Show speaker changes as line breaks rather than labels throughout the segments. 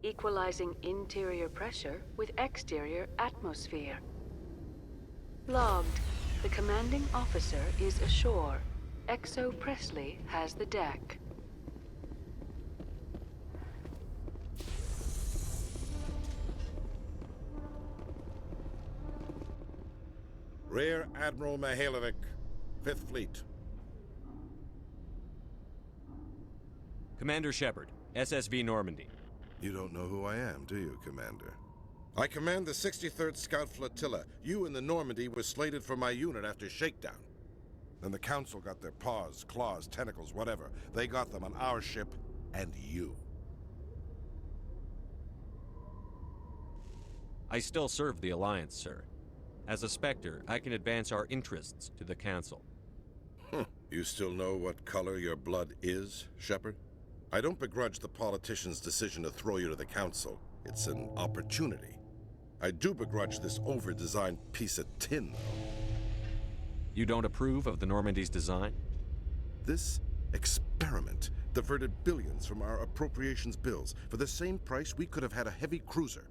equalizing interior pressure with exterior atmosphere. Logged. The commanding officer is ashore. Exo Presley has the deck.
Rear Admiral Mihailovic, 5th Fleet.
Commander Shepard, SSV Normandy.
You don't know who I am, do you, Commander?
I command the 63rd Scout Flotilla. You and the Normandy were slated for my unit after shakedown.
Then the Council got their paws, claws, tentacles, whatever. They got them on our ship and you.
I still serve the Alliance, sir. As a Spectre, I can advance our interests to the Council.
You still know what color your blood is, Shepard? I don't begrudge the politician's decision to throw you to the Council. It's an opportunity. I do begrudge this over-designed piece of tin, though.
You don't approve of the Normandy's design?
This experiment diverted billions from our appropriations bills. For the same price, we could have had a heavy cruiser.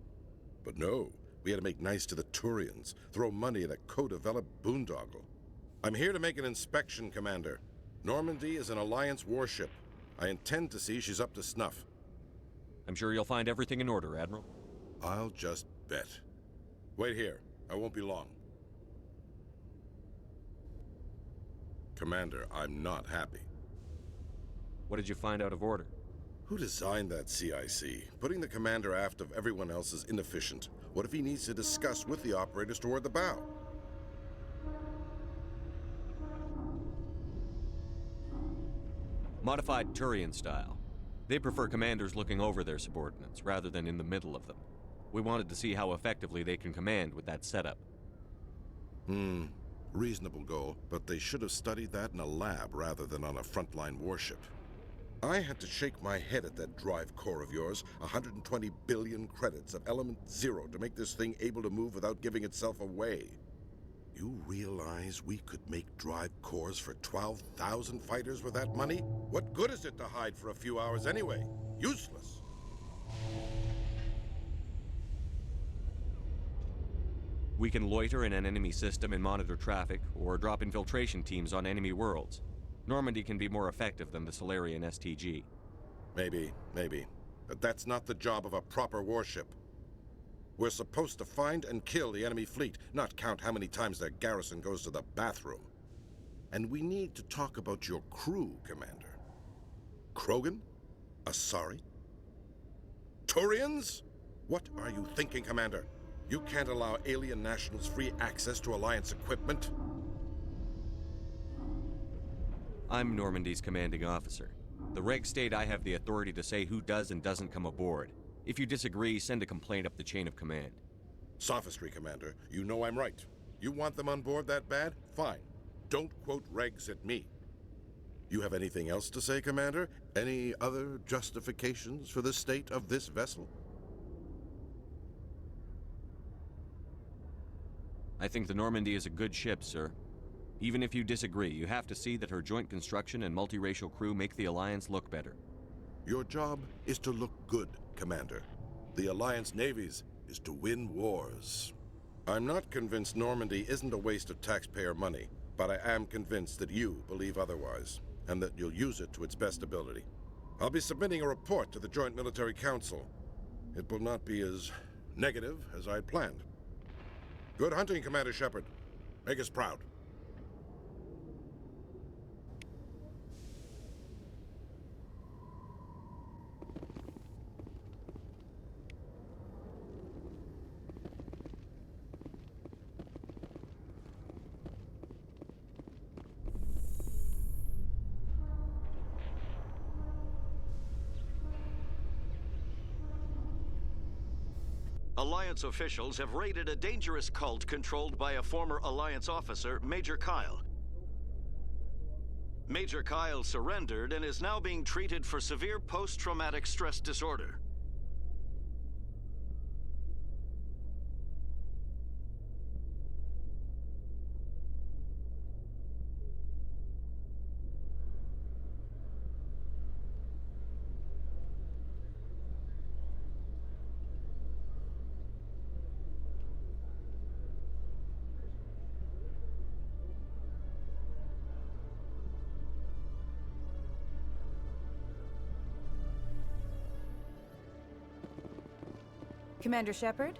But no, we had to make nice to the Turians, throw money at a co-developed boondoggle. I'm here to make an inspection, Commander. Normandy is an Alliance warship. I intend to see she's up to snuff.
I'm sure you'll find everything in order, Admiral.
I'll just bet. Wait here. I won't be long. Commander, I'm not happy.
What did you find out of order?
Who designed that CIC? Putting the commander aft of everyone else is inefficient. What if he needs to discuss with the operators toward the bow?
Modified Turian style. They prefer commanders looking over their subordinates, rather than in the middle of them. We wanted to see how effectively they can command with that setup.
Reasonable goal, but they should have studied that in a lab rather than on a frontline warship. I had to shake my head at that drive core of yours. 120 billion credits of element 0 to make this thing able to move without giving itself away. You realize we could make drive cores for 12,000 fighters with that money? What good is it to hide for a few hours anyway? Useless.
We can loiter in an enemy system and monitor traffic, or drop infiltration teams on enemy worlds. Normandy can be more effective than the Solarian STG.
Maybe. But that's not the job of a proper warship. We're supposed to find and kill the enemy fleet, not count how many times their garrison goes to the bathroom. And we need to talk about your crew, Commander. Krogan? Asari? Turians? What are you thinking, Commander? You can't allow alien nationals free access to Alliance equipment.
I'm Normandy's commanding officer. The regs state I have the authority to say who does and doesn't come aboard. If you disagree, send a complaint up the chain of command.
Sophistry, Commander. You know I'm right. You want them on board that bad? Fine. Don't quote regs at me. You have anything else to say, Commander? Any other justifications for the state of this vessel?
I think the Normandy is a good ship, sir. Even if you disagree, you have to see that her joint construction and multiracial crew make the Alliance look better.
Your job is to look good, Commander. The Alliance navies is to win wars. I'm not convinced Normandy isn't a waste of taxpayer money, but I am convinced that you believe otherwise, and that you'll use it to its best ability. I'll be submitting a report to the Joint Military Council. It will not be as negative as I'd planned. Good hunting, Commander Shepard. Make us proud.
Alliance officials have raided a dangerous cult controlled by a former Alliance officer, Major Kyle. Major Kyle surrendered and is now being treated for severe post-traumatic stress disorder.
Commander Shepard?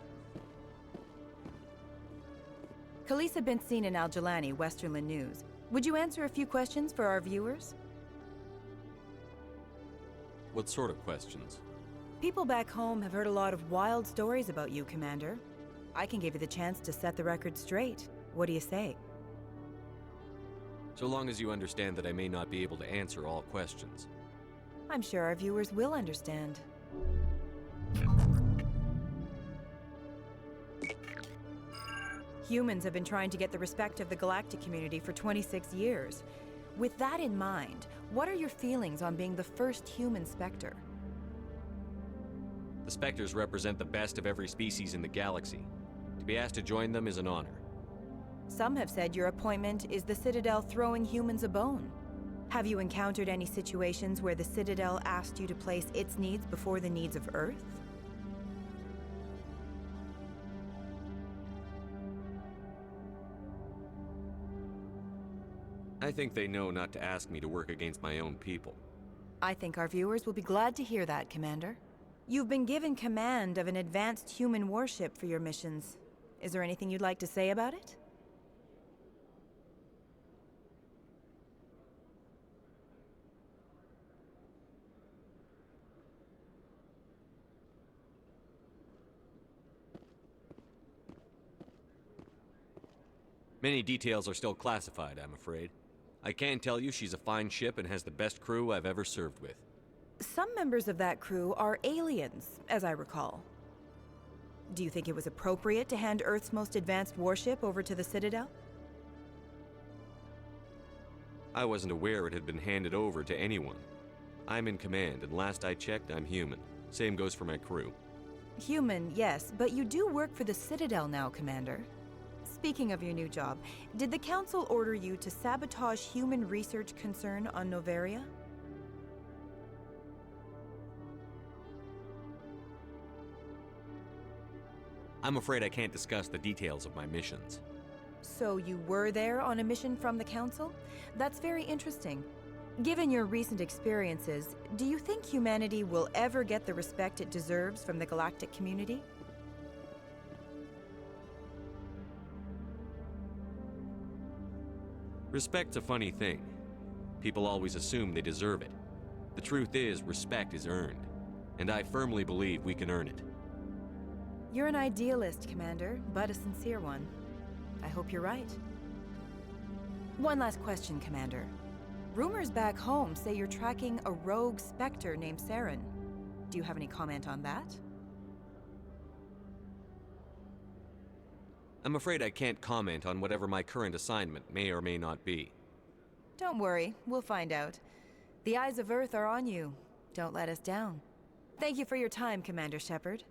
Khaleesa been seen in Al-Jalani, Westerland News. Would you answer a few questions for our viewers?
What sort of questions?
People back home have heard a lot of wild stories about you, Commander. I can give you the chance to set the record straight. What do you say?
So long as you understand that I may not be able to answer all questions.
I'm sure our viewers will understand. Humans have been trying to get the respect of the galactic community for 26 years. With that in mind, what are your feelings on being the first human Spectre?
The Spectres represent the best of every species in the galaxy. To be asked to join them is an honor.
Some have said your appointment is the Citadel throwing humans a bone. Have you encountered any situations where the Citadel asked you to place its needs before the needs of Earth?
I think they know not to ask me to work against my own people.
I think our viewers will be glad to hear that, Commander. You've been given command of an advanced human warship for your missions. Is there anything you'd like to say about it?
Many details are still classified, I'm afraid. I can tell you she's a fine ship and has the best crew I've ever served with.
Some members of that crew are aliens, as I recall. Do you think it was appropriate to hand Earth's most advanced warship over to the Citadel?
I wasn't aware it had been handed over to anyone. I'm in command, and last I checked, I'm human. Same goes for my crew.
Human, yes, but you do work for the Citadel now, Commander. Speaking of your new job, did the Council order you to sabotage human research concern on Noveria?
I'm afraid I can't discuss the details of my missions.
So you were there on a mission from the Council? That's very interesting. Given your recent experiences, do you think humanity will ever get the respect it deserves from the galactic community?
Respect's a funny thing. People always assume they deserve it. The truth is, respect is earned, and I firmly believe we can earn it.
You're an idealist, Commander, but a sincere one. I hope you're right. One last question, Commander. Rumors back home say you're tracking a rogue Spectre named Saren. Do you have any comment on that?
I'm afraid I can't comment on whatever my current assignment may or may not be.
Don't worry, we'll find out. The eyes of Earth are on you. Don't let us down. Thank you for your time, Commander Shepard.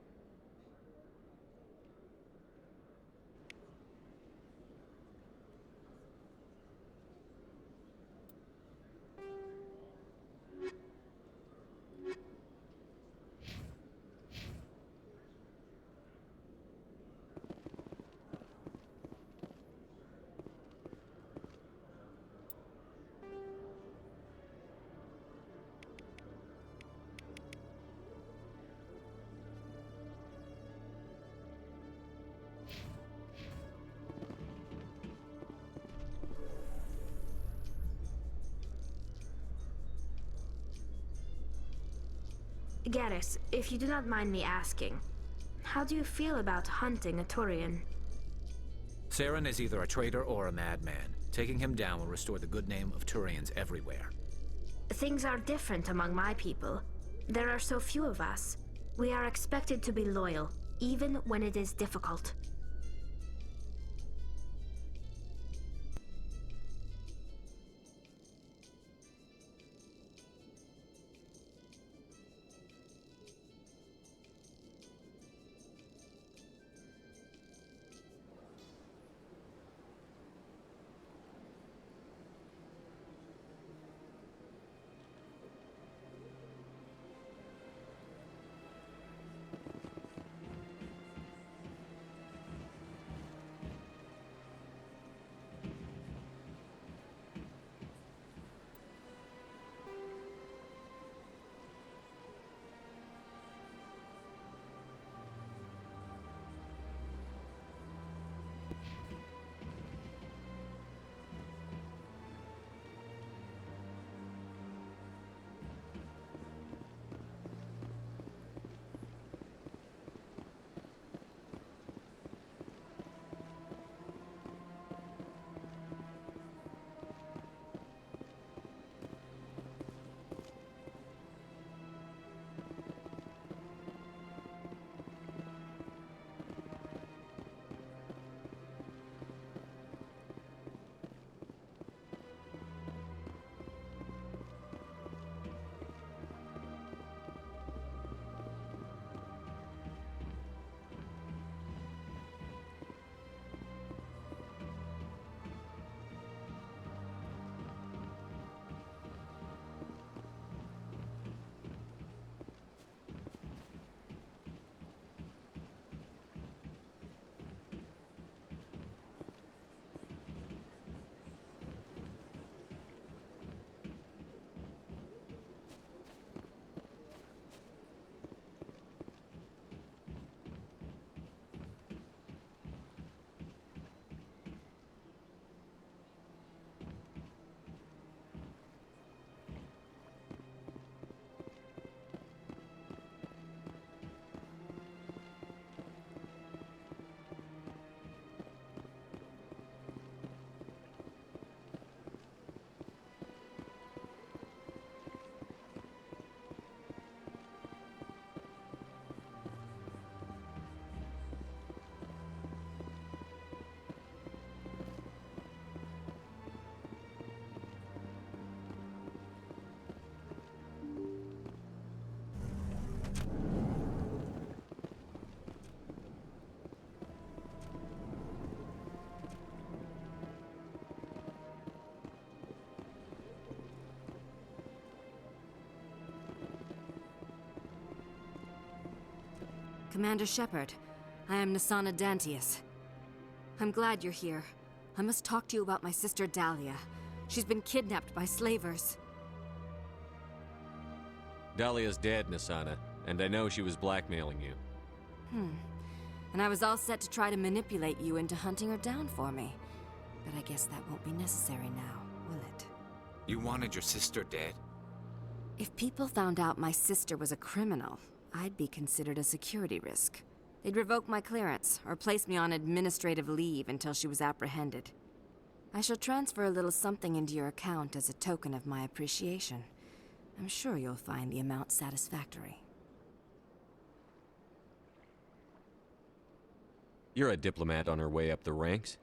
Garrus, if you do not mind me asking, how do you feel about hunting a Turian?
Saren is either a traitor or a madman. Taking him down will restore the good name of Turians everywhere.
Things are different among my people. There are so few of us. We are expected to be loyal, even when it is difficult.
Commander Shepard, I am Nasana Dantius. I'm glad you're here. I must talk to you about my sister Dahlia. She's been kidnapped by slavers.
Dahlia's dead, Nasana, and I know she was blackmailing you.
And I was all set to try to manipulate you into hunting her down for me. But I guess that won't be necessary now, will it?
You wanted your sister dead?
If people found out my sister was a criminal, I'd be considered a security risk. They'd revoke my clearance, or place me on administrative leave until she was apprehended. I shall transfer a little something into your account as a token of my appreciation. I'm sure you'll find the amount satisfactory.
You're a diplomat on her way up the ranks.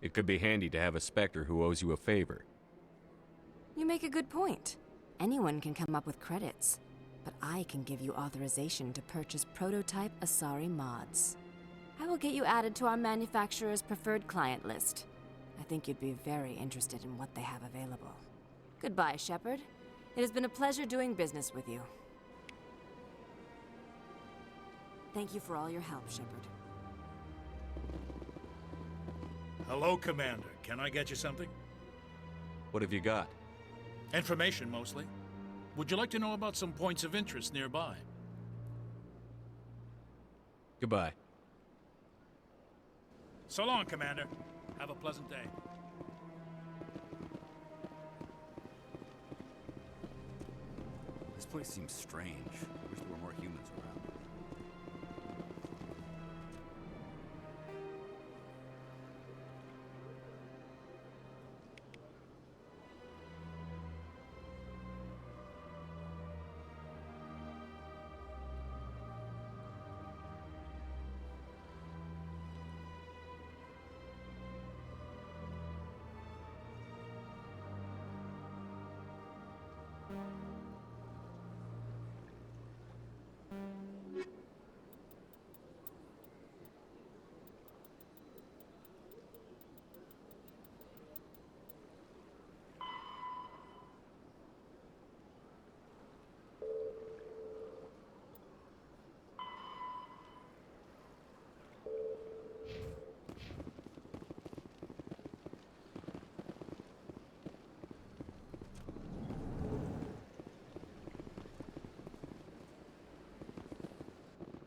It could be handy to have a Spectre who owes you a favor.
You make a good point. Anyone can come up with credits, but I can give you authorization to purchase prototype Asari mods. I will get you added to our manufacturer's preferred client list. I think you'd be very interested in what they have available. Goodbye, Shepard. It has been a pleasure doing business with you. Thank you for all your help, Shepard.
Hello, Commander. Can I get you something?
What have you got?
Information, mostly. Would you like to know about some points of interest nearby?
Goodbye.
So long, Commander. Have a pleasant day.
This place seems strange. Wish there were more humans around.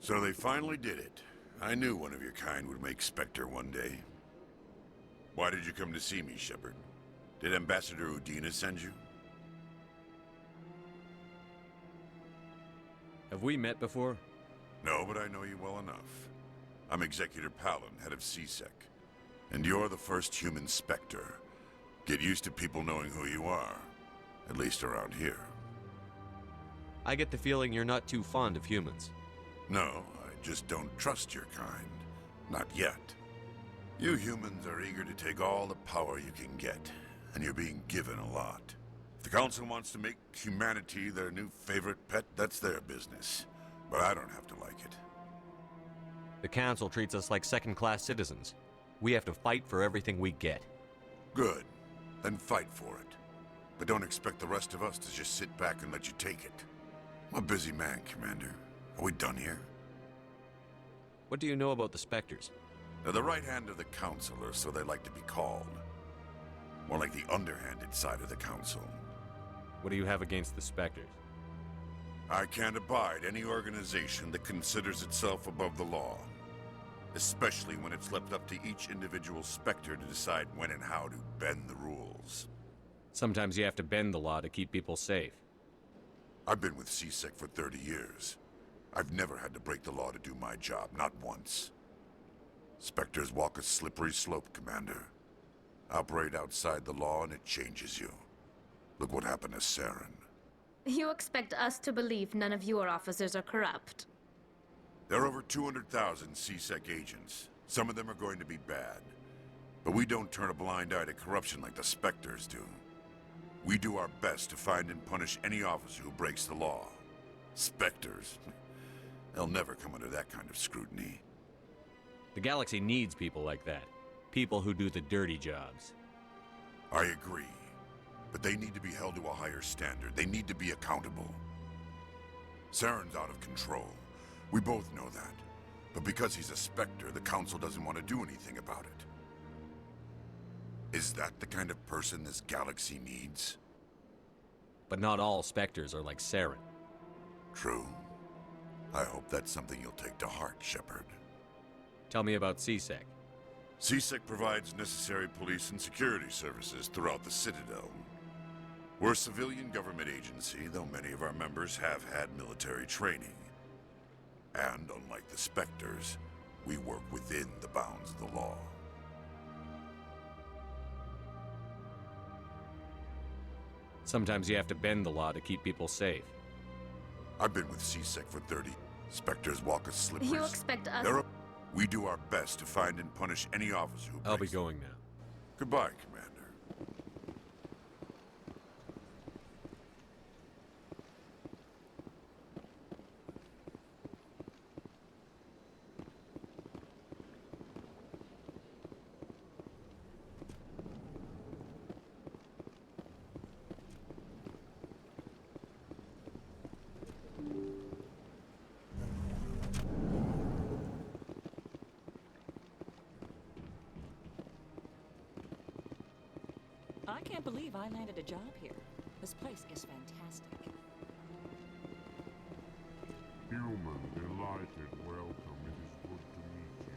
So they finally did it. I knew one of your kind would make Spectre one day. Why did you come to see me, Shepard? Did Ambassador Udina send you?
Have we met before?
No, but I know you well enough. I'm Executor Palin, head of CSEC. And you're the first human Spectre. Get used to people knowing who you are. At least around here.
I get the feeling you're not too fond of humans.
No, I just don't trust your kind. Not yet. You humans are eager to take all the power you can get, and you're being given a lot. If the Council wants to make humanity their new favorite pet, that's their business. But I don't have to like it.
The Council treats us like second-class citizens. We have to fight for everything we get.
Good. Then fight for it. But don't expect the rest of us to just sit back and let you take it. I'm a busy man, Commander. Are we done here?
What do you know about the Spectres?
They're the right hand of the Council, or so they like to be called. More like the underhanded side of the Council.
What do you have against the Spectres?
I can't abide any organization that considers itself above the law. Especially when it's left up to each individual Spectre to decide when and how to bend the rules.
Sometimes you have to bend the law to keep people safe.
I've been with CSEC for 30 years. I've never had to break the law to do my job, not once. Spectres walk a slippery slope, Commander. Operate outside the law and it changes you. Look what happened to Saren.
You expect us to believe none of your officers are corrupt?
There are over 200,000 CSEC agents. Some of them are going to be bad. But we don't turn a blind eye to corruption like the Spectres do. We do our best to find and punish any officer who breaks the law. Spectres. They'll never come under that kind of scrutiny.
The galaxy needs people like that. People who do the dirty jobs.
I agree. But they need to be held to a higher standard. They need to be accountable. Saren's out of control. We both know that. But because he's a Spectre, the Council doesn't want to do anything about it. Is that the kind of person this galaxy needs?
But not all Spectres are like Saren.
True. I hope that's something you'll take to heart, Shepard.
Tell me about CSEC.
CSEC provides necessary police and security services throughout the Citadel. We're a civilian government agency, though many of our members have had military training. And unlike the Spectres, we work within the bounds of the law.
Sometimes you have to bend the law to keep people safe.
I've been with CSEC for 30. Spectres walk us slippery.
You expect us...
We do our best to find and punish any officer who breaks
I'll be going now.
Goodbye, Commander.
I can't believe I landed a job here. This place is fantastic.
Human, delighted, welcome. It is good to meet you.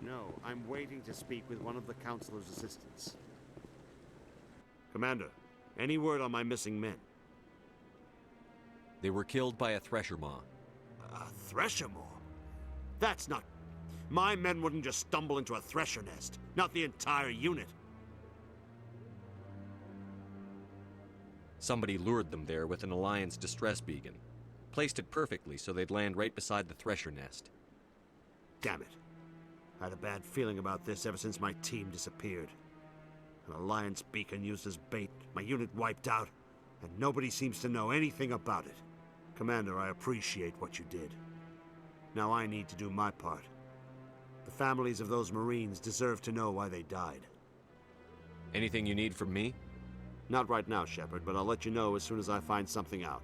No, I'm waiting to speak with one of the Councilor's assistants. Commander, any word on my missing men?
They were killed by a Thresher Maw.
A Thresher Maw? That's not... My men wouldn't just stumble into a Thresher nest. Not the entire unit.
Somebody lured them there with an Alliance distress beacon. Placed it perfectly so they'd land right beside the Thresher nest.
Damn it. I had a bad feeling about this ever since my team disappeared. An Alliance beacon used as bait, my unit wiped out, and nobody seems to know anything about it. Commander, I appreciate what you did. Now I need to do my part. The families of those Marines deserve to know why they died.
Anything you need from me?
Not right now, Shepard, but I'll let you know as soon as I find something out.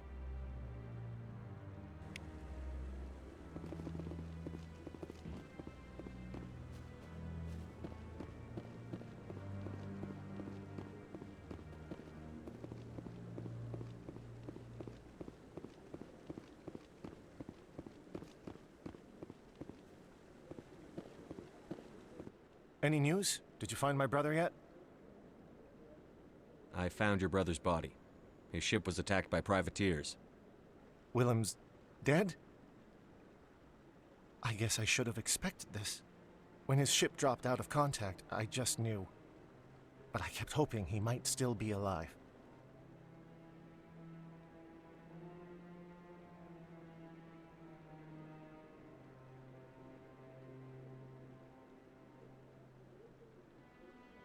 Any news? Did you find my brother yet?
I found your brother's body. His ship was attacked by privateers.
Willem's dead? I guess I should have expected this. When his ship dropped out of contact, I just knew. But I kept hoping he might still be alive.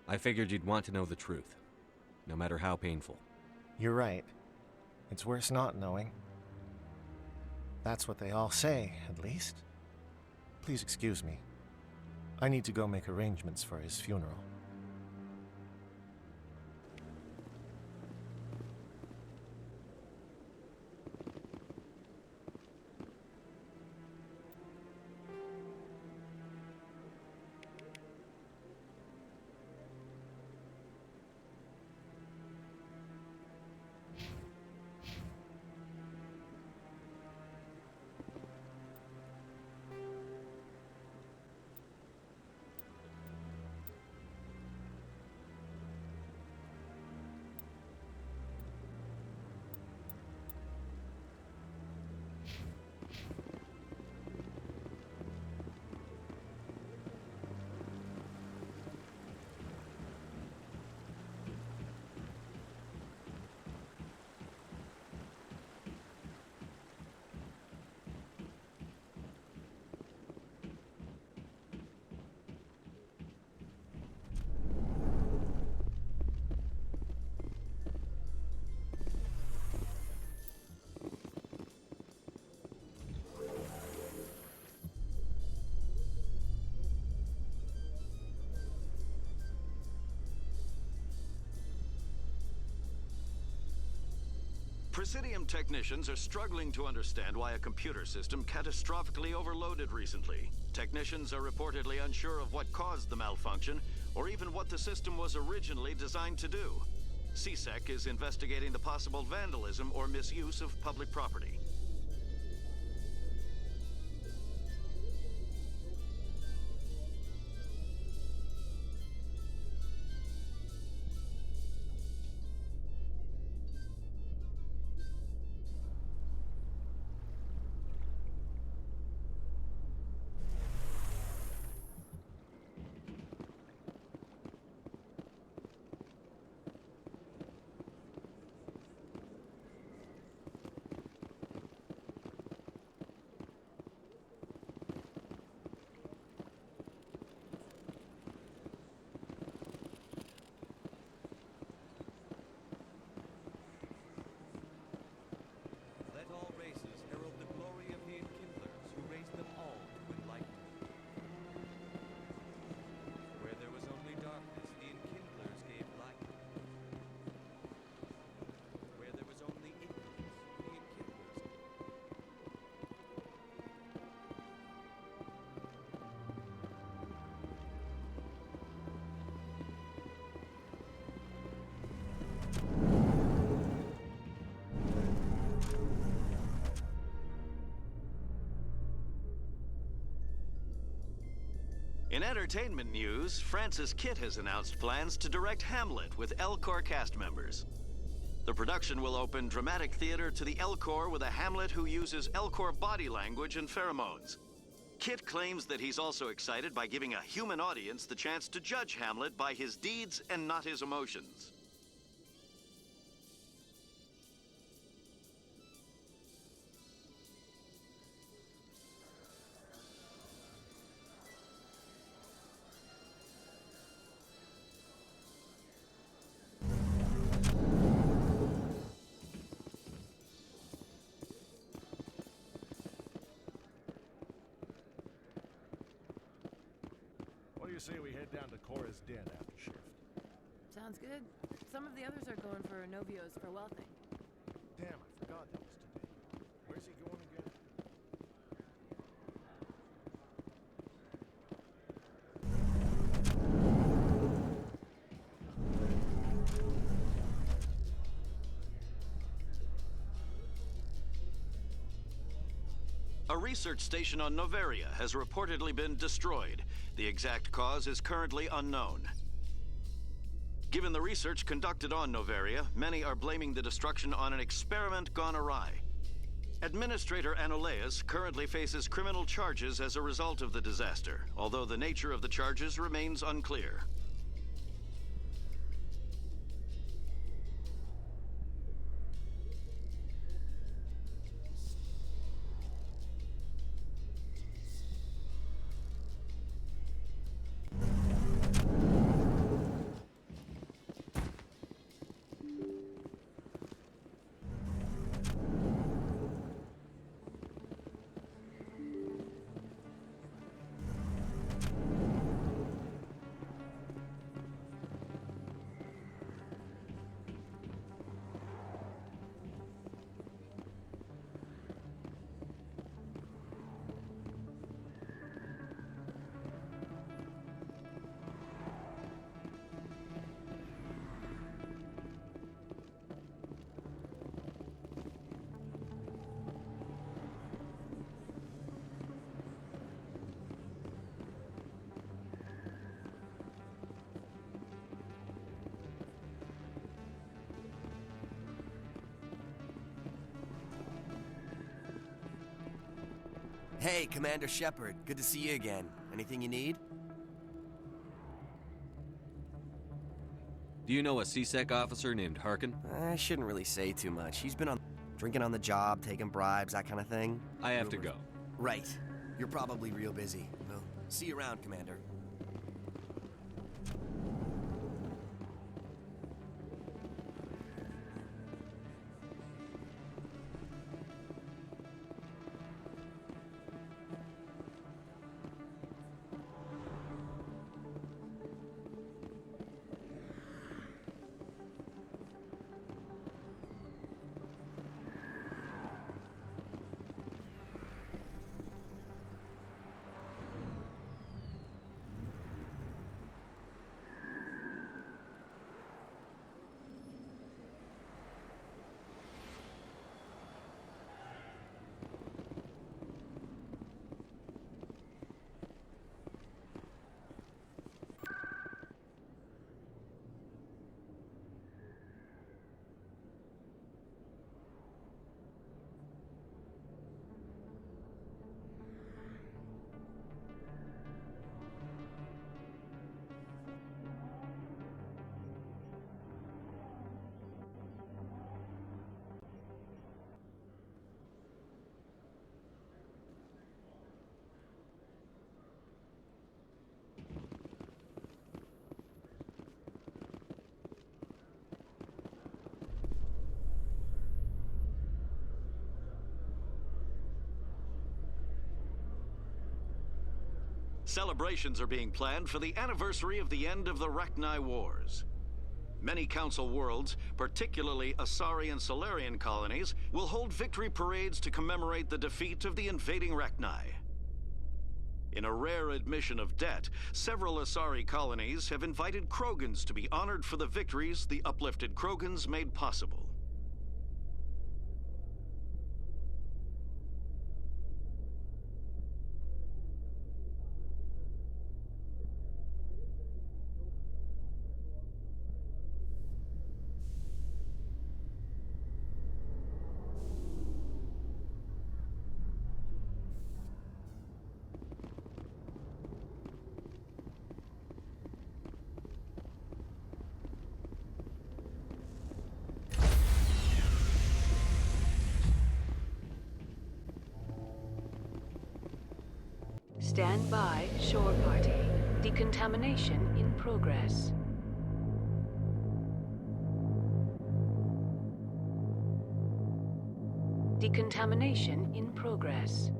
I figured you'd want to know the truth, no matter how painful.
You're right. It's worse not knowing. That's what they all say, at least. Please excuse me. I need to go make arrangements for his funeral.
Presidium technicians are struggling to understand why a computer system catastrophically overloaded recently. Technicians are reportedly unsure of what caused the malfunction, or even what the system was originally designed to do. CSEC is investigating the possible vandalism or misuse of public property.
Let all races herald the glory of the enkindlers who raised them all to enlightenment. Where there was only darkness, the enkindlers gave light. Where there was only ignorance, the enkindlers gave
In entertainment news, Francis Kitt has announced plans to direct Hamlet with Elcor cast members. The production will open dramatic theater to the Elcor with a Hamlet who uses Elcor body language and pheromones. Kitt claims that he's also excited by giving a human audience the chance to judge Hamlet by his deeds and not his emotions.
What do you say we head down to Cora's den after shift?
Sounds good. Some of the others are going for Novios for wealthing.
Damn, I forgot that was today. Where's he going again?
A research station on Noveria has reportedly been destroyed. The exact cause is currently unknown. Given the research conducted on Noveria, many are blaming the destruction on an experiment gone awry. Administrator Anoleus currently faces criminal charges as a result of the disaster, although the nature of the charges remains unclear.
Hey, Commander Shepard. Good to see you again. Anything you need?
Do you know a CSEC officer named Harkin?
I shouldn't really say too much. He's been drinking on the job, taking bribes, that kind of thing.
I have to go.
Right. You're probably real busy. Well, see you around, Commander.
Celebrations are being planned for the anniversary of the end of the Rachni Wars. Many Council worlds, particularly Asari and Solarian colonies, will hold victory parades to commemorate the defeat of the invading Rachni. In a rare admission of debt, several Asari colonies have invited Krogans to be honored for the victories the uplifted Krogans made possible.
Stand by, shore party. Decontamination in progress. Decontamination in progress.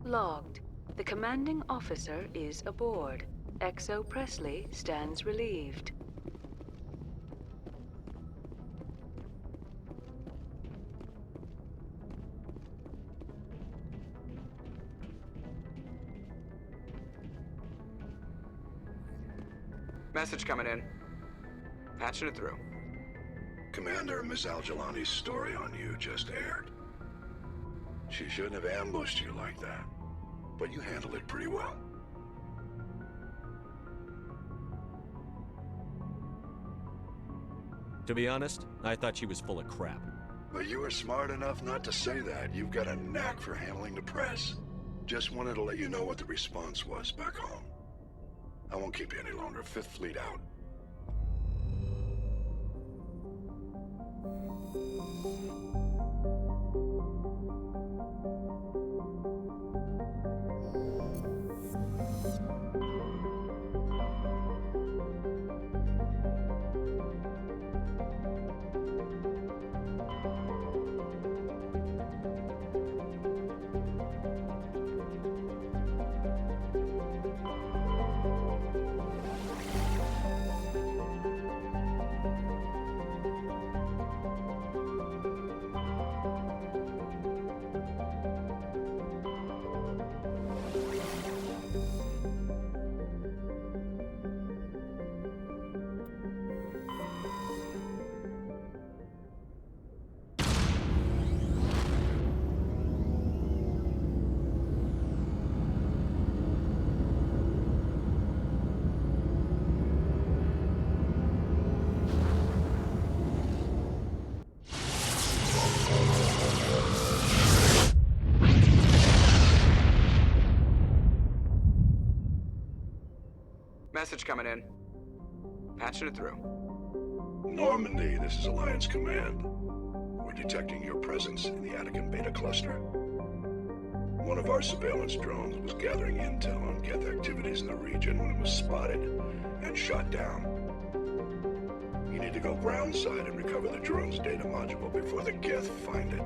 Logged. The commanding officer is aboard. XO Presley stands relieved.
Message coming in. Patching it through.
Commander, Miss Al-Jalani's story on you just aired. She shouldn't have ambushed you like that, but you handled it pretty well.
To be honest, I thought she was full of crap.
But you were smart enough not to say that. You've got a knack for handling the press. Just wanted to let you know what the response was back home. I won't keep you any longer. Fifth Fleet out.
Message coming in. Patching it through.
Normandy, this is Alliance Command. We're detecting your presence in the Attican Beta Cluster. One of our surveillance drones was gathering intel on Geth activities in the region when it was spotted and shot down. You need to go groundside and recover the drone's data module before the Geth find it.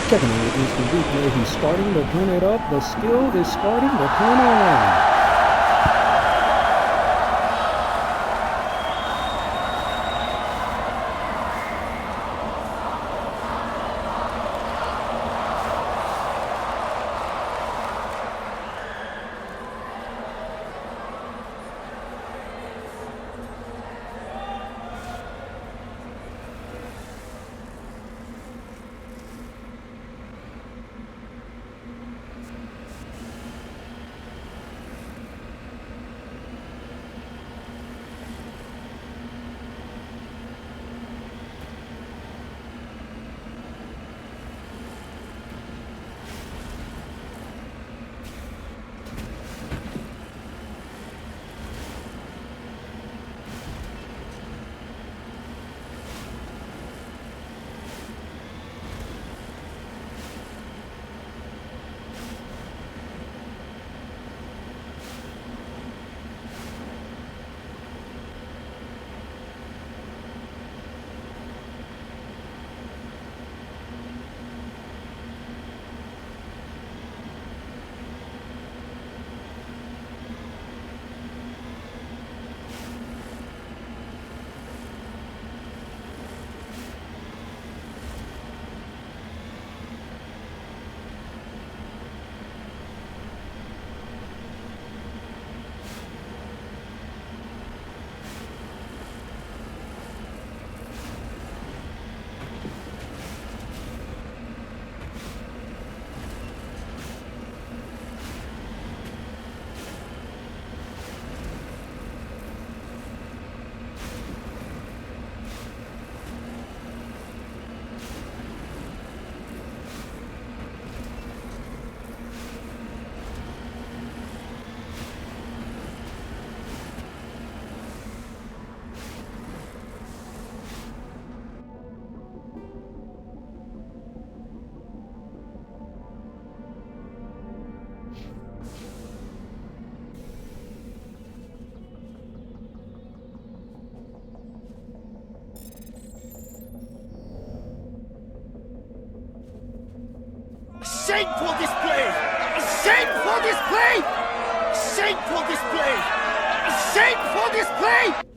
Checking in with instant replay. He's starting to turn it up. The skill is starting to turn on.
Shameful display! Shameful display! Shameful display! Shameful display!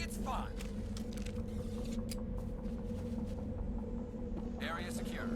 It's fine. Area secure.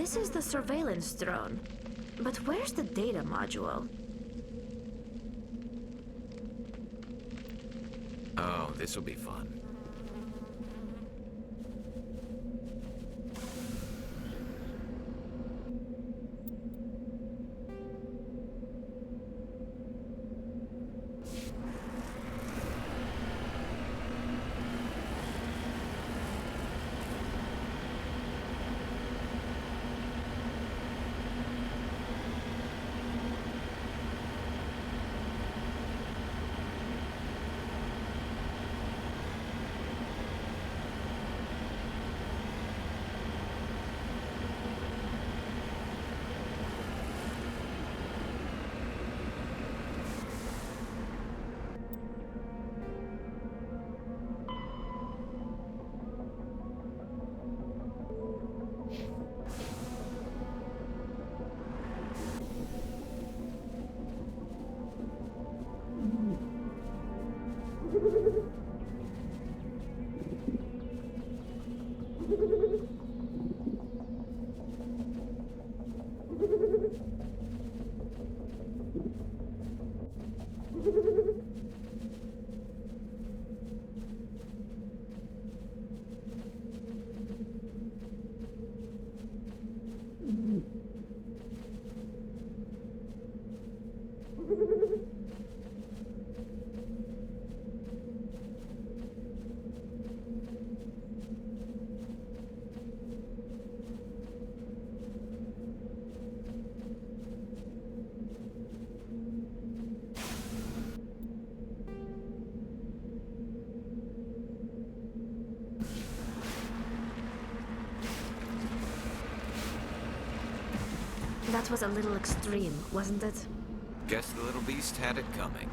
This is the surveillance drone. But where's the data module?
Oh, this will be fun.
That was a little extreme, wasn't it?
Guess the little beast had it coming.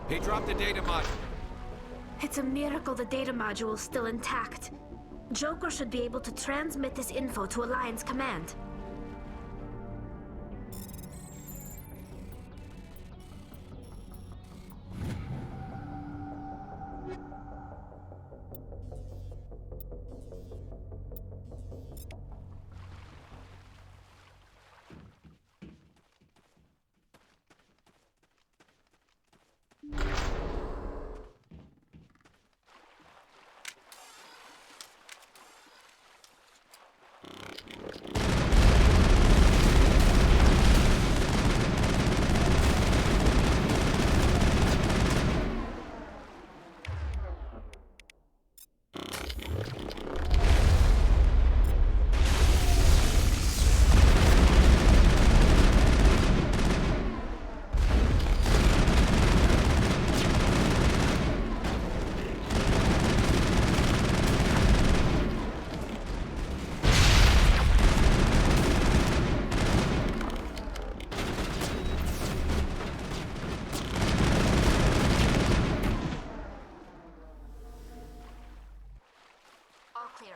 He dropped the data module.
It's a miracle the data module's still intact. Joker should be able to transmit this info to Alliance Command. All clear.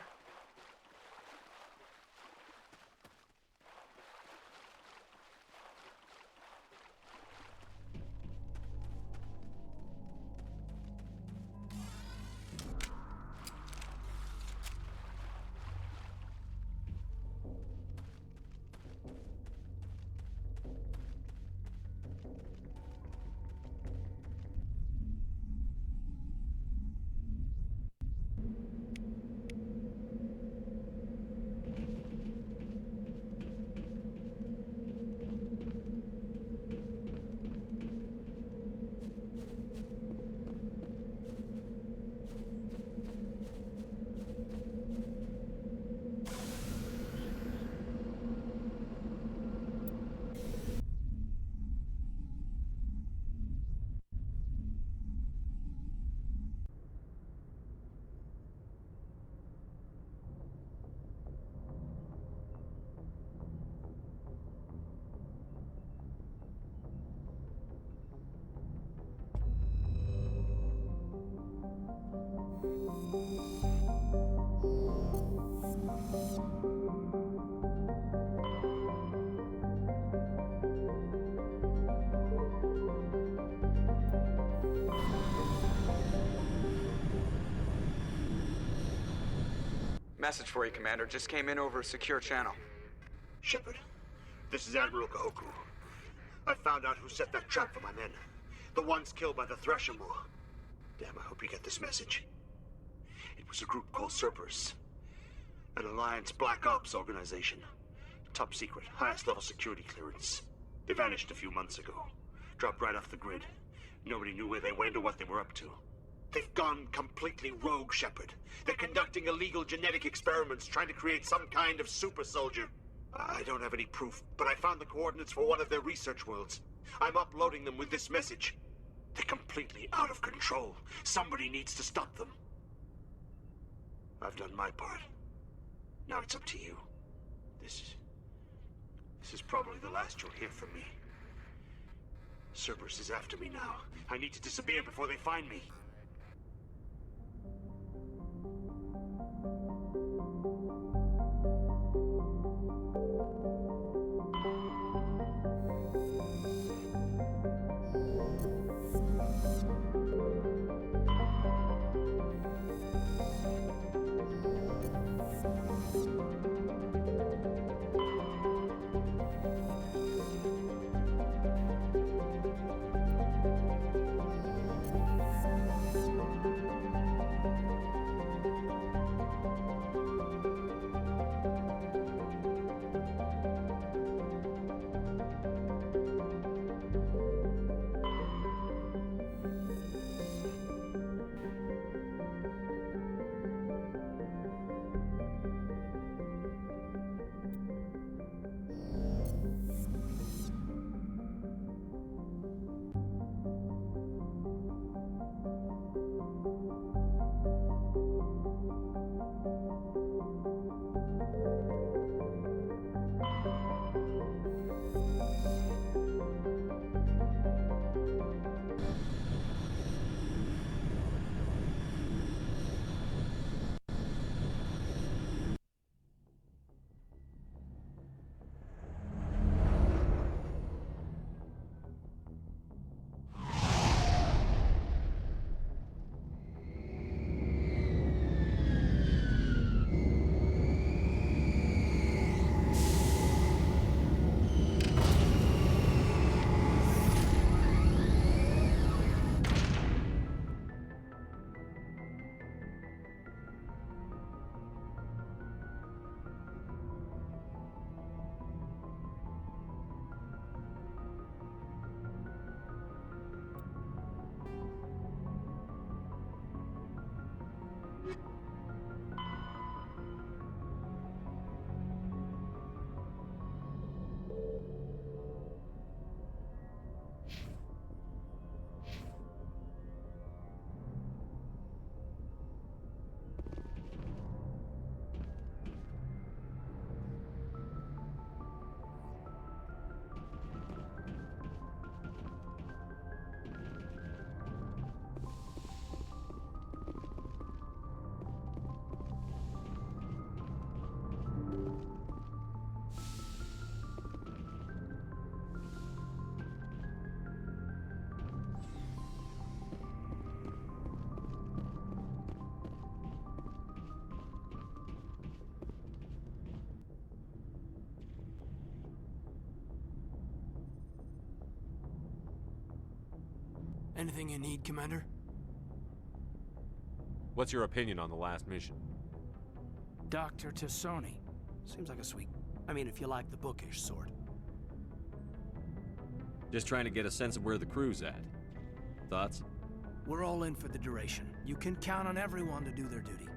Message for you, Commander. Just came in over a secure channel.
Shepard, this is Admiral Kahoku. I found out who set that trap for my men. The ones killed by the Thresher Moor. Damn, I hope you get this message. It was a group called Cerberus. An Alliance Black Ops organization. Top secret, highest level security clearance. They vanished a few months ago. Dropped right off the grid. Nobody knew where they went or what they were up to. They've gone completely rogue, Shepard. They're conducting illegal genetic experiments, trying to create some kind of super soldier. I don't have any proof, but I found the coordinates for one of their research worlds. I'm uploading them with this message. They're completely out of control. Somebody needs to stop them. I've done my part. Now it's up to you. This is probably the last you'll hear from me. Cerberus is after me now. I need to disappear before they find me.
Anything you need, Commander?
What's your opinion on the last mission?
Dr. Tassoni. Seems like a sweet... I mean, if you like the bookish sort.
Just trying to get a sense of where the crew's at. Thoughts?
We're all in for the duration. You can count on everyone to do their duty.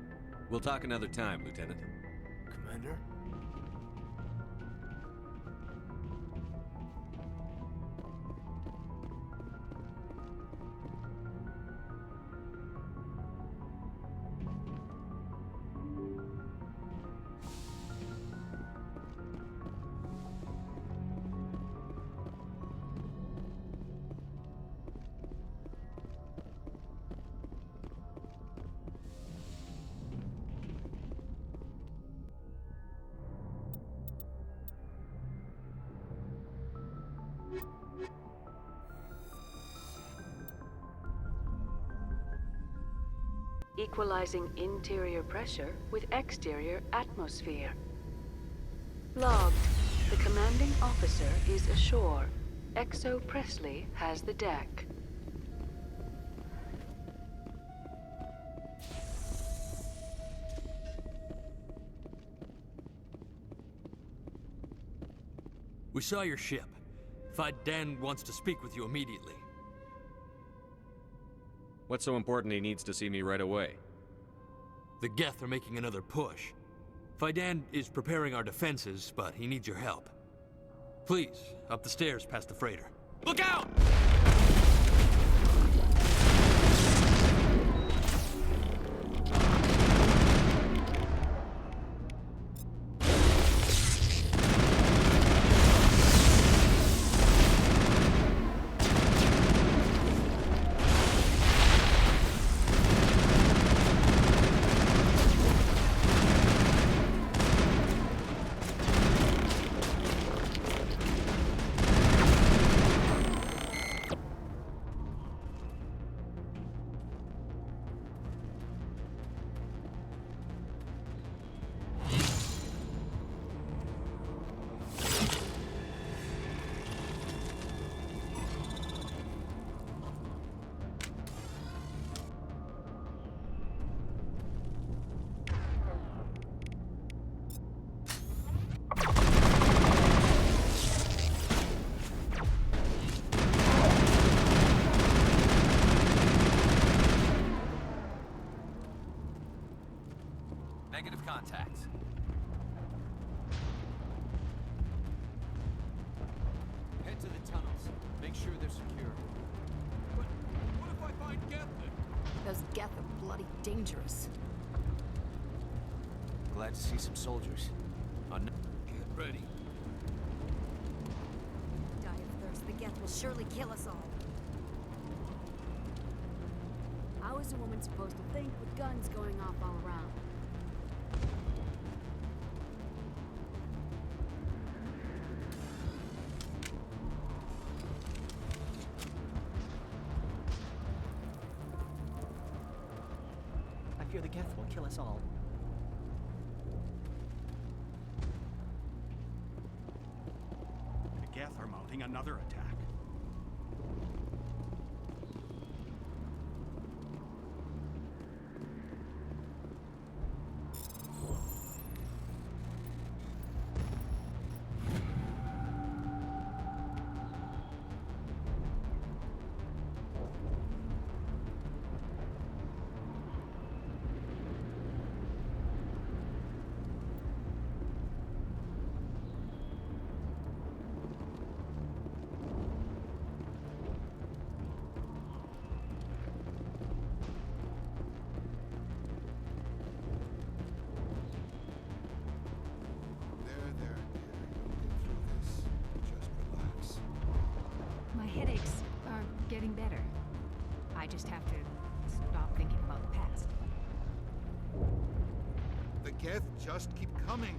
We'll talk another time, Lieutenant.
Commander?
Equalizing interior pressure with exterior atmosphere. Logged. The commanding officer is ashore. XO Presley has the deck.
We saw your ship. Feros wants to speak with you immediately.
What's so important he needs to see me right away?
The Geth are making another push. Feros is preparing our defenses, but he needs your help. Please, up the stairs past the freighter. Look out!
Negative contact. Head to the tunnels. Make sure they're secure.
But what if I find Geth there?
Those Geth are bloody dangerous.
Glad to see some soldiers.
Get ready.
Die of thirst. The Geth will surely kill us all. How is a woman supposed to think with guns going off all around?
I fear the Geth will kill us all.
The Geth are mounting another attack.
My headaches are getting better. I just have to stop thinking about the past.
The Geth just keep coming.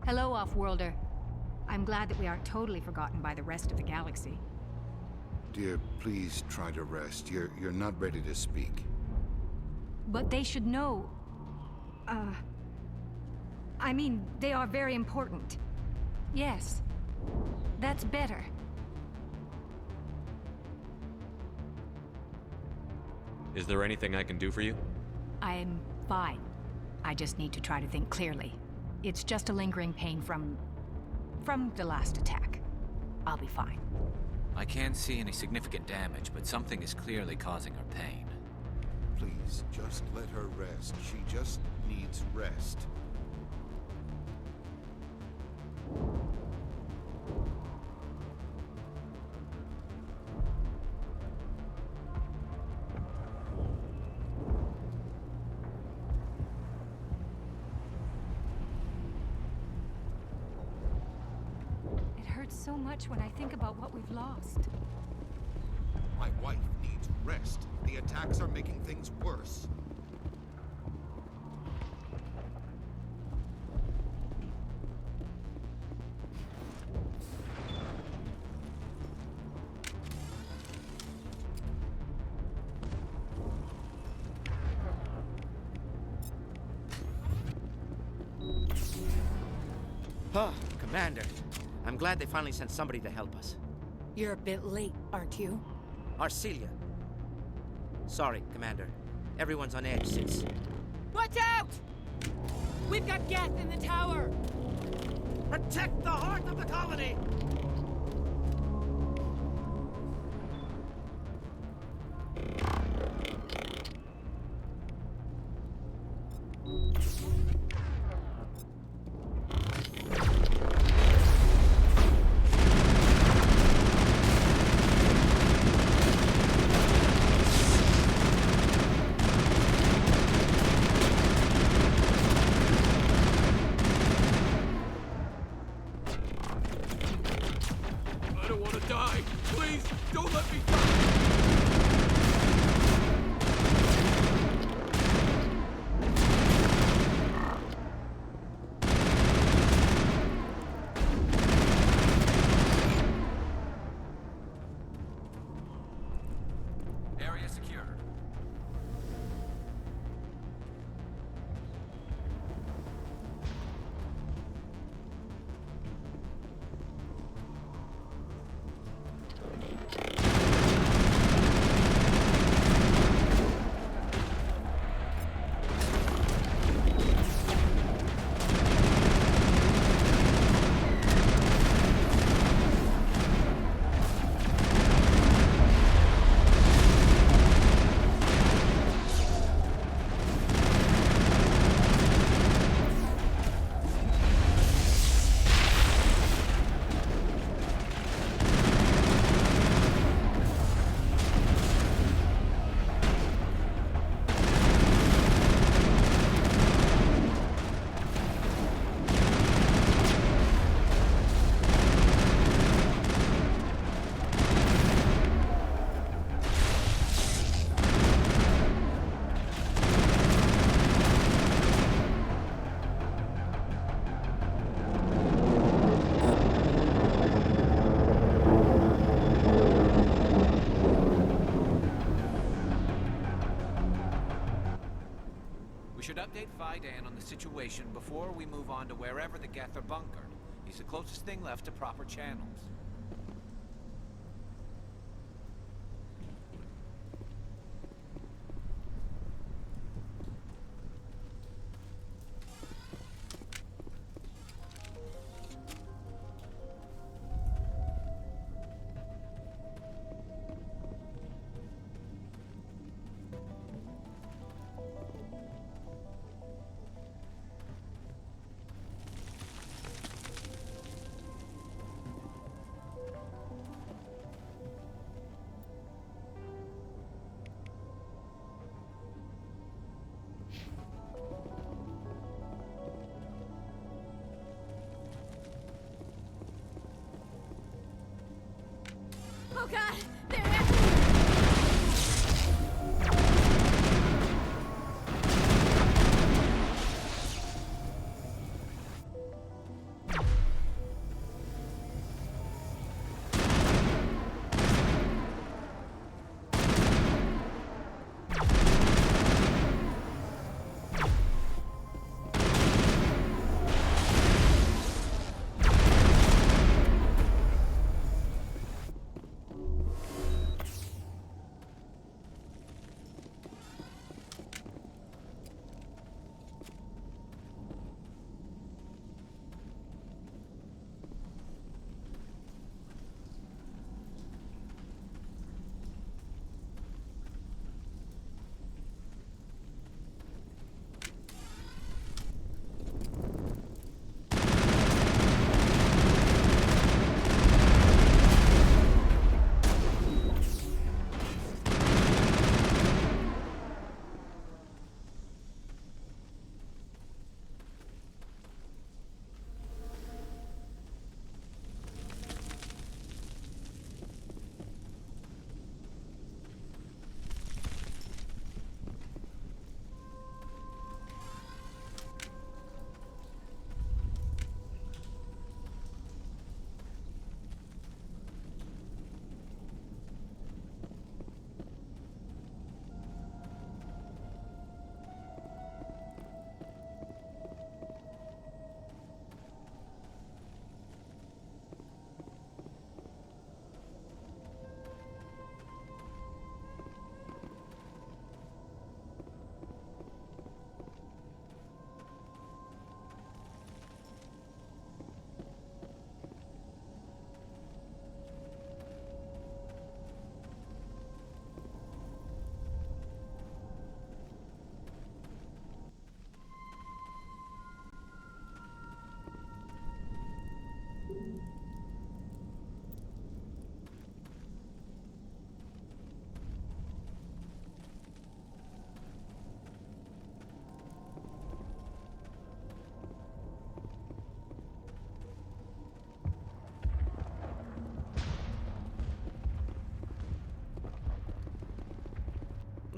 Hello, Off-Worlder. I'm glad that we aren't totally forgotten by the rest of the galaxy.
Dear, please try to rest. You're not ready to speak.
But they should know... I mean, they are very important. Yes. That's better.
Is there anything I can do for you?
I'm fine. I just need to try to think clearly. It's just a lingering pain from the last attack. I'll be fine.
I can't see any significant damage, but something is clearly causing her pain.
Please, just let her rest. She just needs rest.
It hurts so much when I think about what we've lost.
My wife needs rest. The attacks are making things worse.
Huh, Commander. I'm glad they finally sent somebody to help us.
You're a bit late, aren't you?
Arcelia. Sorry, Commander. Everyone's on edge since...
Watch out! We've got Geth in the tower!
Protect the heart of the colony!
I don't want to die. Please, don't let me die.
Area secure. We should update Fidan on the situation before we move on to wherever the Geth are bunkered. He's the closest thing left to proper channels.
Oh god! They're everywhere!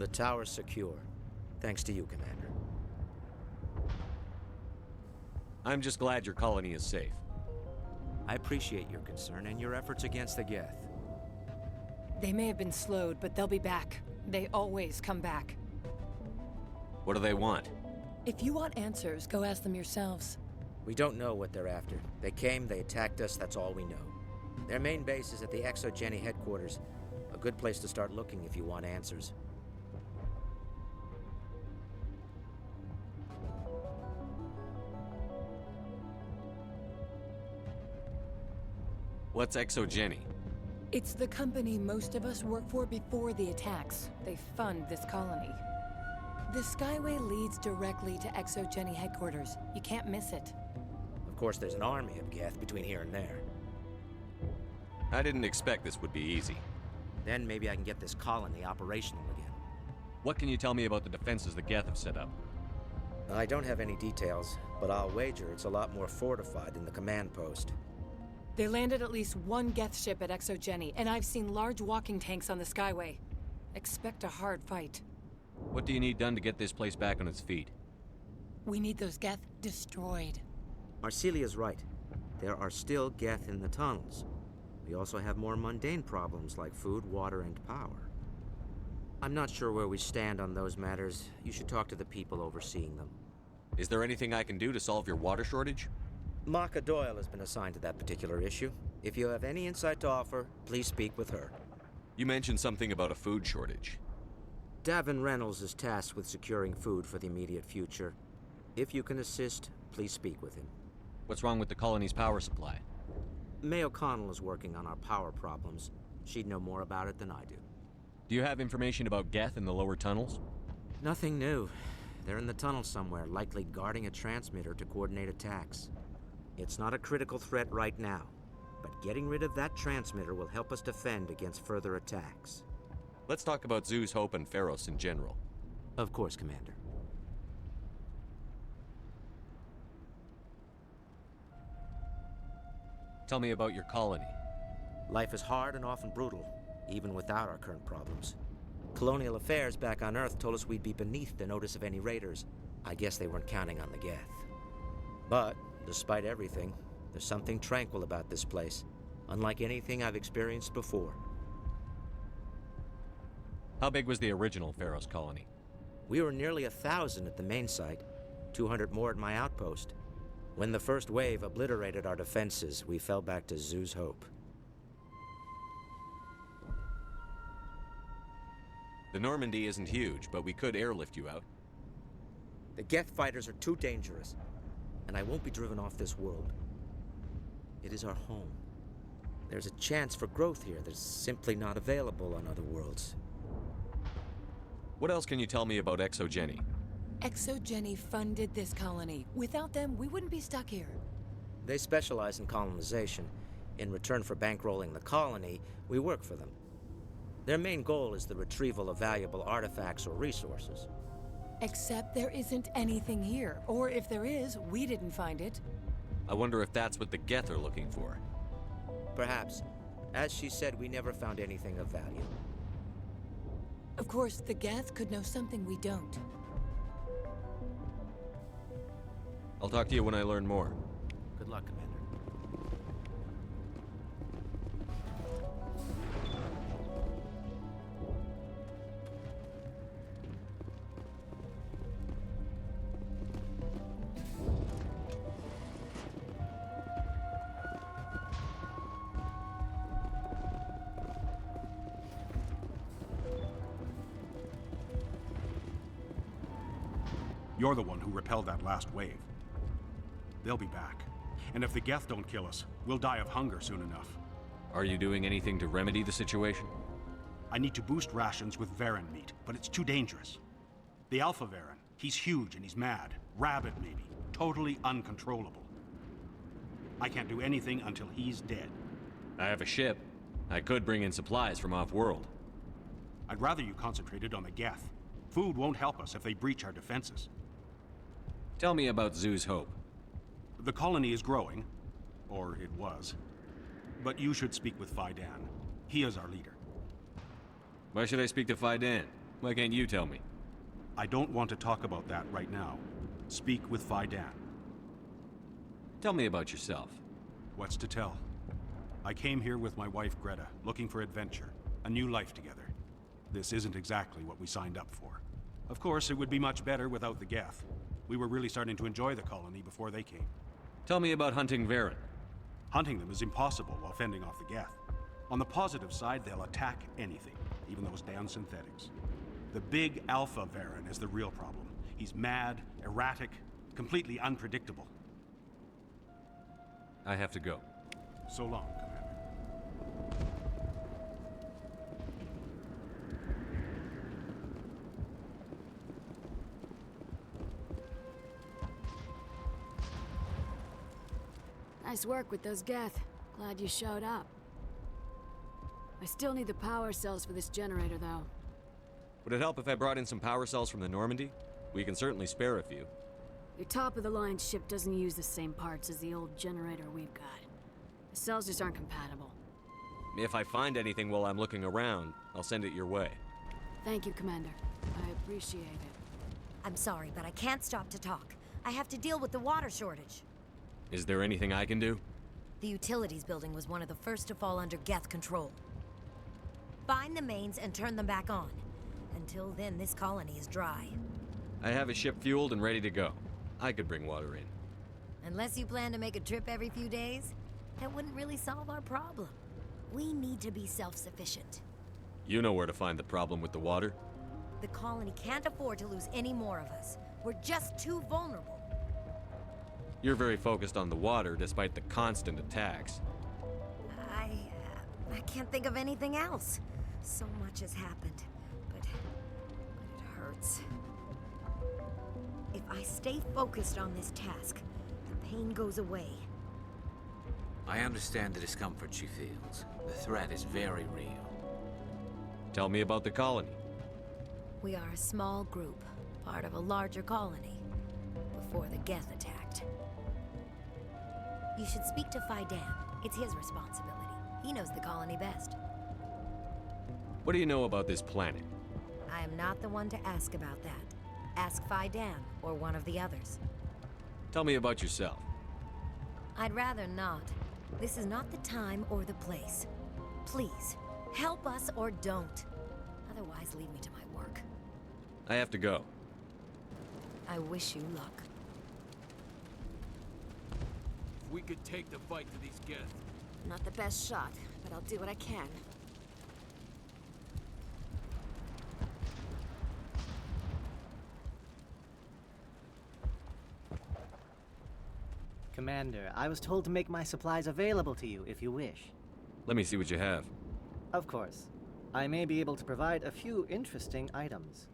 The tower's secure. Thanks to you, Commander.
I'm just glad your colony is safe.
I appreciate your concern and your efforts against the Geth.
They may have been slowed, but they'll be back. They always come back.
What do they want?
If you want answers, go ask them yourselves.
We don't know what they're after. They came, they attacked us, that's all we know. Their main base is at the ExoGeni headquarters. A good place to start looking if you want answers.
What's ExoGeni?
It's the company most of us work for before the attacks. They fund this colony. The Skyway leads directly to ExoGeni headquarters. You can't miss it.
Of course, there's an army of Geth between here and there.
I didn't expect this would be easy.
Then maybe I can get this colony operational again.
What can you tell me about the defenses the Geth have set up?
I don't have any details, but I'll wager it's a lot more fortified than the command post.
They landed at least one Geth ship at ExoGeni, and I've seen large walking tanks on the Skyway. Expect a hard fight.
What do you need done to get this place back on its feet?
We need those Geth destroyed.
Arcelia's right. There are still Geth in the tunnels. We also have more mundane problems like food, water, and power. I'm not sure where we stand on those matters. You should talk to the people overseeing them.
Is there anything I can do to solve your water shortage?
Maka Doyle has been assigned to that particular issue. If you have any insight to offer, please speak with her.
You mentioned something about a food shortage.
Davin Reynolds is tasked with securing food for the immediate future. If you can assist, please speak with him.
What's wrong with the colony's power supply?
May O'Connell is working on our power problems. She'd know more about it than I do.
Do you have information about Geth in the lower tunnels?
Nothing new. They're in the tunnel somewhere, likely guarding a transmitter to coordinate attacks. It's not a critical threat right now, but getting rid of that transmitter will help us defend against further attacks.
Let's talk about Zeus, Hope, and Feros in general.
Of course, Commander.
Tell me about your colony.
Life is hard and often brutal, even without our current problems. Colonial Affairs back on Earth told us we'd be beneath the notice of any raiders. I guess they weren't counting on the Geth. But, despite everything, there's something tranquil about this place, unlike anything I've experienced before.
How big was the original Feros colony?
We were nearly 1,000 at the main site, 200 more at my outpost. When the first wave obliterated our defenses, we fell back to Zeus Hope.
The Normandy isn't huge, but we could airlift you out.
The Geth fighters are too dangerous, and I won't be driven off this world. It is our home. There's a chance for growth here that's simply not available on other worlds.
What else can you tell me about ExoGeni?
ExoGeni funded this colony. Without them, we wouldn't be stuck here.
They specialize in colonization. In return for bankrolling the colony, we work for them. Their main goal is the retrieval of valuable artifacts or resources.
Except there isn't anything here. Or if there is, we didn't find it.
I wonder if that's what the Geth are looking for.
Perhaps. As she said, we never found anything of value.
Of course, the Geth could know something we don't.
I'll talk to you when I learn more.
Good luck, Commander.
You're the one who repelled that last wave. They'll be back. And if the Geth don't kill us, we'll die of hunger soon enough.
Are you doing anything to remedy the situation?
I need to boost rations with Varen meat, but it's too dangerous. The Alpha Varen, he's huge and he's mad. Rabid, maybe. Totally uncontrollable. I can't do anything until he's dead.
I have a ship. I could bring in supplies from off-world.
I'd rather you concentrated on the Geth. Food won't help us if they breach our defenses.
Tell me about Zeus Hope.
The colony is growing. Or it was. But you should speak with Faidan. He is our leader.
Why should I speak to Faidan? Why can't you tell me?
I don't want to talk about that right now. Speak with Phi Dan.
Tell me about yourself.
What's to tell? I came here with my wife Greta, looking for adventure, a new life together. This isn't exactly what we signed up for. Of course, it would be much better without the Geth. We were really starting to enjoy the colony before they came.
Tell me about hunting Varen.
Hunting them is impossible while fending off the Geth. On the positive side, they'll attack anything, even those damn synthetics. The big Alpha Varen is the real problem. He's mad, erratic, completely unpredictable.
I have to go.
So long, Commander.
Nice work with those Geth. Glad you showed up. I still need the power cells for this generator, though.
Would it help if I brought in some power cells from the Normandy? We can certainly spare a few.
Your top-of-the-line ship doesn't use the same parts as the old generator we've got. The cells just aren't compatible.
If I find anything while I'm looking around, I'll send it your way.
Thank you, Commander. I appreciate it.
I'm sorry, but I can't stop to talk. I have to deal with the water shortage.
Is there anything I can do?
The utilities building was one of the first to fall under Geth control. Find the mains and turn them back on. Until then, this colony is dry.
I have a ship fueled and ready to go. I could bring water in.
Unless you plan to make a trip every few days, that wouldn't really solve our problem. We need to be self-sufficient.
You know where to find the problem with the water?
The colony can't afford to lose any more of us. We're just too vulnerable.
You're very focused on the water despite the constant attacks.
I can't think of anything else. So much has happened, but it hurts. If I stay focused on this task, the pain goes away.
I understand the discomfort she feels. The threat is very real.
Tell me about the colony.
We are a small group, part of a larger colony, before the Geth attacked. You should speak to Phi Dan. It's his responsibility. He knows the colony best.
What do you know about this planet?
I am not the one to ask about that. Ask Phi Dan or one of the others.
Tell me about yourself.
I'd rather not. This is not the time or the place. Please, help us or don't. Otherwise, leave me to my work.
I have to go.
I wish you luck.
If we could take the fight to these Geth.
Not the best shot, but I'll do what I can.
Commander, I was told to make my supplies available to you if you wish.
Let me see what you have.
Of course. I may be able to provide a few interesting items.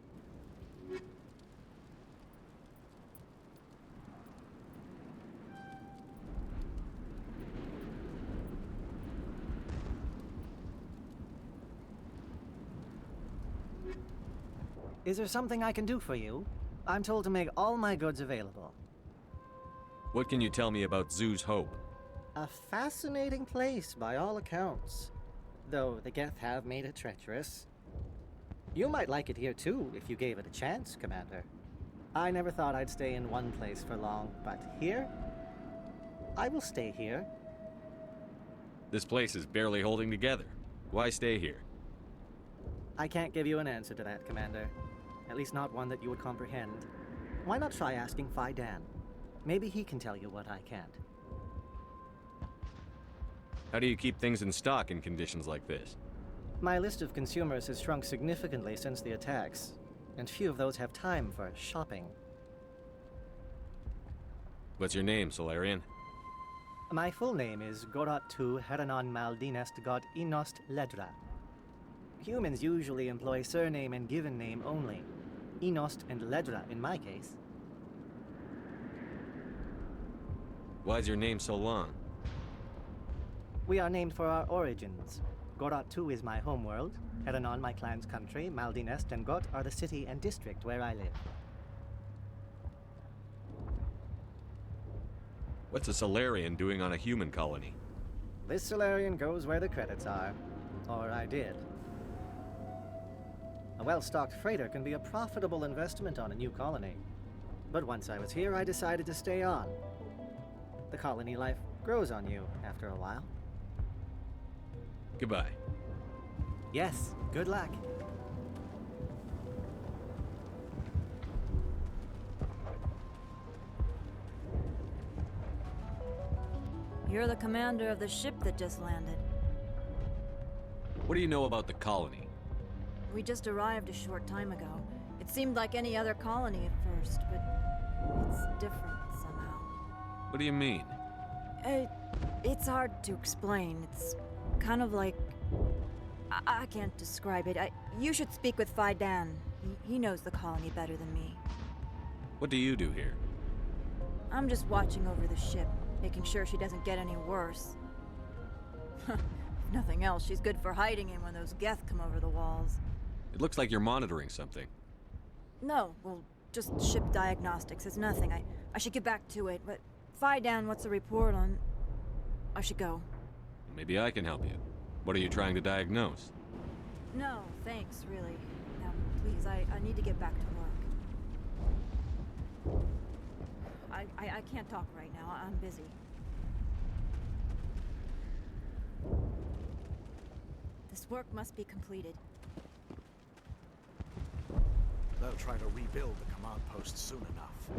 Is there something I can do for you? I'm told to make all my goods available.
What can you tell me about Zoo's Hope?
A fascinating place by all accounts. Though the Geth have made it treacherous. You might like it here too, if you gave it a chance, Commander. I never thought I'd stay in one place for long, but here? I will stay here.
This place is barely holding together. Why stay here?
I can't give you an answer to that, Commander. At least not one that you would comprehend. Why not try asking Phi Dan? Maybe he can tell you what I can't.
How do you keep things in stock in conditions like this?
My list of consumers has shrunk significantly since the attacks, and few of those have time for shopping.
What's your name, Solarian?
My full name is Gorat tu Heranon Maldinest God Inost Ledra. Humans usually employ surname and given name only. Inost and Ledra in my case.
Why's your name so long?
We are named for our origins. Gorat 2 is my homeworld, Heranon my clan's country, Maldinest and Got are the city and district where I live.
What's a Solarian doing on a human colony?
This Solarian goes where the credits are. Or I did. well-stocked freighter can be a profitable investment on a new colony. But once I was here, I decided to stay on. The colony life grows on you after a while.
Goodbye.
Yes, good luck.
You're the commander of the ship that just landed.
What do you know about the colony?
We just arrived a short time ago. It seemed like any other colony at first, but it's different somehow.
What do you mean?
It's hard to explain. It's kind of like... I can't describe it. You should speak with Fidan. He knows the colony better than me.
What do you do here?
I'm just watching over the ship, making sure she doesn't get any worse. If nothing else, she's good for hiding in when those Geth come over the walls.
It looks like you're monitoring something.
No, well, just ship diagnostics. It's nothing. I should get back to it, but Fidan, what's the report on... I should go.
Maybe I can help you. What are you trying to diagnose?
No, thanks, really. Now, please, I need to get back to work. I can't talk right now. I'm busy. This work must be completed.
They'll try to rebuild the command post soon enough.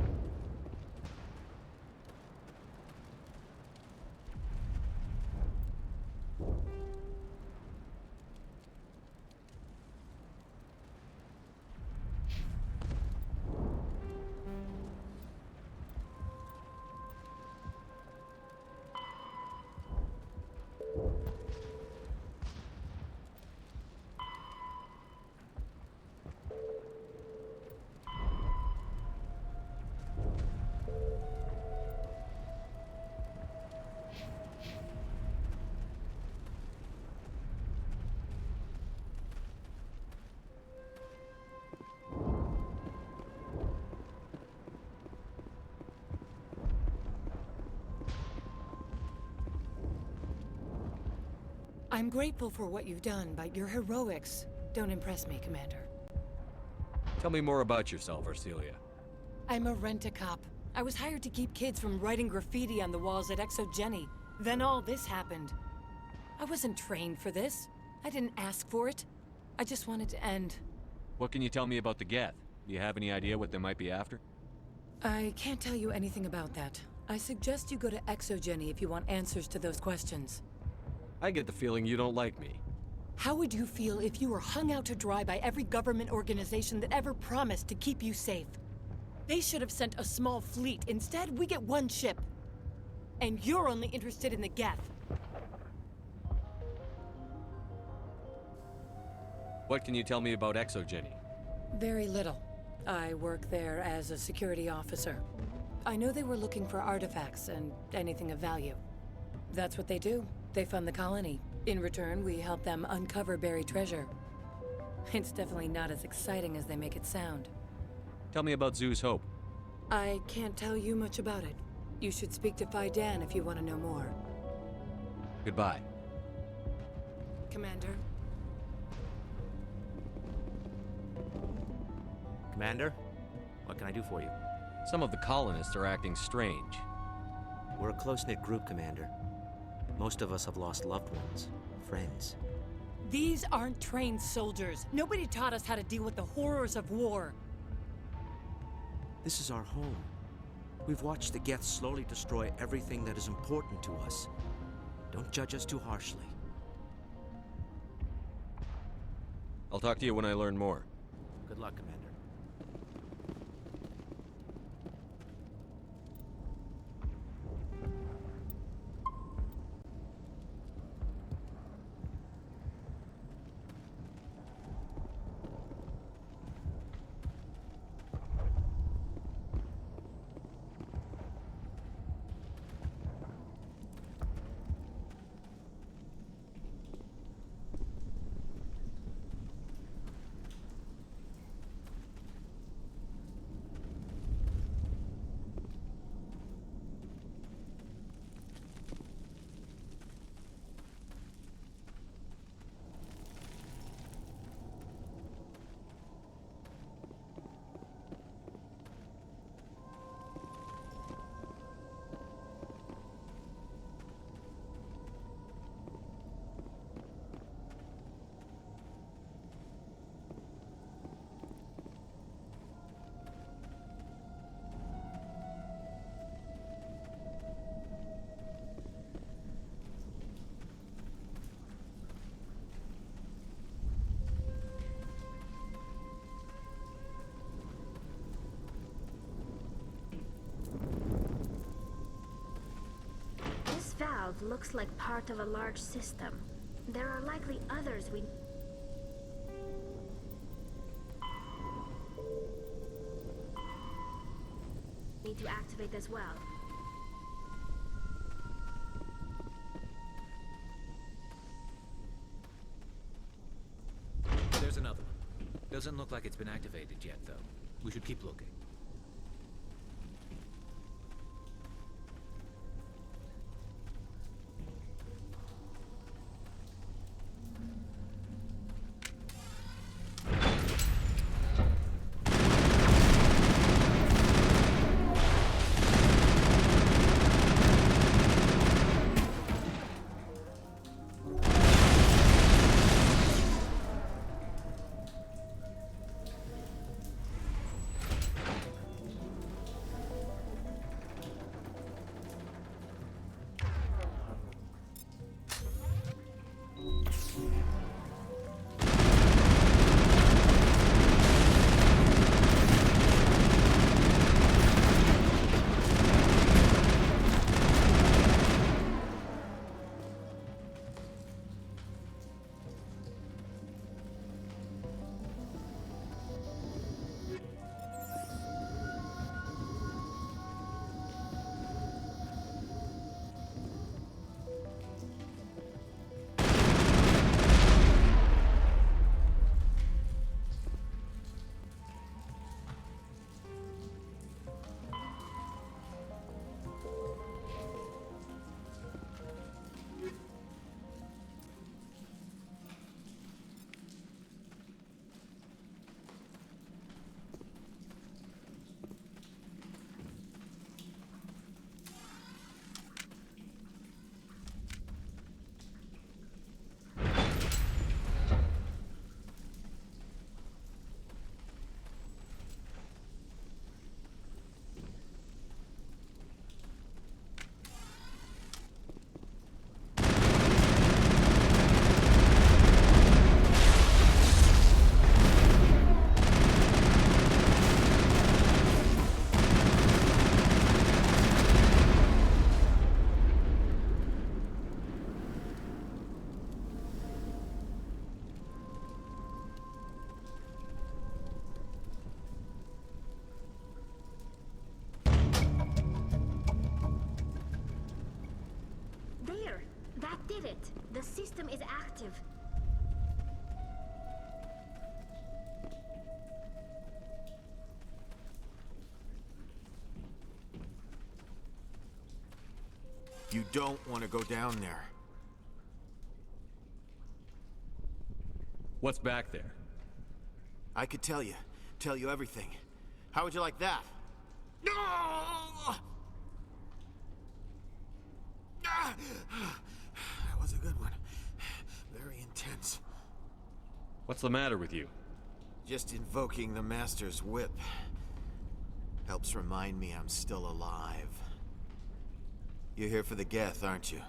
I'm grateful for what you've done, but your heroics don't impress me, Commander.
Tell me more about yourself, Arcelia.
I'm a rent-a-cop. I was hired to keep kids from writing graffiti on the walls at Exogeny. Then all this happened. I wasn't trained for this. I didn't ask for it. I just wanted to end.
What can you tell me about the Geth? Do you have any idea what they might be after?
I can't tell you anything about that. I suggest you go to Exogeny if you want answers to those questions.
I get the feeling you don't like me.
How would you feel if you were hung out to dry by every government organization that ever promised to keep you safe? They should have sent a small fleet. Instead, we get one ship. And you're only interested in the Geth.
What can you tell me about Exogeny?
Very little. I work there as a security officer. I know they were looking for artifacts and anything of value. That's what they do. They fund the colony. In return, we help them uncover buried treasure. It's definitely not as exciting as they make it sound.
Tell me about Zoo's Hope.
I can't tell you much about it. You should speak to Fidan if you want to know more.
Goodbye.
Commander?
Commander, what can I do for you?
Some of the colonists are acting strange.
We're a close-knit group, Commander. Most of us have lost loved ones, friends.
These aren't trained soldiers. Nobody taught us how to deal with the horrors of war.
This is our home. We've watched the Geth slowly destroy everything that is important to us. Don't judge us too harshly.
I'll talk to you when I learn more.
Good luck, Commander.
above looks like part of a large system. There are likely others we... need to activate as well.
There's another one. Doesn't look like it's been activated yet, though. We should keep looking.
That did it! The system is active.
You don't want to go down there.
What's back there?
I could tell you everything. How would you like that? No! That was a good one. Very intense.
What's the matter with you?
Just invoking the Master's whip helps remind me I'm still alive. You're here for the Geth, aren't you?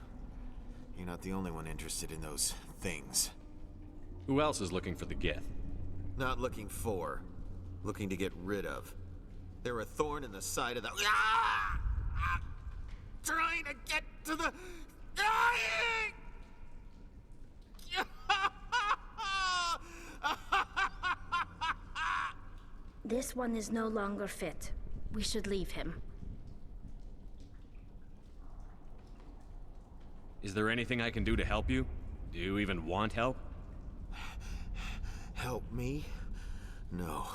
You're not the only one interested in those things.
Who else is looking for the Geth?
Not looking for. Looking to get rid of. They're a thorn in the side of the... Ah! Ah! Trying to get to the... Dying!
This one is no longer fit. We should leave him.
Is there anything I can do to help you? Do you even want help?
Help me? No.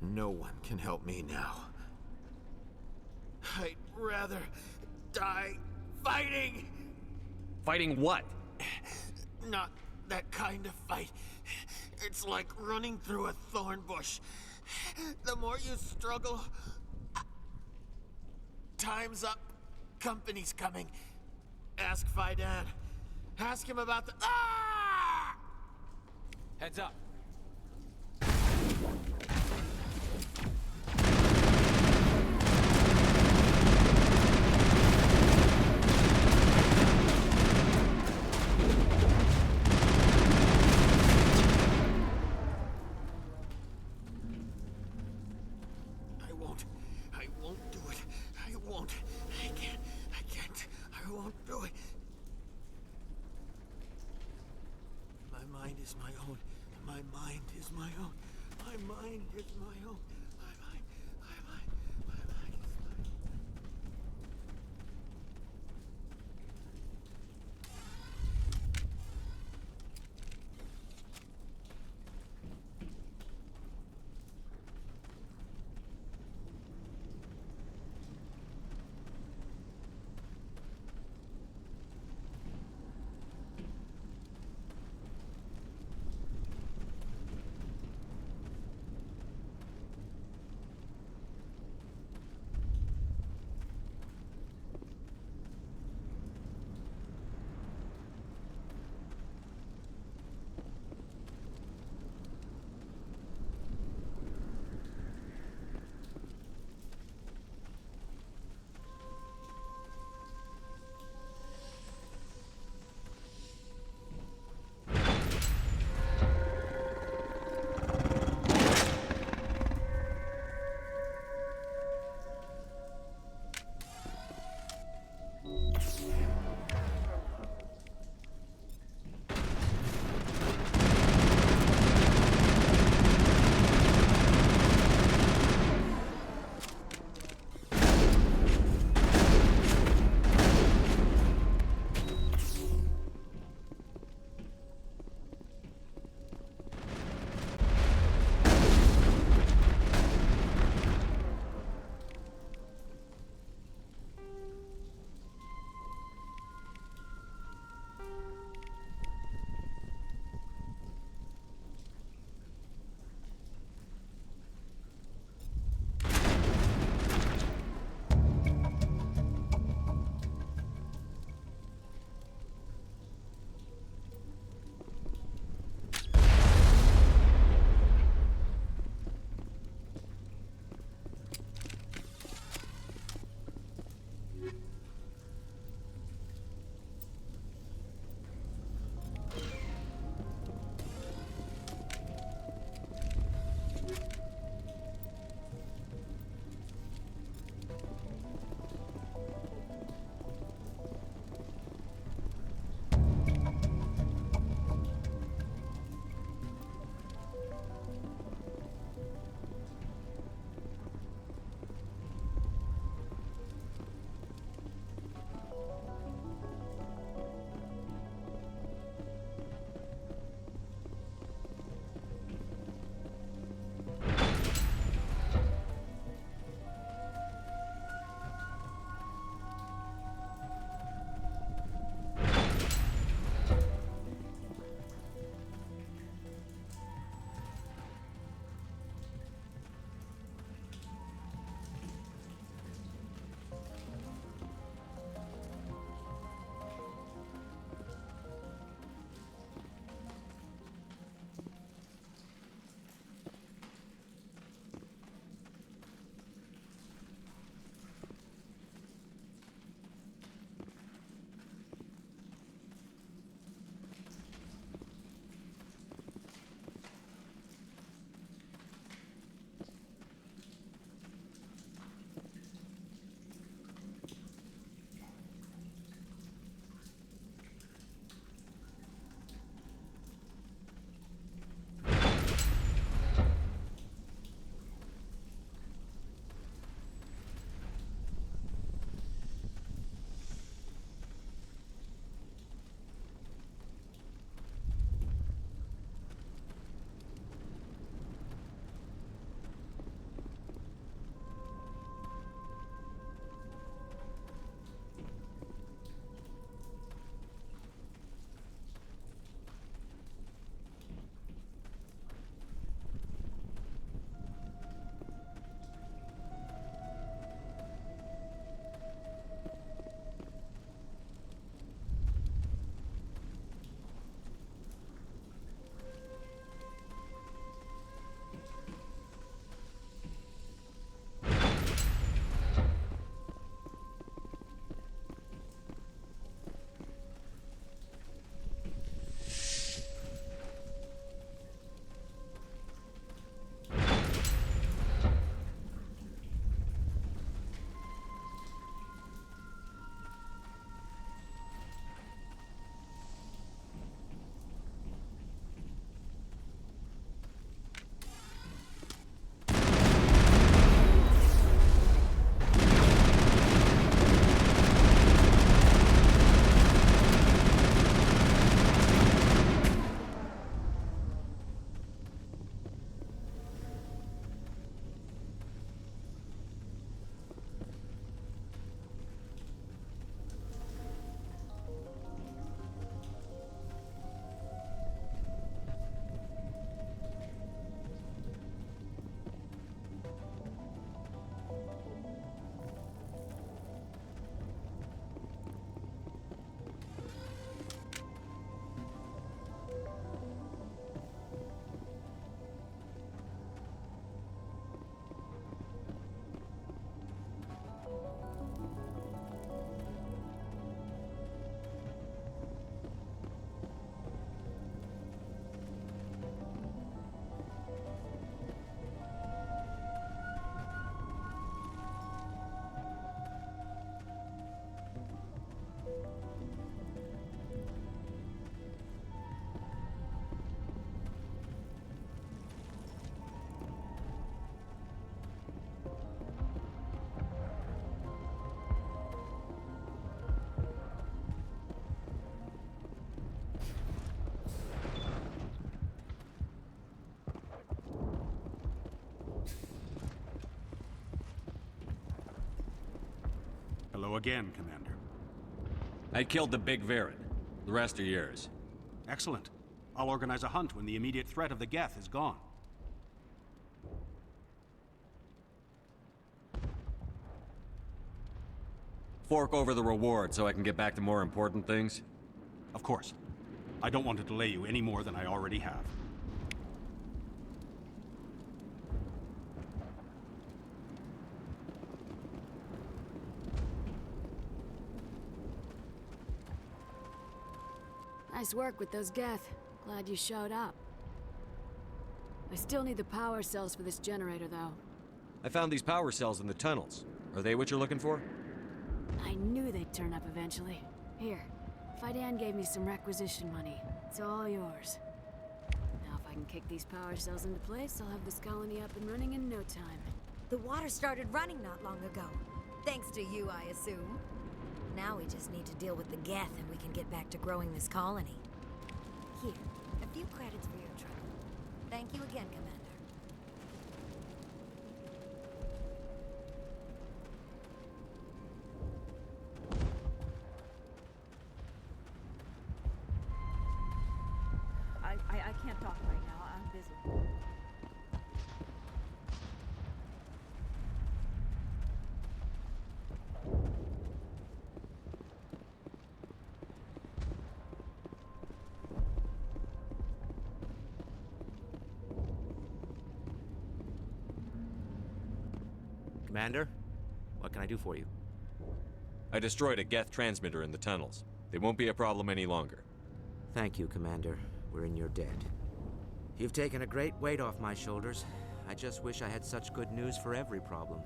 No one can help me now. I'd rather die fighting!
Fighting what?
Not that kind of fight. It's like running through a thorn bush. The more you struggle... Time's up. Company's coming. Ask Faidan. Ask him about the... Ah!
Heads up.
I won't do it. I won't. I can't. I won't do it. is my own. My mind is my own. My mind is my own.
Go again, Commander.
I killed the big Varen. The rest are yours.
Excellent. I'll organize a hunt when the immediate threat of the Geth is gone.
Fork over the reward so I can get back to more important things?
Of course. I don't want to delay you any more than I already have.
Nice work with those Geth. Glad you showed up. I still need the power cells for this generator, though.
I found these power cells in the tunnels. Are they what you're looking for?
I knew they'd turn up eventually. Here, Fidan gave me some requisition money. It's all yours. Now if I can kick these power cells into place, I'll have this colony up and running in no time.
The water started running not long ago. Thanks to you, I assume. Now we just need to deal with the Geth and we can get back to growing this colony. Here, a few credits for your trouble. Thank you again, Commander.
I can't talk right now. I'm busy.
Commander, what can I do for you?
I destroyed a Geth transmitter in the tunnels. They won't be a problem any longer.
Thank you, Commander. We're in your debt. You've taken a great weight off my shoulders. I just wish I had such good news for every problem.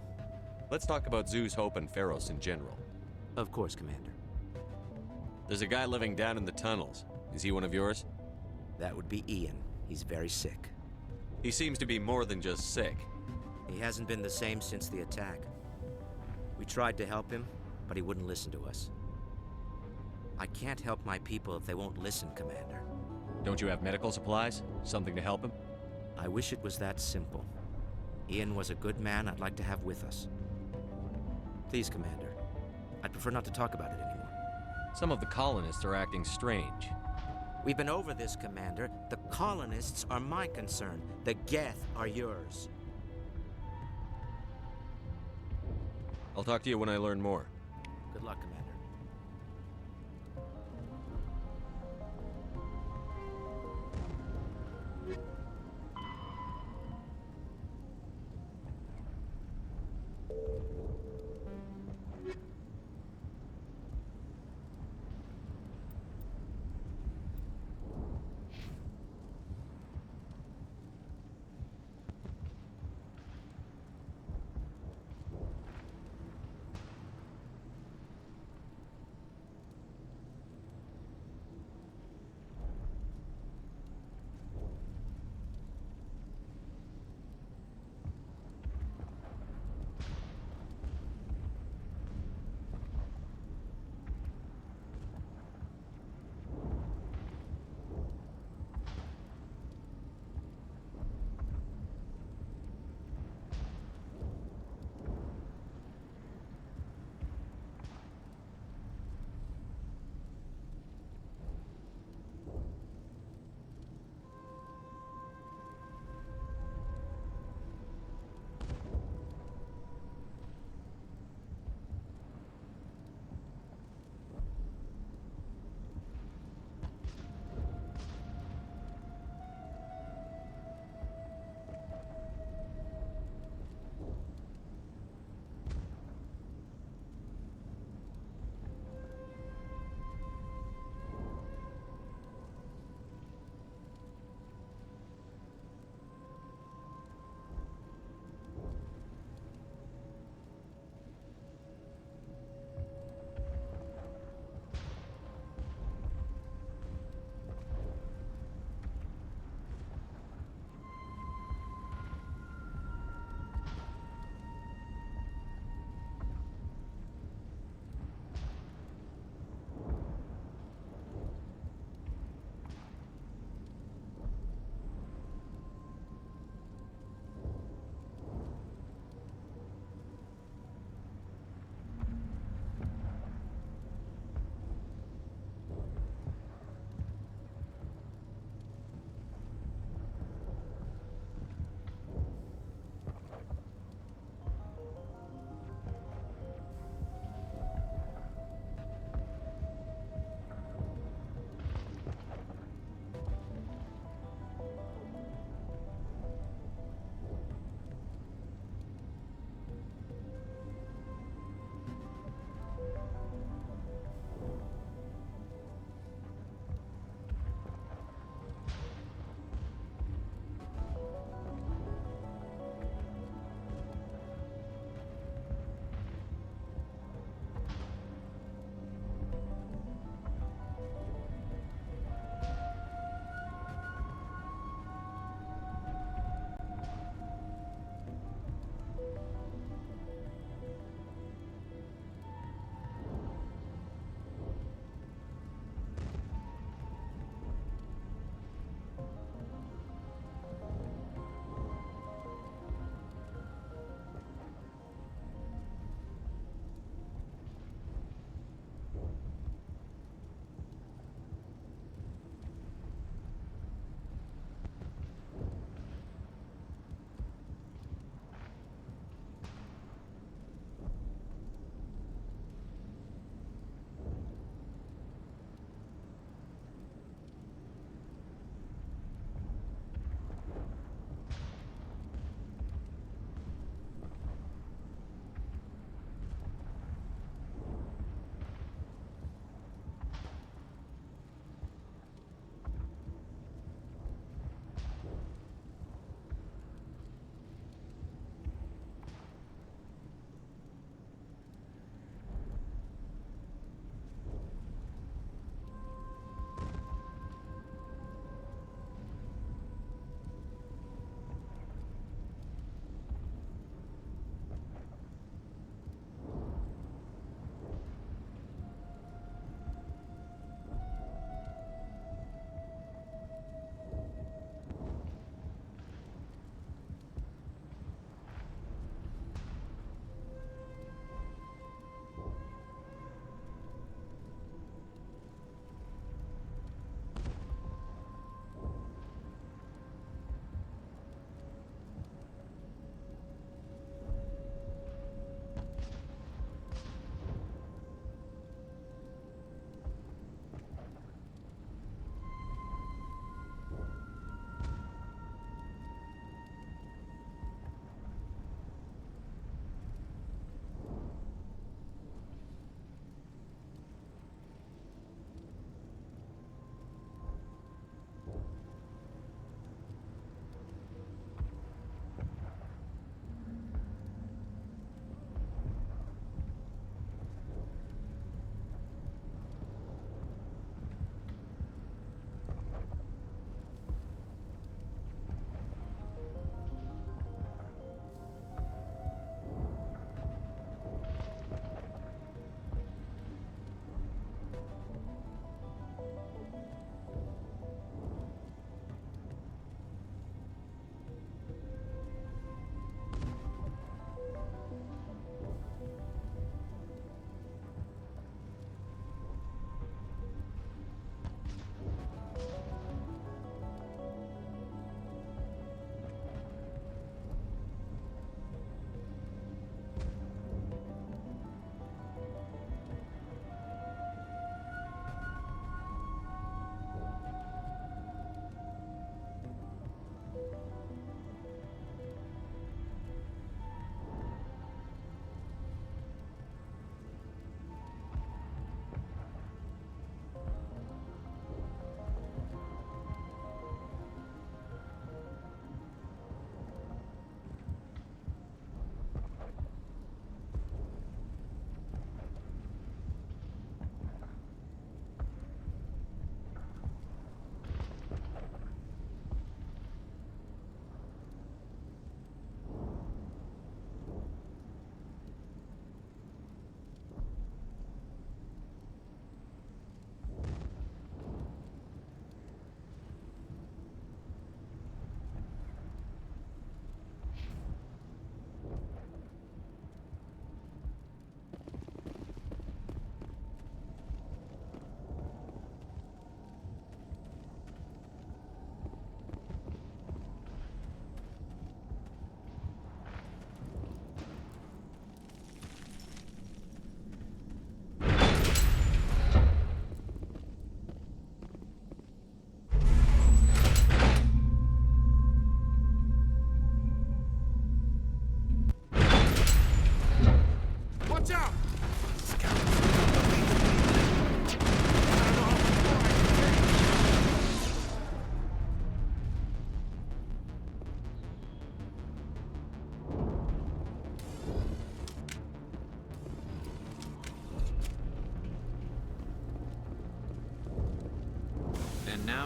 Let's talk about Zoo's Hope and Feros in general.
Of course, Commander.
There's a guy living down in the tunnels. Is he one of yours?
That would be Ian. He's very sick.
He seems to be more than just sick.
He hasn't been the same since the attack. We tried to help him, but he wouldn't listen to us. I can't help my people if they won't listen, Commander.
Don't you have medical supplies? Something to help him?
I wish it was that simple. Ian was a good man I'd like to have with us. Please, Commander. I'd prefer not to talk about it anymore.
Some of the colonists are acting strange.
We've been over this, Commander. The colonists are my concern. The Geth are yours.
I'll talk to you when I learn more.
Good luck, Commander.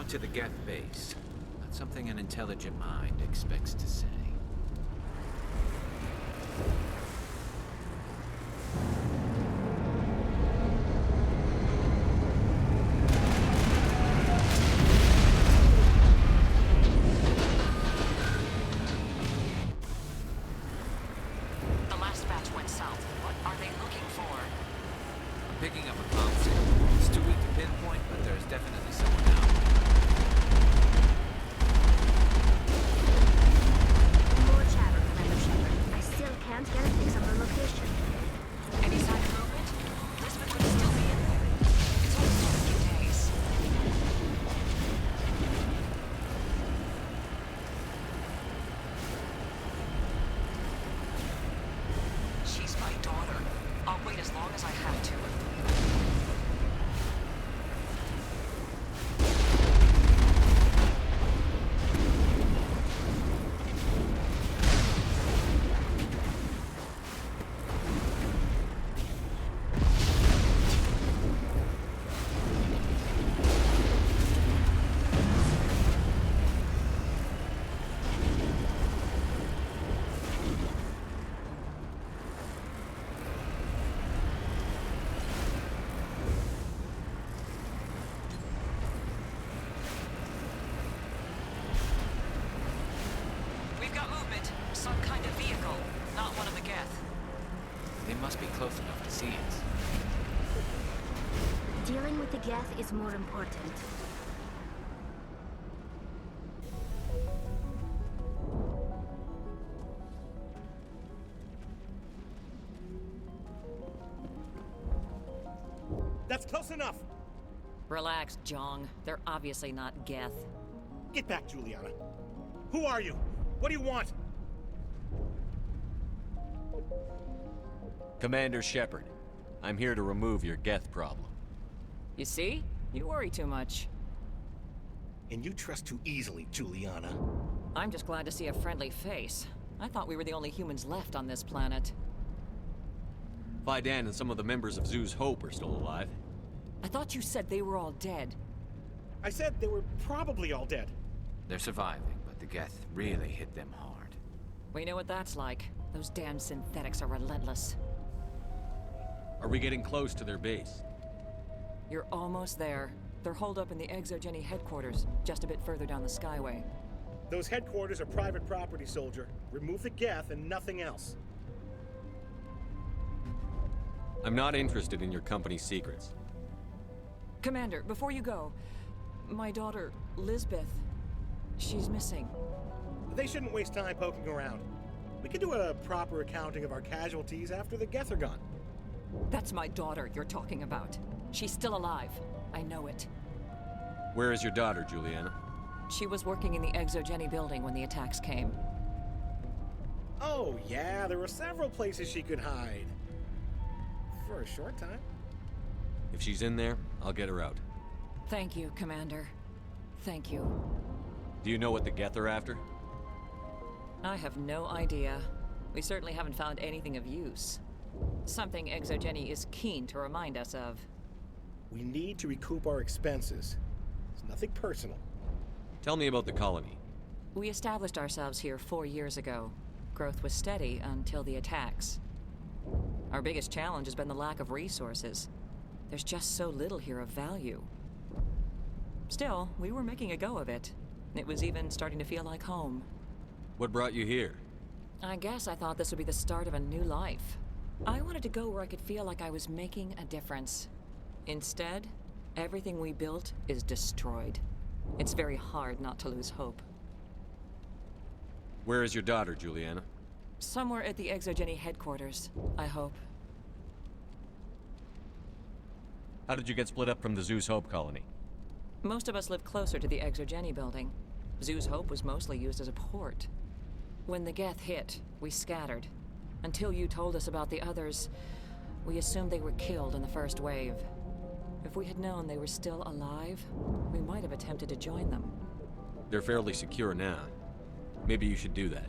On to the Geth base. Not something an intelligent mind expects to say.
The last batch went south. What are they looking for?
I'm picking up a comm signal. It's too weak to pinpoint, but there's definitely someone out.
More chatter, Commander Shepard. I still can't get a fix on the location.
Any sign of movement? Lisbeth could still be in there. It's only been a few days. She's my daughter. I'll wait as long as I have to. We've got movement. Some kind of vehicle. Not one of the Geth.
They must be close enough to see us.
Dealing with the Geth is more important.
That's close enough!
Relax, Jong. They're obviously not Geth.
Get back, Juliana. Who are you? What do you want?
Commander Shepard, I'm here to remove your Geth problem.
You see? You worry too much.
And you trust too easily, Juliana.
I'm just glad to see a friendly face. I thought we were the only humans left on this planet.
Vidan and some of the members of Zoo's Hope are still alive.
I thought you said they were all dead.
I said they were probably all dead.
They're surviving, but the Geth really hit them hard.
We know what that's like. Those damn synthetics are relentless.
Are we getting close to their base?
You're almost there. They're holed up in the Exogeny headquarters, just a bit further down the Skyway.
Those headquarters are private property, soldier. Remove the Geth and nothing else.
I'm not interested in your company's secrets.
Commander, before you go, my daughter, Lisbeth, she's missing.
They shouldn't waste time poking around. We can do a proper accounting of our casualties after the Geth are gone.
That's my daughter you're talking about. She's still alive. I know it.
Where is your daughter, Juliana?
She was working in the Exogeny building when the attacks came.
Oh, yeah, there were several places she could hide. For a short time.
If she's in there, I'll get her out.
Thank you, Commander. Thank you.
Do you know what the Geth are after?
I have no idea. We certainly haven't found anything of use. Something Exogeny is keen to remind us of.
We need to recoup our expenses. It's nothing personal.
Tell me about the colony.
We established ourselves here 4 years ago. Growth was steady until the attacks. Our biggest challenge has been the lack of resources. There's just so little here of value. Still, we were making a go of it. It was even starting to feel like home.
What brought you here?
I guess I thought this would be the start of a new life. I wanted to go where I could feel like I was making a difference. Instead, everything we built is destroyed. It's very hard not to lose hope.
Where is your daughter, Juliana?
Somewhere at the Exogeny headquarters, I hope.
How did you get split up from the Zeus Hope colony?
Most of us lived closer to the Exogeny building. Zeus Hope was mostly used as a port. When the Geth hit, we scattered. Until you told us about the others, we assumed they were killed in the first wave. If we had known they were still alive, we might have attempted to join them.
They're fairly secure now. Maybe you should do that.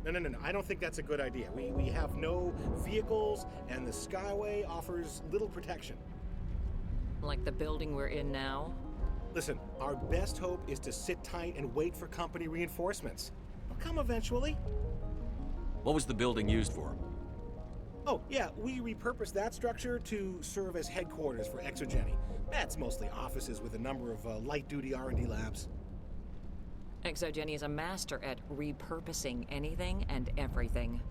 No. I don't think that's a good idea. We have no vehicles, and the Skyway offers little protection.
Like the building we're in now?
Listen, our best hope is to sit tight and wait for company reinforcements. They'll come eventually.
What was the building used for?
Oh, yeah, we repurposed that structure to serve as headquarters for Exogeny. That's mostly offices with a number of light-duty R&D labs.
Exogeny is a master at repurposing anything and everything.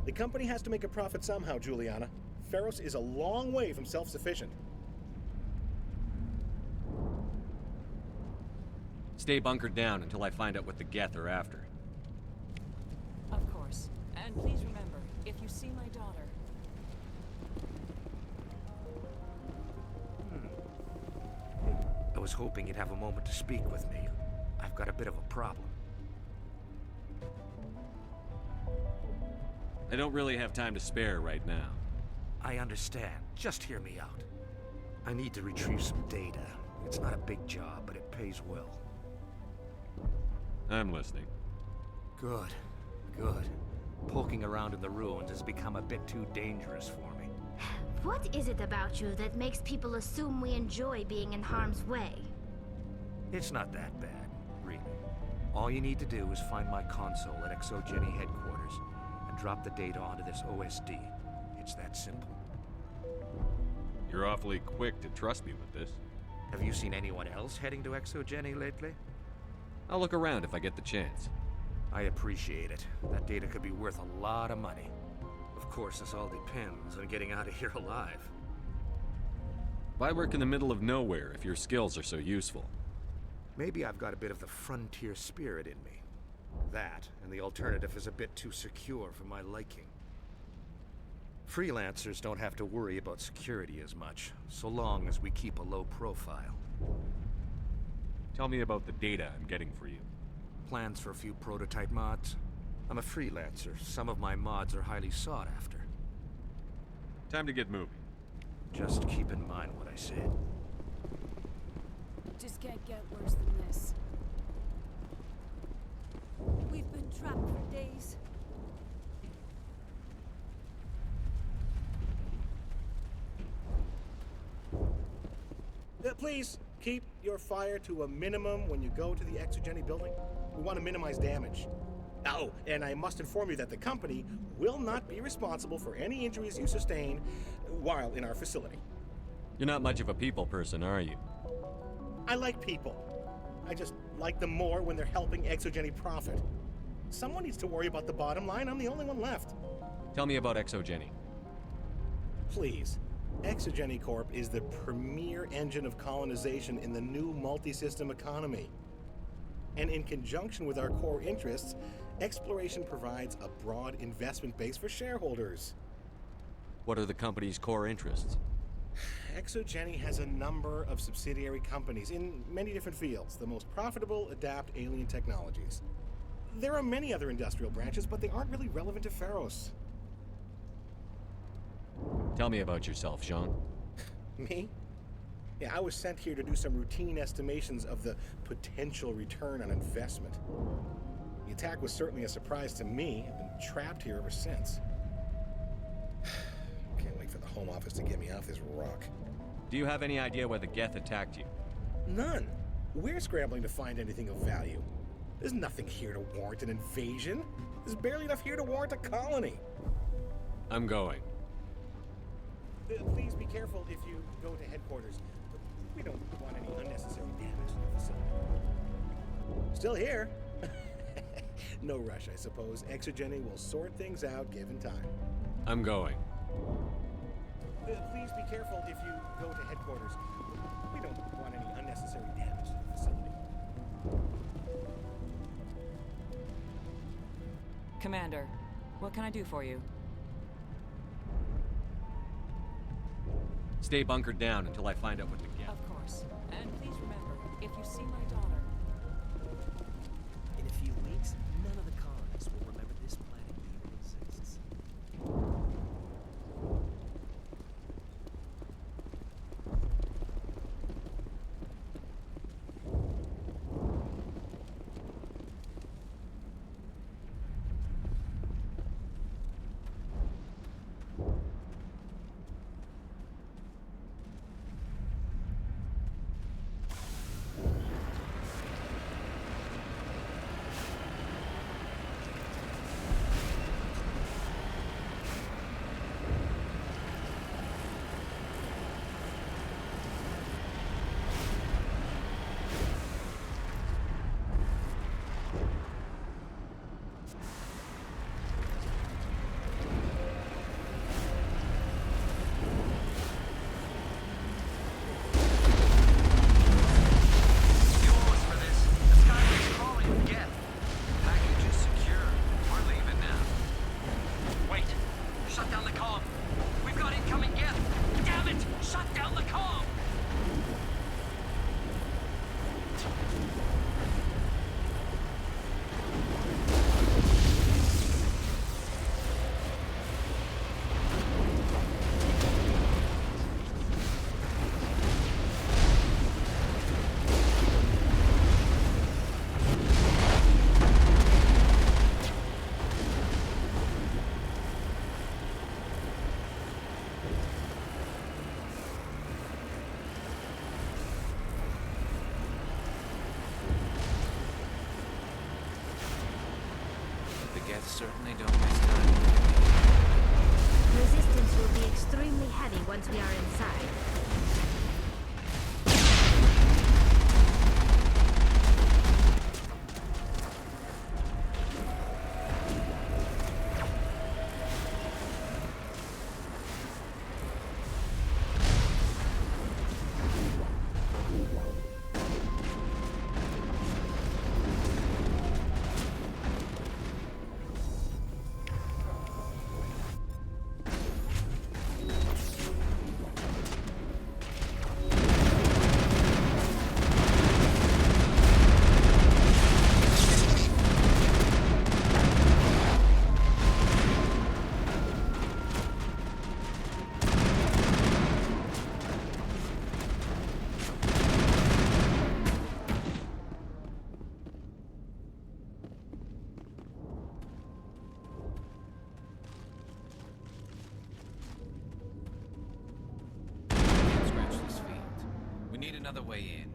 The company has to make a profit somehow, Juliana. Feros is a long way from self-sufficient.
Stay bunkered down until I find out what the Geth are after.
Of course. And please remember, if you see my daughter...
I was hoping you'd have a moment to speak with me. I've got a bit of a problem.
I don't really have time to spare right now.
I understand. Just hear me out. I need to retrieve some data. It's not a big job, but it pays well.
I'm listening.
Good. Good. Poking around in the ruins has become a bit too dangerous for me.
What is it about you that makes people assume we enjoy being in harm's way?
It's not that bad, really. All you need to do is find my console at Exogeny headquarters and drop the data onto this OSD. It's that simple.
You're awfully quick to trust me with this.
Have you seen anyone else heading to Exogeny lately?
I'll look around if I get the chance.
I appreciate it. That data could be worth a lot of money. Of course, this all depends on getting out of here alive.
Why work in the middle of nowhere if your skills are so useful?
Maybe I've got a bit of the frontier spirit in me. That, and the alternative is a bit too secure for my liking. Freelancers don't have to worry about security as much, so long as we keep a low profile.
Tell me about the data I'm getting for you.
Plans for a few prototype mods. I'm a freelancer. Some of my mods are highly sought after.
Time to get moving.
Just keep in mind what I said.
Just can't get worse than this.
We've been trapped for days.
Please, keep your fire to a minimum when you go to the Exogeny building. We want to minimize damage. Oh, and I must inform you that the company will not be responsible for any injuries you sustain while in our facility.
You're not much of a people person, are you?
I like people. I just like them more when they're helping Exogeny profit. Someone needs to worry about the bottom line. I'm the only one left.
Tell me about Exogeny.
Please. Exogeny Corp is the premier engine of colonization in the new multi-system economy. And in conjunction with our core interests, exploration provides a broad investment base for shareholders.
What are the company's core interests?
Exogeny has a number of subsidiary companies in many different fields. The most profitable adapt alien technologies. There are many other industrial branches, but they aren't really relevant to Feros.
Tell me about yourself, Jean.
Me? Yeah, I was sent here to do some routine estimations of the potential return on investment. The attack was certainly a surprise to me. I've been trapped here ever since. Can't wait for the Home Office to get me off this rock.
Do you have any idea why the Geth attacked you?
None. We're scrambling to find anything of value. There's nothing here to warrant an invasion. There's barely enough here to warrant a colony.
I'm going.
Please be careful if you go to headquarters. We don't want any unnecessary damage to the facility. Still here. No rush, I suppose. Exogeny will sort things out given time.
I'm going.
Please be careful if you go to headquarters. We don't want any unnecessary damage to the facility.
Commander, what can I do for you?
Stay bunkered down until I find out what the Geth.
Of course. And please remember, if you see my daughter...
In a few weeks, none of the colonists will remember this planet even exists.
Geth certainly don't miss time.
Resistance will be extremely heavy once we are inside.
Another way in.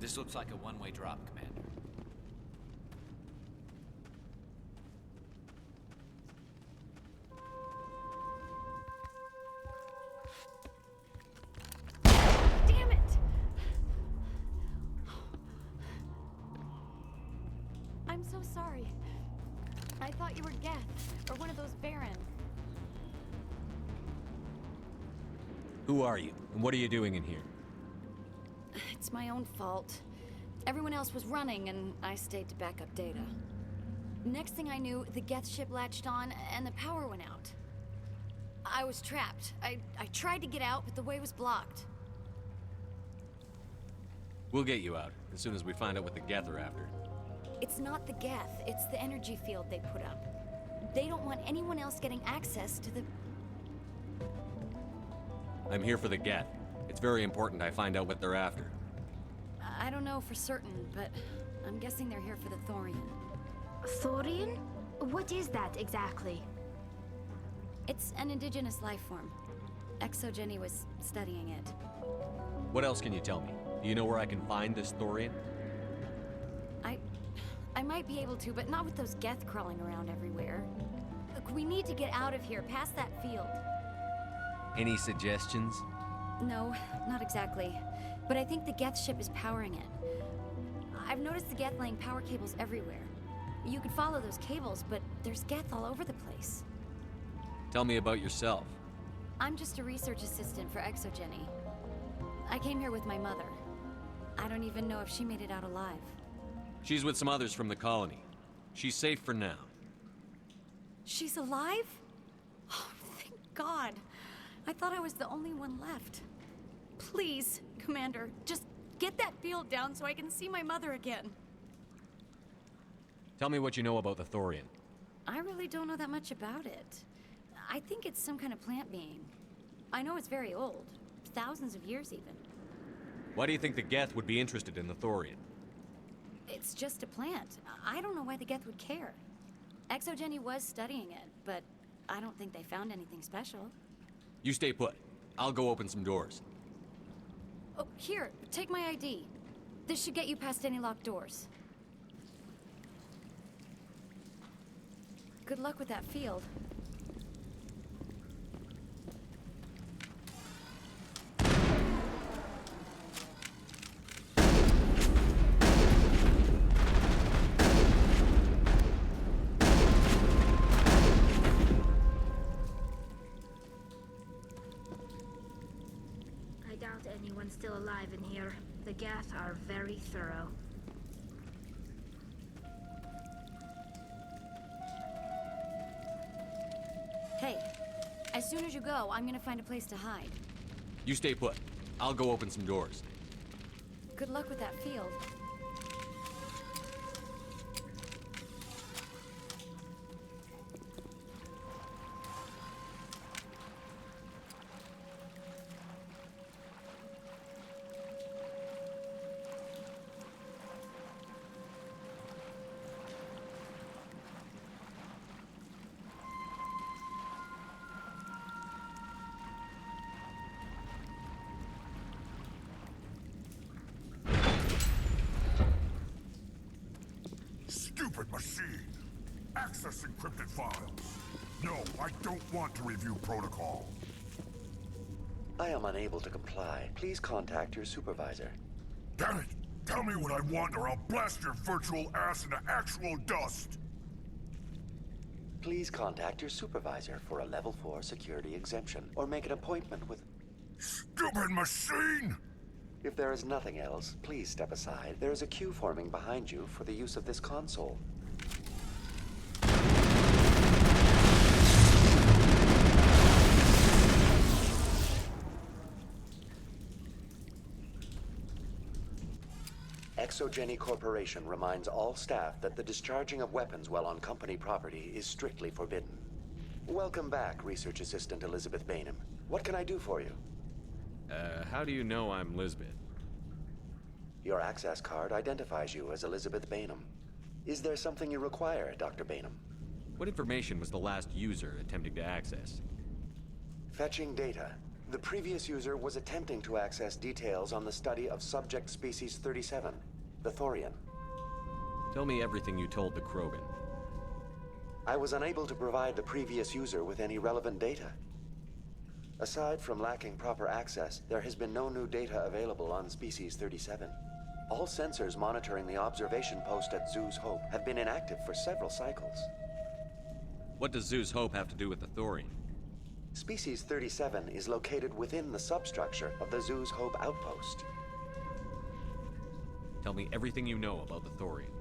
This looks like a one-way drop, Commander.
Damn it! I'm so sorry. I thought you were Geth, or one of those Baron.
Who are you, and what are you doing in here?
It's my own fault. Everyone else was running, and I stayed to back up data. Next thing I knew, the Geth ship latched on, and the power went out. I was trapped. I tried to get out, but the way was blocked.
We'll get you out, as soon as we find out what the Geth are after.
It's not the Geth, it's the energy field they put up. They don't want anyone else getting access to the...
I'm here for the Geth. It's very important I find out what they're after.
I don't know for certain, but I'm guessing they're here for the Thorian.
Thorian? What is that exactly?
It's an indigenous life form. Exogeny was studying it.
What else can you tell me? Do you know where I can find this Thorian?
I might be able to, but not with those Geth crawling around everywhere. Look, we need to get out of here, past that field.
Any suggestions?
No, not exactly. But I think the Geth ship is powering it. I've noticed the Geth laying power cables everywhere. You could follow those cables, but there's Geth all over the place.
Tell me about yourself.
I'm just a research assistant for Exogeny. I came here with my mother. I don't even know if she made it out alive.
She's with some others from the colony. She's safe for now.
She's alive? Oh, thank God. I thought I was the only one left. Please, Commander, just get that field down so I can see my mother again.
Tell me what you know about the Thorian.
I really don't know that much about it. I think it's some kind of plant being. I know it's very old. Thousands of years, even.
Why do you think the Geth would be interested in the Thorian?
It's just a plant. I don't know why the Geth would care. Exogeny was studying it, but I don't think they found anything special.
You stay put. I'll go open some doors.
Oh, here, take my ID. This should get you past any locked doors. Good luck with that field.
I doubt anyone's still alive in here. The Geth are very thorough.
Hey, as soon as you go, I'm gonna find a place to hide.
You stay put. I'll go open some doors.
Good luck with that field.
Stupid machine! Access encrypted files. No, I don't want to review protocol.
I am unable to comply. Please contact your supervisor.
Damn it! Tell me what I want or I'll blast your virtual ass into actual dust!
Please contact your supervisor for a level 4 security exemption, or make an appointment with...
Stupid machine!
If there is nothing else, please step aside. There is a queue forming behind you for the use of this console. Exogeny Corporation reminds all staff that the discharging of weapons while on company property is strictly forbidden. Welcome back, Research Assistant Elizabeth Bainham. What can I do for you?
How do you know I'm Lisbeth?
Your access card identifies you as Elizabeth Bainham. Is there something you require, Dr. Bainham?
What information was the last user attempting to access?
Fetching data. The previous user was attempting to access details on the study of subject species 37, the Thorian.
Tell me everything you told the Krogan.
I was unable to provide the previous user with any relevant data. Aside from lacking proper access, there has been no new data available on species 37. All sensors monitoring the observation post at Zoo's Hope have been inactive for several cycles.
What does Zoo's Hope have to do with the Thorian?
Species 37 is located within the substructure of the Zoo's Hope outpost.
Tell me everything you know about the Thorian.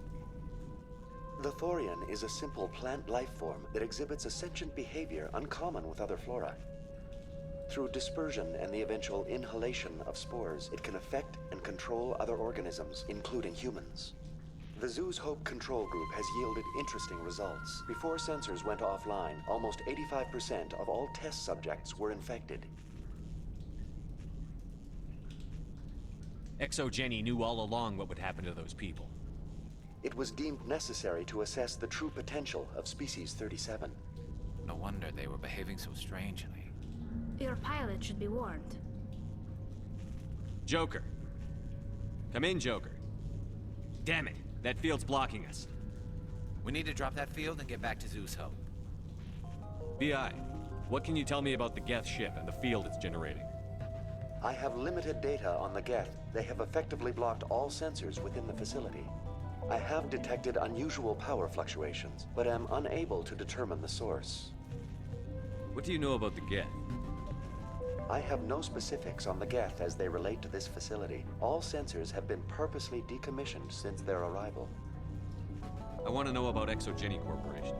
The Thorian is a simple plant life form that exhibits a sentient behavior uncommon with other flora. Through dispersion and the eventual inhalation of spores, it can affect and control other organisms, including humans. The Zoo's Hope control group has yielded interesting results. Before sensors went offline, almost 85% of all test subjects were infected.
Exogeny knew all along what would happen to those people.
It was deemed necessary to assess the true potential of species 37.
No wonder they were behaving so strangely.
Your pilot should be warned.
Joker. Come in, Joker. Damn it, that field's blocking us.
We need to drop that field and get back to Zoo's Hope.
BI, what can you tell me about the Geth ship and the field it's generating?
I have limited data on the Geth. They have effectively blocked all sensors within the facility. I have detected unusual power fluctuations, but am unable to determine the source.
What do you know about the Geth?
I have no specifics on the Geth as they relate to this facility. All sensors have been purposely decommissioned since their arrival.
I want to know about Exogeny Corporation.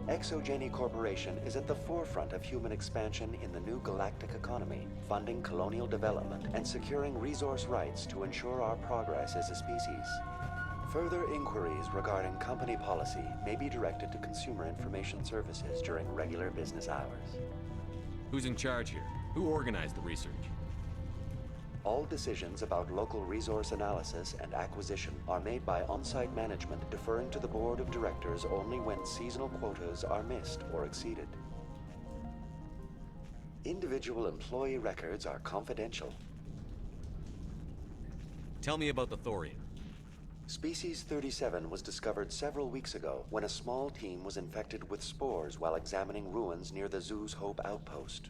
Exogeny Corporation is at the forefront of human expansion in the new galactic economy, funding colonial development and securing resource rights to ensure our progress as a species. Further inquiries regarding company policy may be directed to Consumer Information Services during regular business hours.
Who's in charge here? Who organized the research?
All decisions about local resource analysis and acquisition are made by on-site management, deferring to the board of directors only when seasonal quotas are missed or exceeded. Individual employee records are confidential.
Tell me about the Thorian.
Species 37 was discovered several weeks ago when a small team was infected with spores while examining ruins near the Zoo's Hope outpost.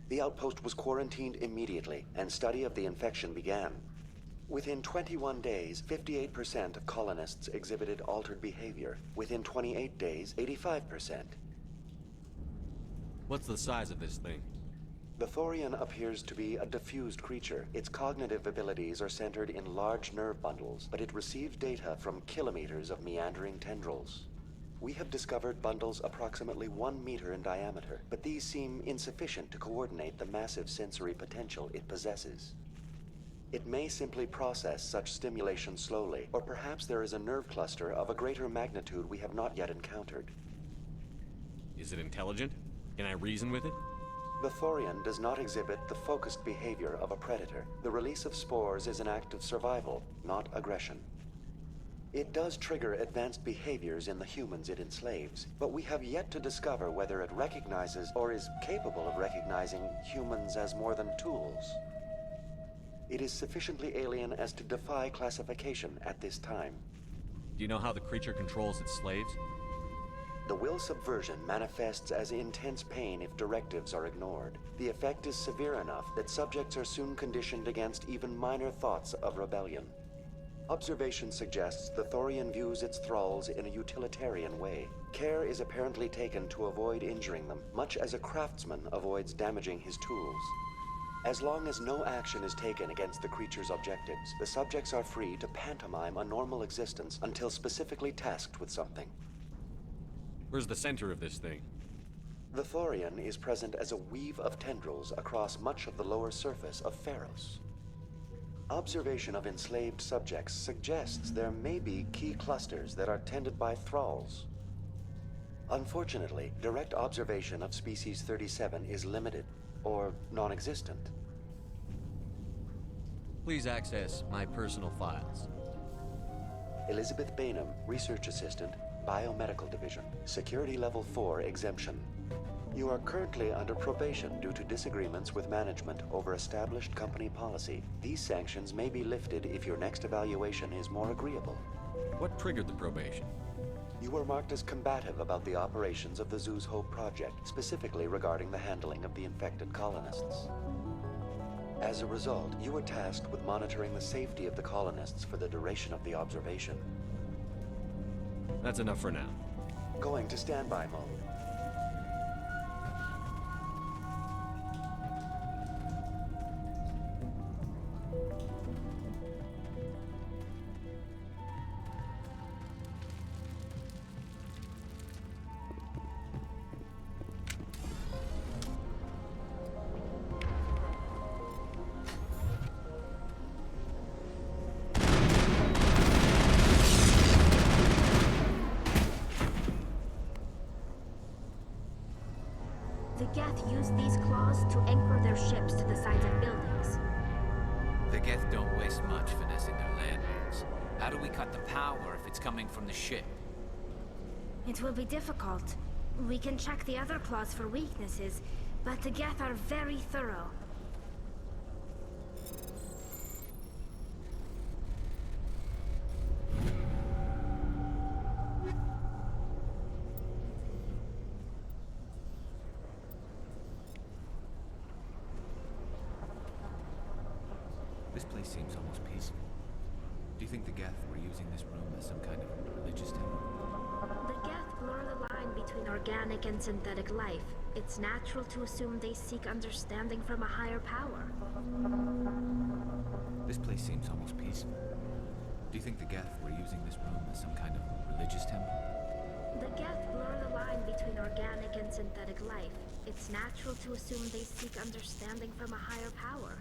The outpost was quarantined immediately, and study of the infection began. Within 21 days, 58% of colonists exhibited altered behavior. Within 28 days, 85%.
What's the size of this thing?
The Thorian appears to be a diffused creature. Its cognitive abilities are centered in large nerve bundles, but it receives data from kilometers of meandering tendrils. We have discovered bundles approximately 1 meter in diameter, but these seem insufficient to coordinate the massive sensory potential it possesses. It may simply process such stimulation slowly, or perhaps there is a nerve cluster of a greater magnitude we have not yet encountered.
Is it intelligent? Can I reason with it?
The Thorian does not exhibit the focused behavior of a predator. The release of spores is an act of survival, not aggression. It does trigger advanced behaviors in the humans it enslaves, but we have yet to discover whether it recognizes or is capable of recognizing humans as more than tools. It is sufficiently alien as to defy classification at this time.
Do you know how the creature controls its slaves?
The will subversion manifests as intense pain if directives are ignored. The effect is severe enough that subjects are soon conditioned against even minor thoughts of rebellion. Observation suggests the Thorian views its thralls in a utilitarian way. Care is apparently taken to avoid injuring them, much as a craftsman avoids damaging his tools. As long as no action is taken against the creature's objectives, the subjects are free to pantomime a normal existence until specifically tasked with something.
Where's the center of this thing?
The Thorian is present as a weave of tendrils across much of the lower surface of Feros. Observation of enslaved subjects suggests there may be key clusters that are tended by thralls. Unfortunately, direct observation of species 37 is limited, or non-existent.
Please access my personal files.
Elizabeth Bainham, Research Assistant, Biomedical Division, Security Level 4 exemption. You are currently under probation due to disagreements with management over established company policy. These sanctions may be lifted if your next evaluation is more agreeable.
What triggered the probation?
You were marked as combative about the operations of the Zoo's Hope project, specifically regarding the handling of the infected colonists. As a result, you were tasked with monitoring the safety of the colonists for the duration of the observation.
That's enough for now.
Going to standby mode.
The Geth use these claws to anchor their ships to the sides of buildings.
The Geth don't waste much finessing their landings. How do we cut the power if it's coming from the ship?
It will be difficult. We can check the other claws for weaknesses, but the Geth are very thorough.
This place seems almost peaceful. Do you think the Geth were using this room as some kind of religious temple?
The Geth blur the line between organic and synthetic life. It's natural to assume they seek understanding from a higher power.
This place seems almost peaceful. Do you think the Geth were using this room as some kind of religious temple?
The Geth blur the line between organic and synthetic life. It's natural to assume they seek understanding from a higher power.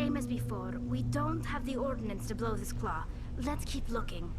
Same as before. We don't have the ordnance to blow this claw. Let's keep looking.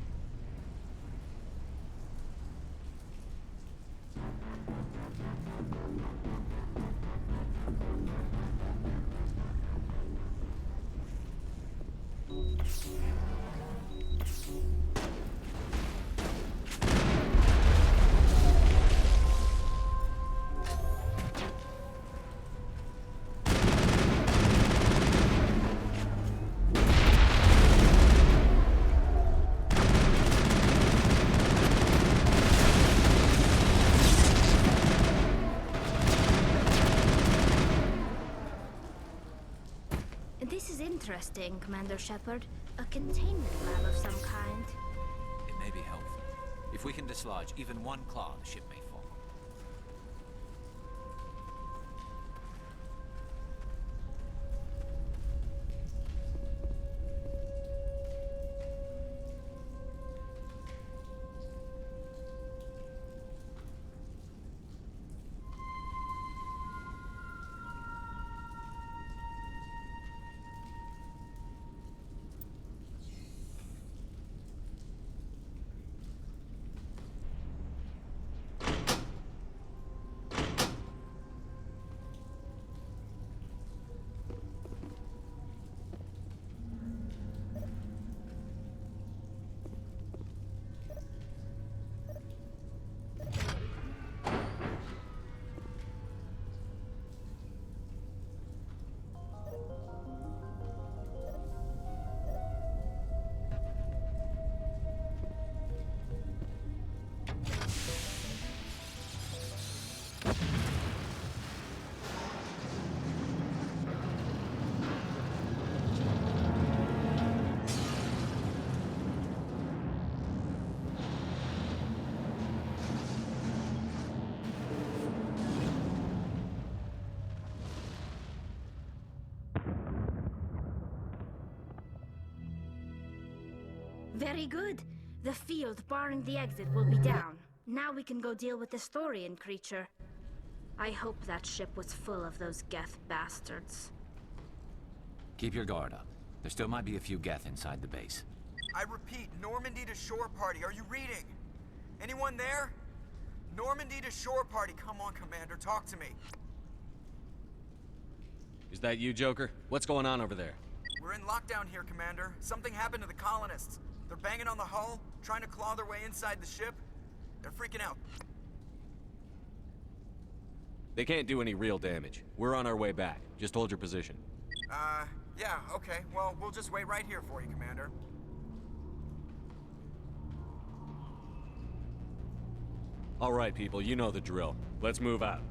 This is interesting, Commander Shepard. A containment lab of some kind.
It may be helpful. If we can dislodge even one claw, the ship may fall.
Very good. The field barring the exit will be down. Now we can go deal with the Thorian creature. I hope that ship was full of those Geth bastards.
Keep your guard up. There still might be a few Geth inside the base.
I repeat, Normandy to shore party. Are you reading? Anyone there? Normandy to shore party. Come on, Commander. Talk to me.
Is that you, Joker? What's going on over there?
We're in lockdown here, Commander. Something happened to the colonists. They're banging on the hull, trying to claw their way inside the ship. They're freaking out.
They can't do any real damage. We're on our way back. Just hold your position.
Yeah, okay. Well, we'll just wait right here for you, Commander.
All right, people, you know the drill. Let's move out.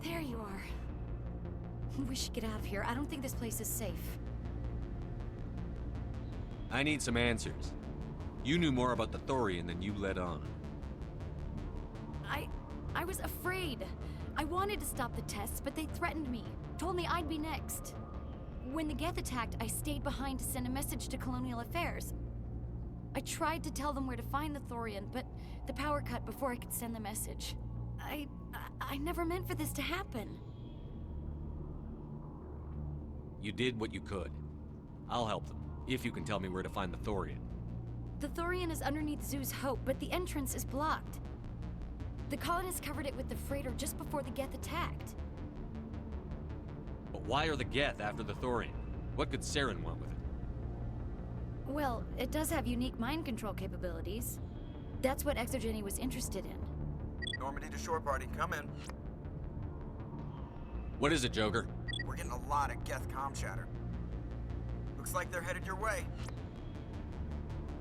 There you are. We should get out of here. I don't think this place is safe.
I need some answers. You knew more about the Thorian than you let on.
I was afraid. I wanted to stop the tests, but they threatened me. Told me I'd be next. When the Geth attacked, I stayed behind to send a message to Colonial Affairs. I tried to tell them where to find the Thorian, but the power cut before I could send the message. I never meant for this to happen.
You did what you could. I'll help them, if you can tell me where to find the Thorian.
The Thorian is underneath Zeus Hope, but the entrance is blocked. The colonists covered it with the freighter just before the Geth attacked.
But why are the Geth after the Thorian? What could Saren want with it?
Well, it does have unique mind control capabilities. That's what Exogeny was interested in.
Normandy to shore party, come in.
What is it, Joker?
We're getting a lot of Geth comm chatter. Looks like they're headed your way.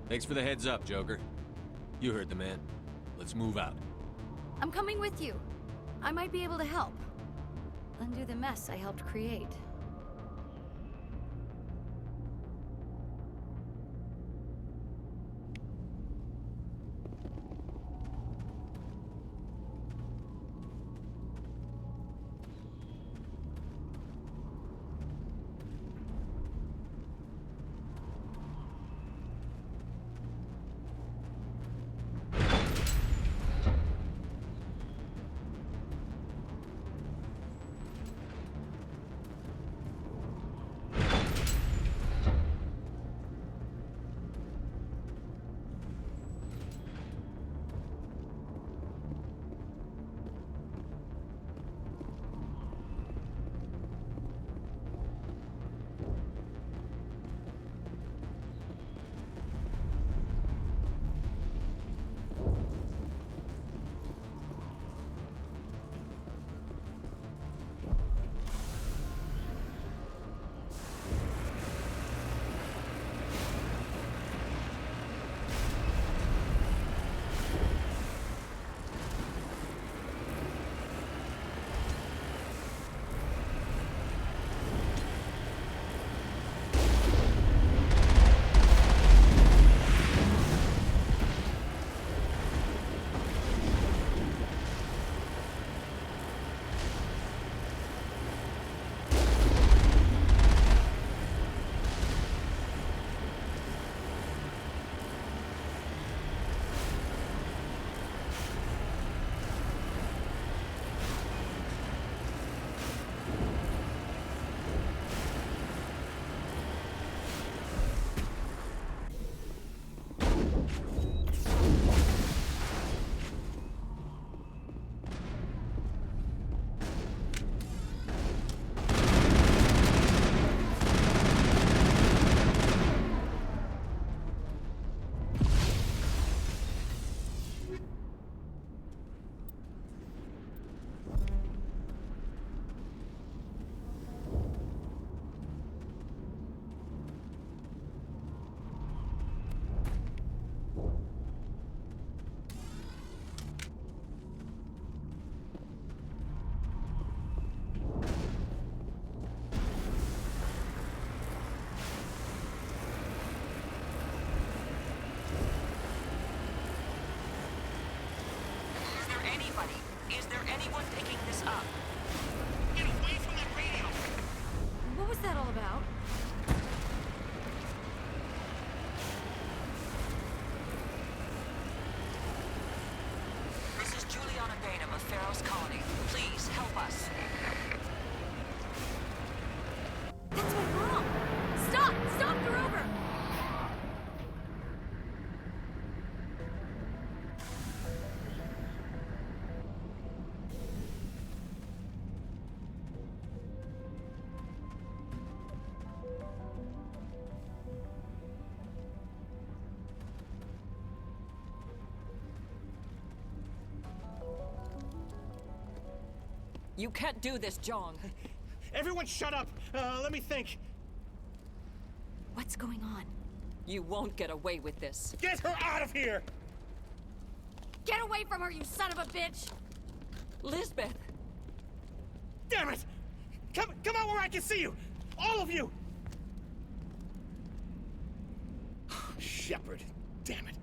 Thanks for the heads up, Joker. You heard the man. Let's move out.
I'm coming with you. I might be able to help. Undo the mess I helped create.
Is there anyone picking this up?
Get away from that radio!
What was that all about?
This is Juliana Bainham of Feros Colony. Please, help us.
That's went wrong! Stop! Stop the rover!
You can't do this, John.
Everyone shut up! Let me think.
What's going on?
You won't get away with this.
Get her out of here!
Get away from her, you son of a bitch!
Lisbeth!
Damn it! Come out where I can see you! All of you! Shepard, damn it.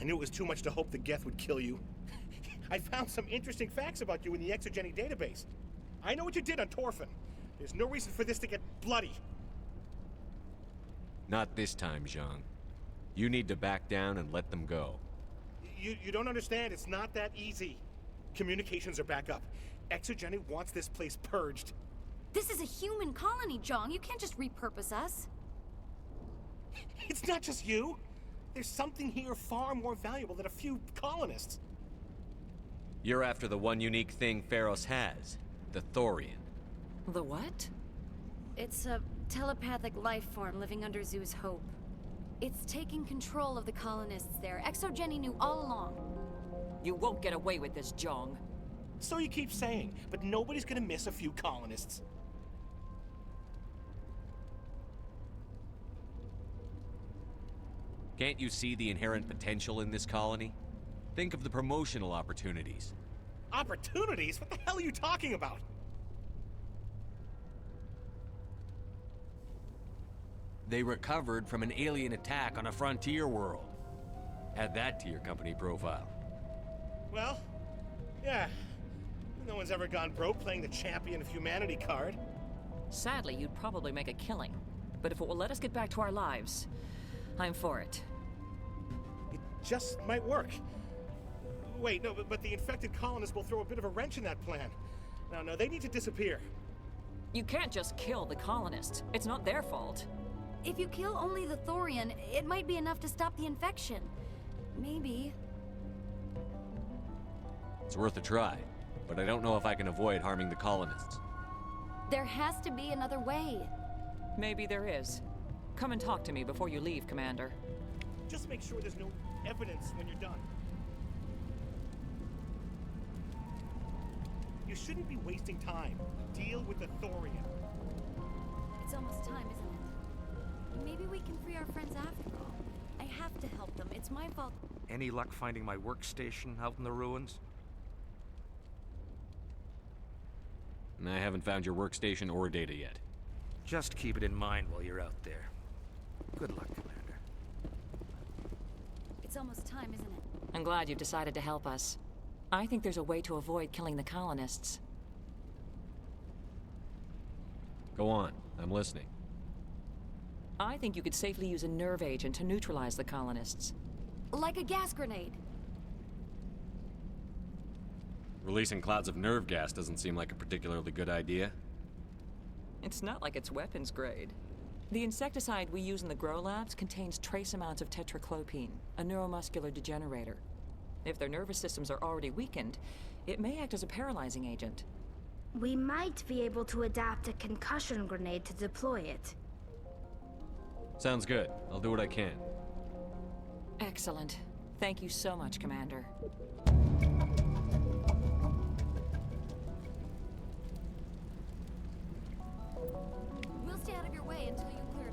I knew it was too much to hope the Geth would kill you. I found some interesting facts about you in the Exogeny database. I know what you did on Torfin. There's no reason for this to get bloody.
Not this time, Zhang. You need to back down and let them go.
You don't understand. It's not that easy. Communications are back up. Exogeny wants this place purged.
This is a human colony, Jong. You can't just repurpose us.
It's not just you. There's something here far more valuable than a few colonists.
You're after the one unique thing Feros has, the Thorian.
The what?
It's a telepathic life form living under Zeus Hope. It's taking control of the colonists there. Exogeny knew all along.
You won't get away with this, Jong.
So you keep saying, but nobody's gonna miss a few colonists.
Can't you see the inherent potential in this colony? Think of the promotional opportunities.
Opportunities? What the hell are you talking about?
They recovered from an alien attack on a frontier world. Add that to your company profile.
Well, yeah. No one's ever gone broke playing the champion of humanity card.
Sadly, you'd probably make a killing. But if it will let us get back to our lives, I'm for it.
It just might work. Wait, no, but the infected colonists will throw a bit of a wrench in that plan. No, they need to disappear.
You can't just kill the colonists. It's not their fault.
If you kill only the Thorian, it might be enough to stop the infection. Maybe.
It's worth a try, but I don't know if I can avoid harming the colonists.
There has to be another way.
Maybe there is. Come and talk to me before you leave, Commander.
Just make sure there's no evidence when you're done. You shouldn't be wasting time. Deal with the Thorian.
It's almost time, isn't it? Maybe we can free our friends after all. I have to help them. It's my fault.
Any luck finding my workstation out in the ruins?
And I haven't found your workstation or data yet.
Just keep it in mind while you're out there. Good luck, Commander.
It's almost time, isn't it?
I'm glad you've decided to help us. I think there's a way to avoid killing the colonists.
Go on, I'm listening.
I think you could safely use a nerve agent to neutralize the colonists.
Like a gas grenade.
Releasing clouds of nerve gas doesn't seem like a particularly good idea.
It's not like it's weapons grade. The insecticide we use in the grow labs contains trace amounts of tetraclopine, a neuromuscular degenerator. If their nervous systems are already weakened, it may act as a paralyzing agent.
We might be able to adapt a concussion grenade to deploy it.
Sounds good. I'll do what I can.
Excellent. Thank you so much, Commander.
We'll stay out of your way until you clear.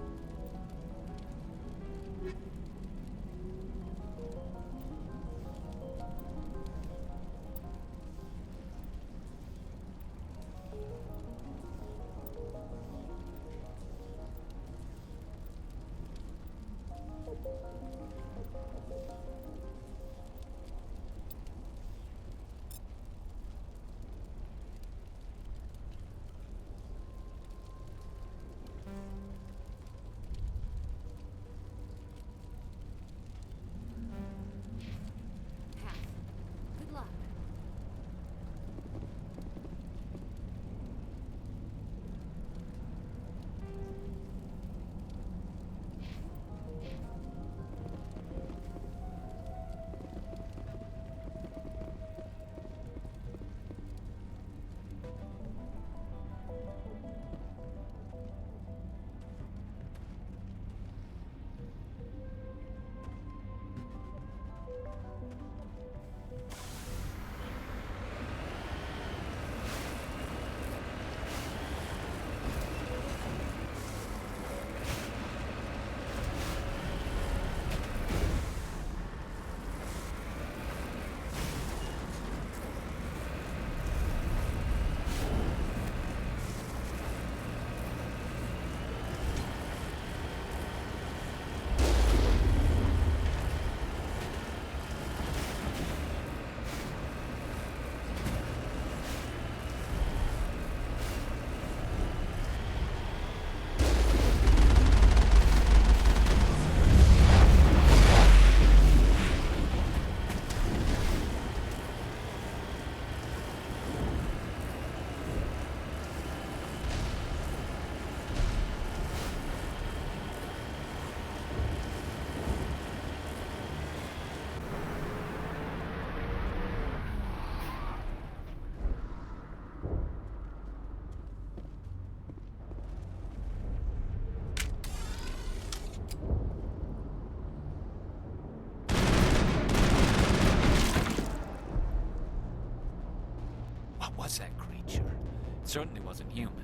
Certainly wasn't human.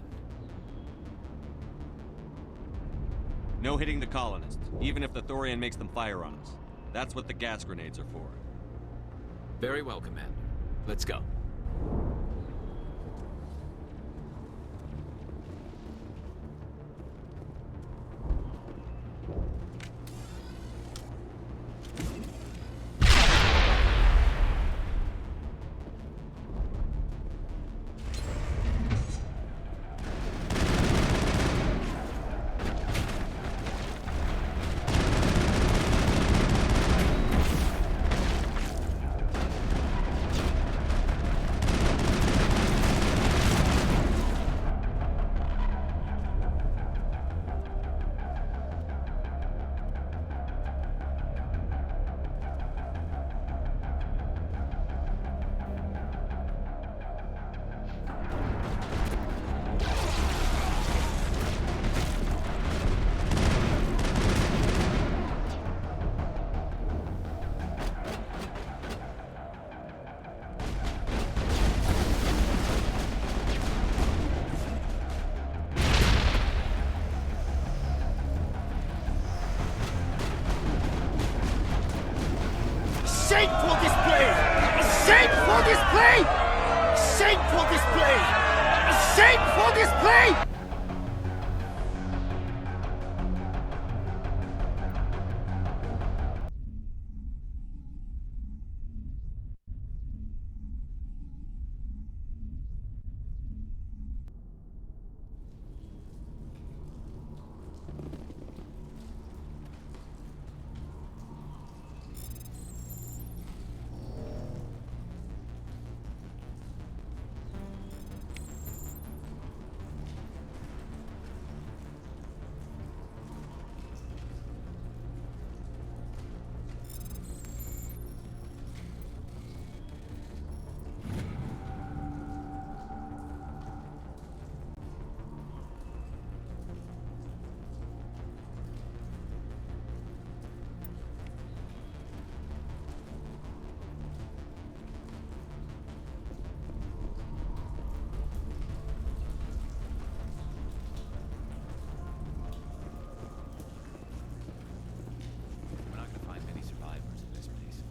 No hitting the colonists, even if the Thorian makes them fire on us. That's what the gas grenades are for.
Very well, Commander. Let's go.
Shameful display! Shameful display! Shameful display! Shameful display!
We're not gonna find many survivors in this place.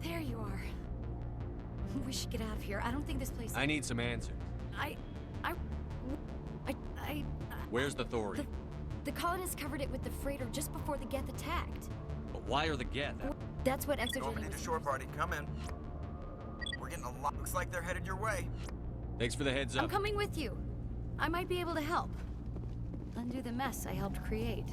There you are. We should get out of here. I don't think this place.
I need some answers.
I.
Where's the Thorian?
The colonists covered it with the freighter just before the Geth attacked.
But why are the Geth?
That's what Exogen
Normandy to shore party, come in. We're getting a lot. Looks like they're headed your way.
Thanks for the heads up.
I'm coming with you. I might be able to help. Undo the mess I helped create.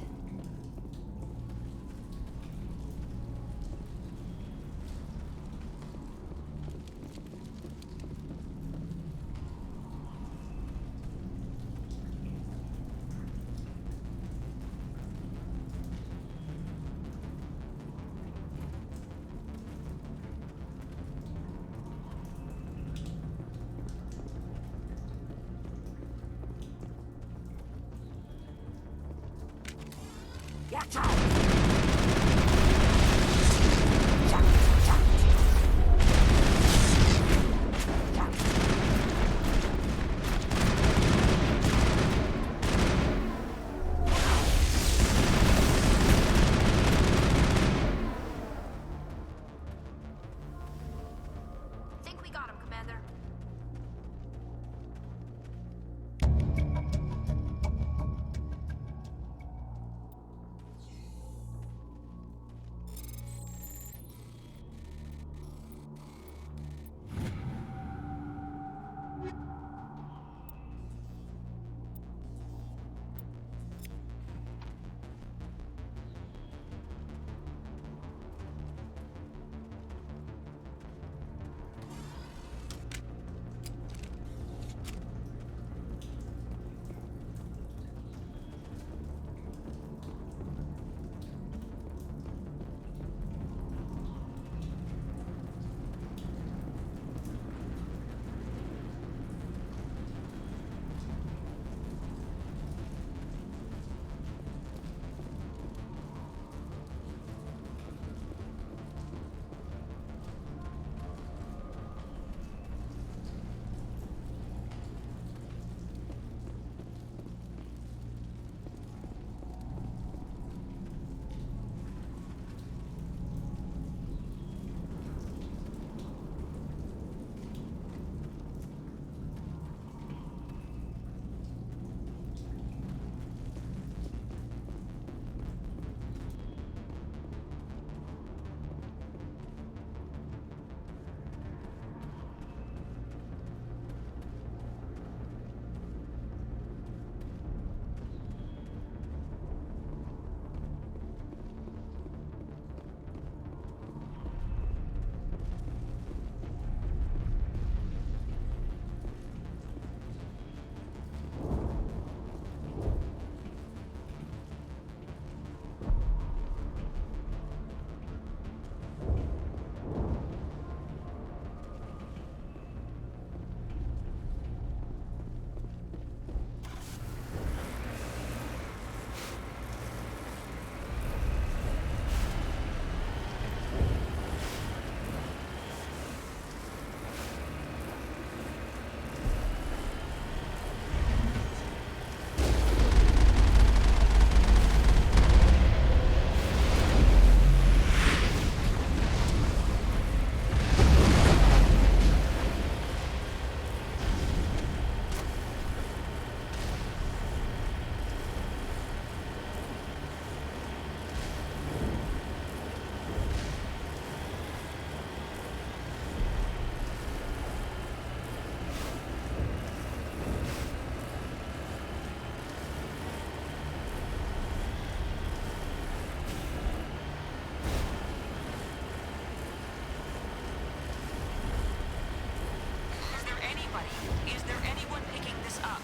Is there anyone picking this up?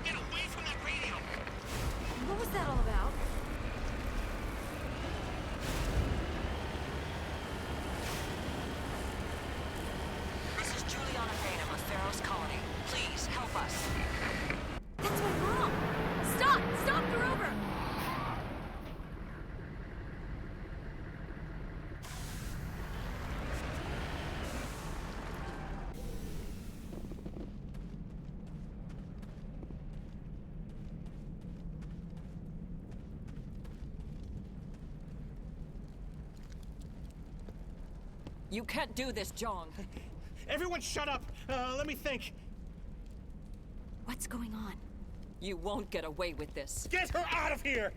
Get away from that radio!
What was that all about?
This is Juliana Bainham of Feros Colony. Please, help us.
That's my mom! Stop! Stop! They're over!
You can't do this, John.
Everyone shut up! Let me think.
What's going on?
You won't get away with this.
Get her out of here!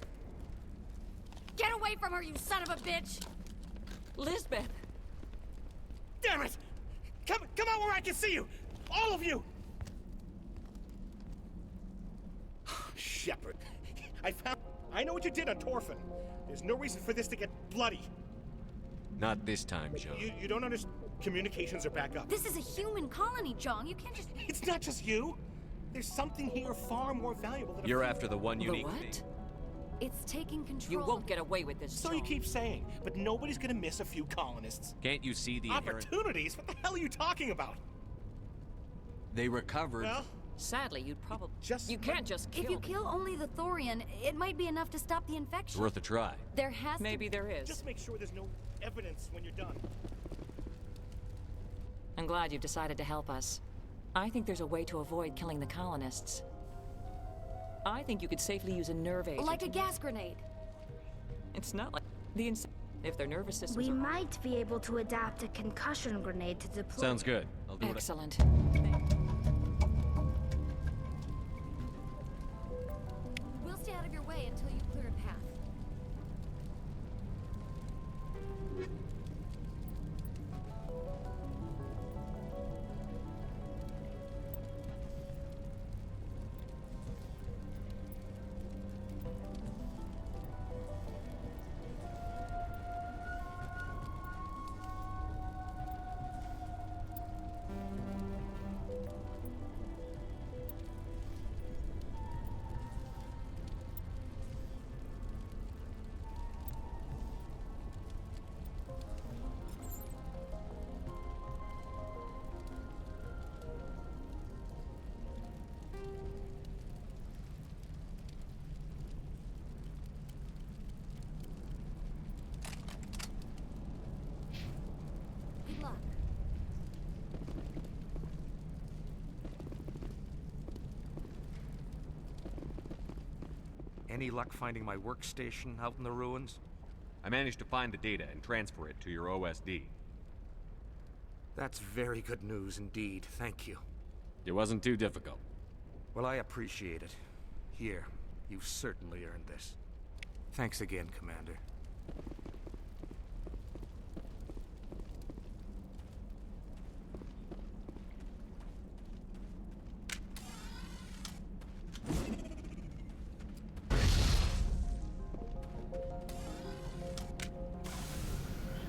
Get away from her, you son of a bitch!
Lisbeth!
Damn it! Come out where I can see you! All of you! Shepard, I know what you did on Torfin. There's no reason for this to get bloody.
Not this time, John.
You don't understand. Communications are back up.
This is a human colony, John. You can't just...
It's not just you. There's something here far more valuable than
You're after the one unique thing.
It's taking control.
You won't get away with this,
So
John.
you keep saying, but nobody's gonna miss a few colonists.
Can't you see the inherent...
Opportunities? What the hell are you talking about?
They recovered...
Well,
sadly, you'd probably...
Just...
You can't just kill
If you
them.
kill only the Thorian, it might be enough to stop the infection.
It's worth a try.
There has
Maybe there is.
Just make sure there's no evidence when you're done.
I'm glad you've decided to help us. I think there's a way to avoid killing the colonists. I think you could safely use a nerve agent.
Like a gas grenade.
It's not like the if their nervous systems
We
are...
might be able to adapt a concussion grenade to deploy.
Sounds good. I'll do
Excellent.
We'll stay out of your way until you clear a path. Good luck.
Any luck finding my workstation out in the ruins?
I managed to find the data and transfer it to your OSD.
That's very good news indeed, thank you.
It wasn't too difficult.
Well, I appreciate it. Here, you've certainly earned this. Thanks again, Commander.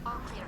All clear.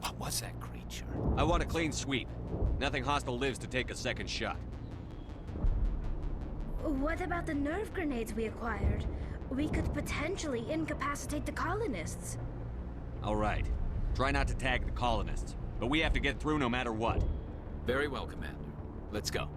What was that creature?
I want a clean sweep. Nothing hostile lives to take a second shot.
What about the nerve grenades we acquired? We could potentially incapacitate the colonists.
All right. Try not to tag the colonists, but we have to get through no matter what.
Very well, Commander. Let's go.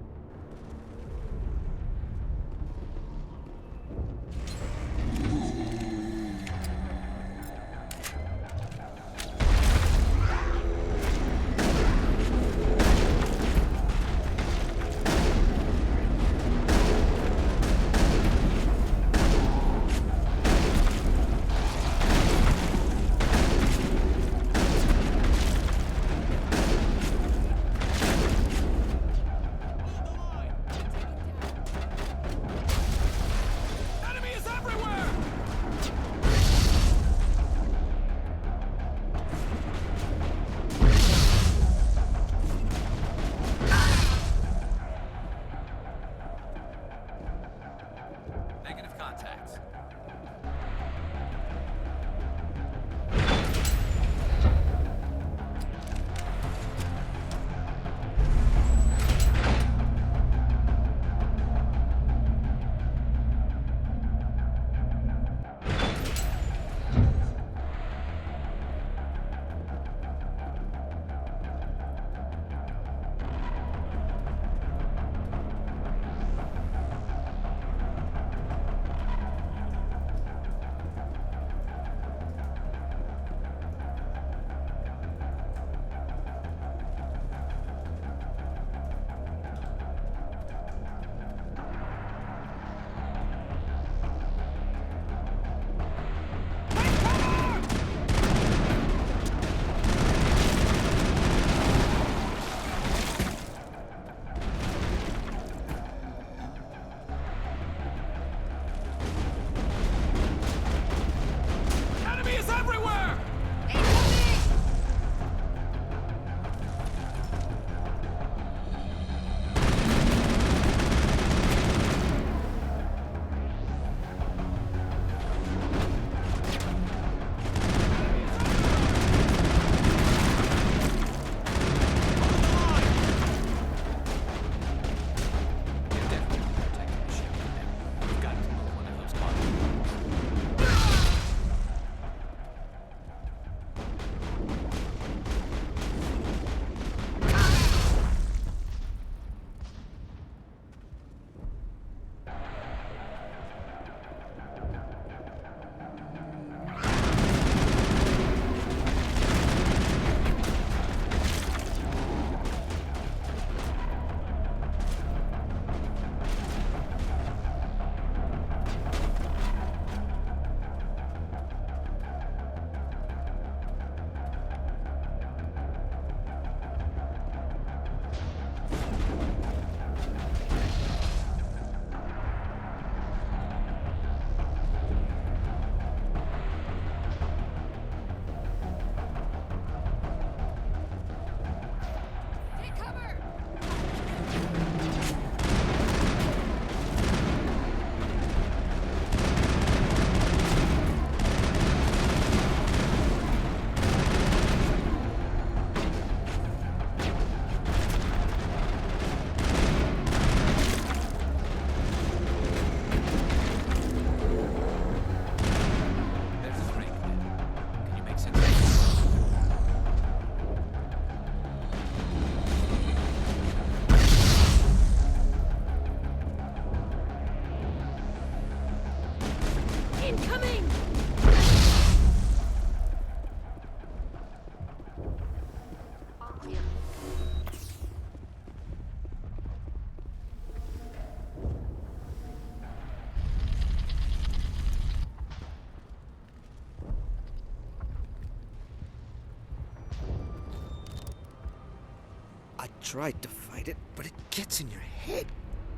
I tried to fight it, but it gets in your head.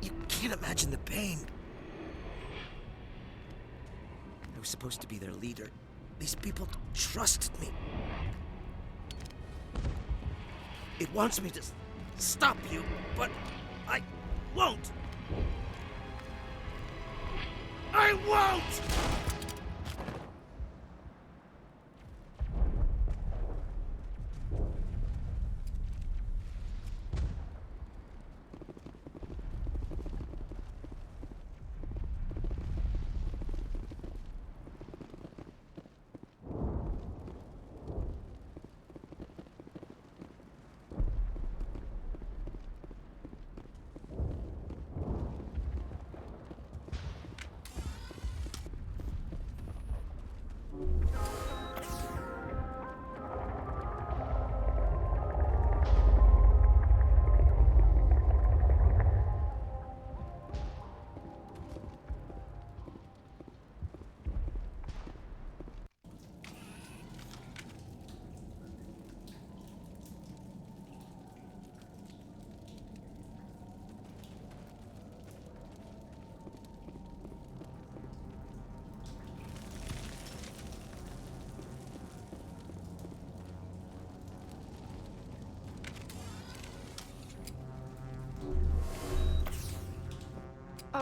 You can't imagine the pain. I was supposed to be their leader. These people trusted me. It wants me to stop you, but I won't. I won't!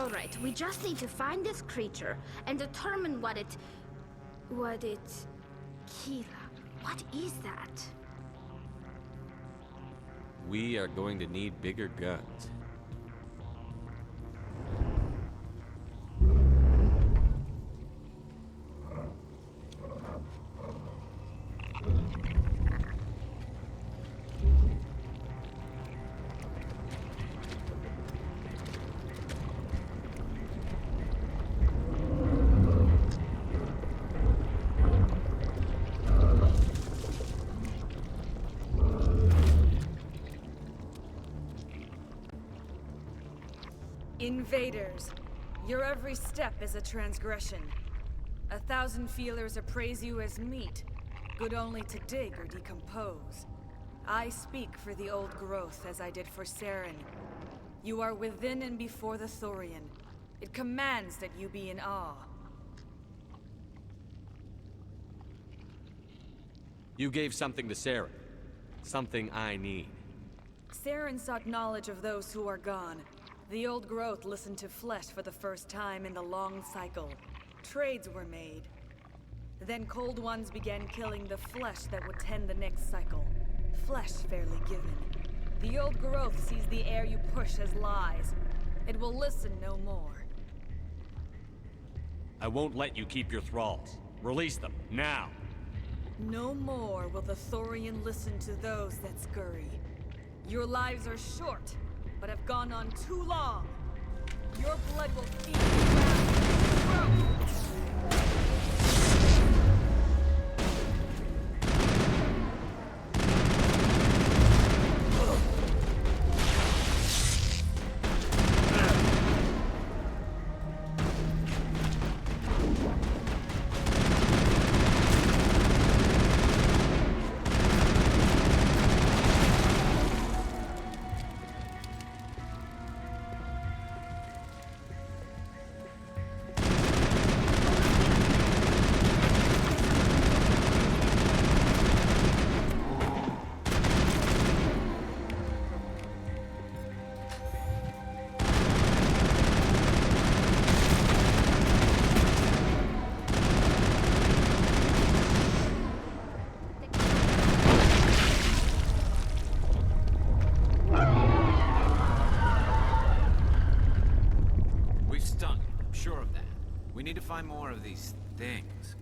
All right, we just need to find this creature and determine what it... Kira, what is that?
We are going to need bigger guns.
Invaders, your every step is a transgression. 1,000 feelers appraise you as meat, good only to dig or decompose. I speak for the old growth as I did for Saren. You are within and before the Thorian. It commands that you be in awe.
You gave something to Sarah. Something I need.
Saren sought knowledge of those who are gone. The old growth listened to flesh for the first time in the long cycle. Trades were made. Then cold ones began killing the flesh that would tend the next cycle. Flesh fairly given. The old growth sees the air you push as lies. It will listen no more.
I won't let you keep your thralls. Release them, now!
No more will the Thorian listen to those that scurry. Your lives are short, but have gone on too long. Your blood will feed the ground.
We need to find more of these things.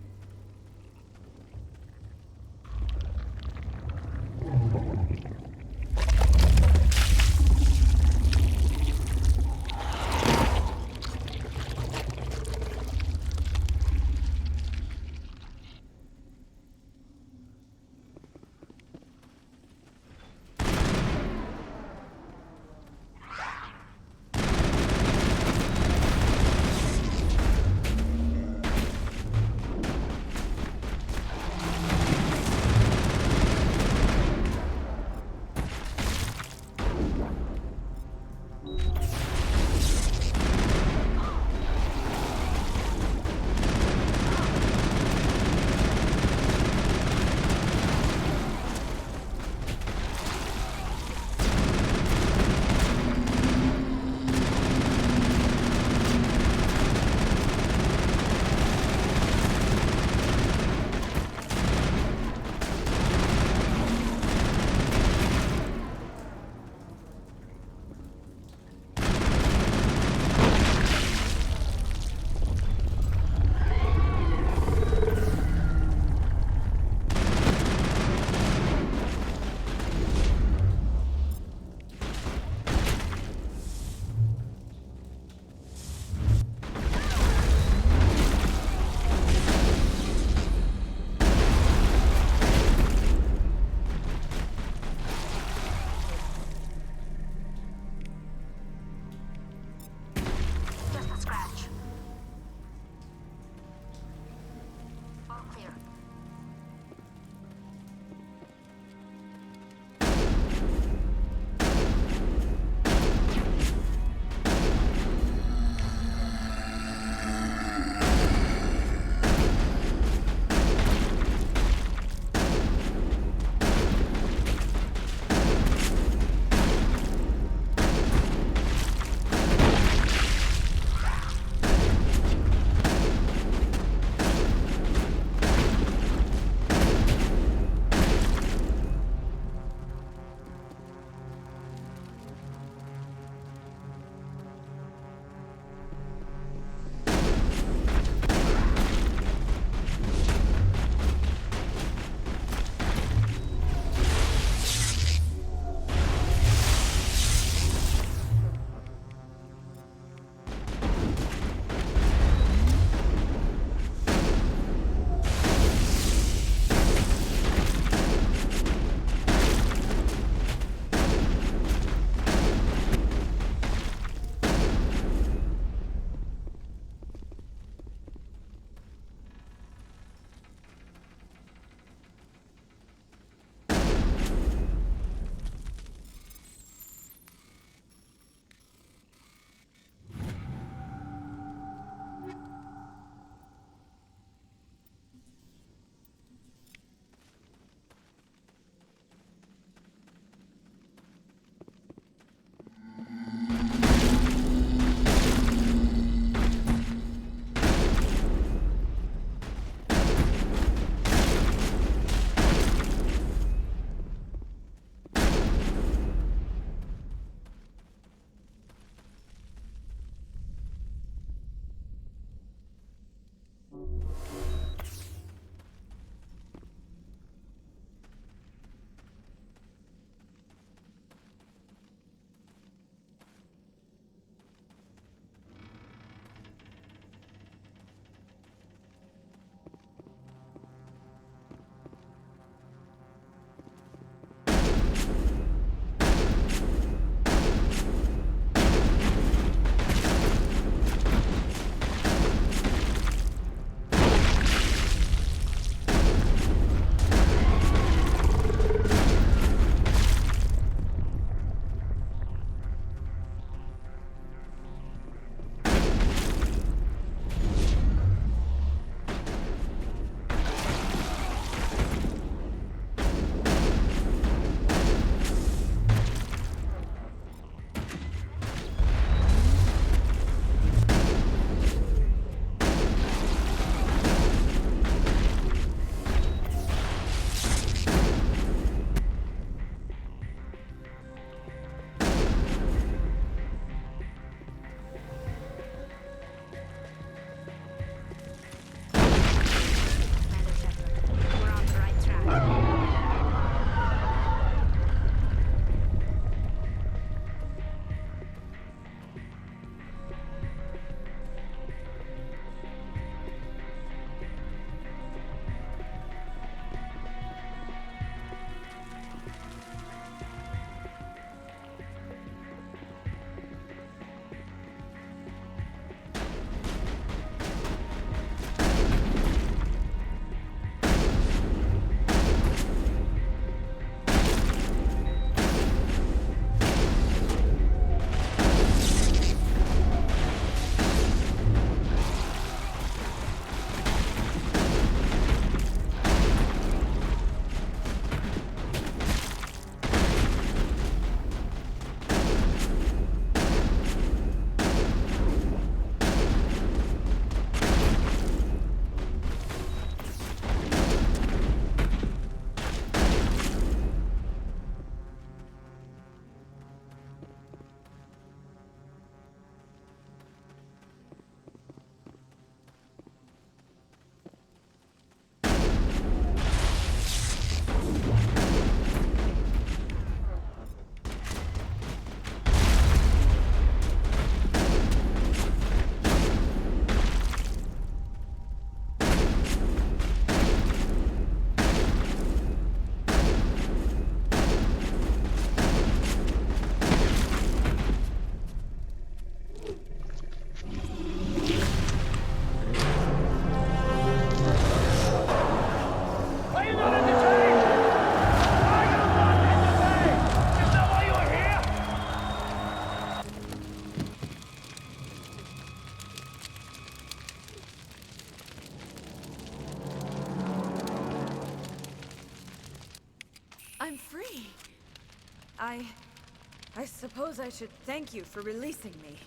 I suppose I should thank you for releasing me.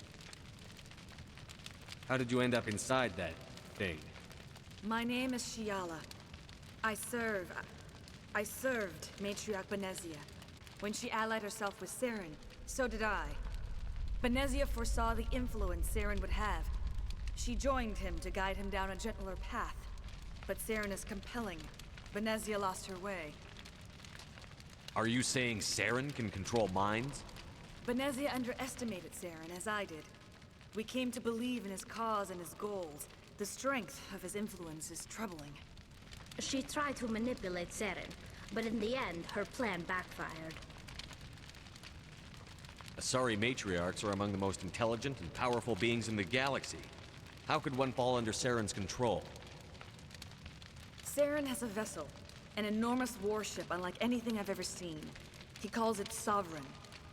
How did you end up inside that thing?
My name is Shiala. I served Matriarch Benezia. When she allied herself with Saren, so did I. Benezia foresaw the influence Saren would have. She joined him to guide him down a gentler path. But Saren is compelling. Benezia lost her way.
Are you saying Saren can control minds?
Benezia underestimated Saren, as I did. We came to believe in his cause and his goals. The strength of his influence is troubling.
She tried to manipulate Saren, but in the end, her plan backfired.
Asari matriarchs are among the most intelligent and powerful beings in the galaxy. How could one fall under Saren's control?
Saren has a vessel, an enormous warship unlike anything I've ever seen. He calls it Sovereign.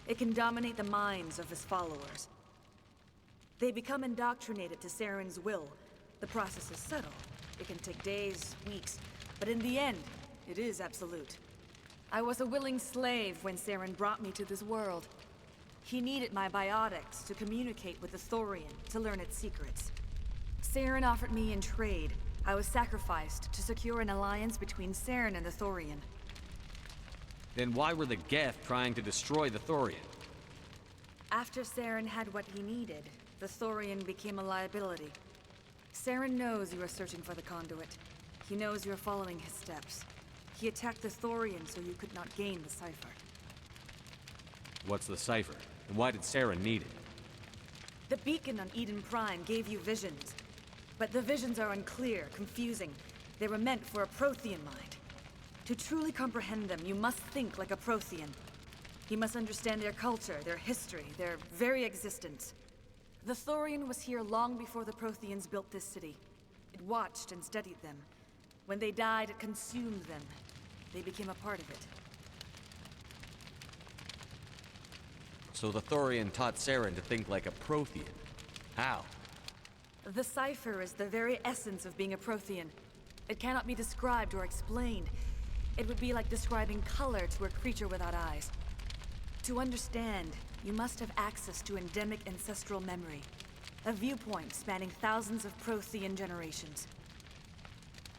It can dominate the minds of his followers. They become indoctrinated to Saren's will. The process is subtle. It can take days, weeks, but in the end, it is absolute. I was a willing slave when Saren brought me to this world. He needed my biotics to communicate with the Thorian, to learn its secrets. Saren offered me in trade. I was sacrificed to secure an alliance between Saren and the Thorian.
Then why were the Geth trying to destroy the Thorian?
After Saren had what he needed, the Thorian became a liability. Saren knows you are searching for the conduit. He knows you are following his steps. He attacked the Thorian so you could not gain the cipher.
What's the cipher? And why did Saren need it?
The beacon on Eden Prime gave you visions. But the visions are unclear, confusing. They were meant for a Prothean mind. To truly comprehend them, you must think like a Prothean. You must understand their culture, their history, their very existence. The Thorian was here long before the Protheans built this city. It watched and studied them. When they died, it consumed them. They became a part of it.
So the Thorian taught Saren to think like a Prothean. How?
The cipher is the very essence of being a Prothean. It cannot be described or explained. It would be like describing color to a creature without eyes. To understand, you must have access to endemic ancestral memory. A viewpoint spanning thousands of Prothean generations.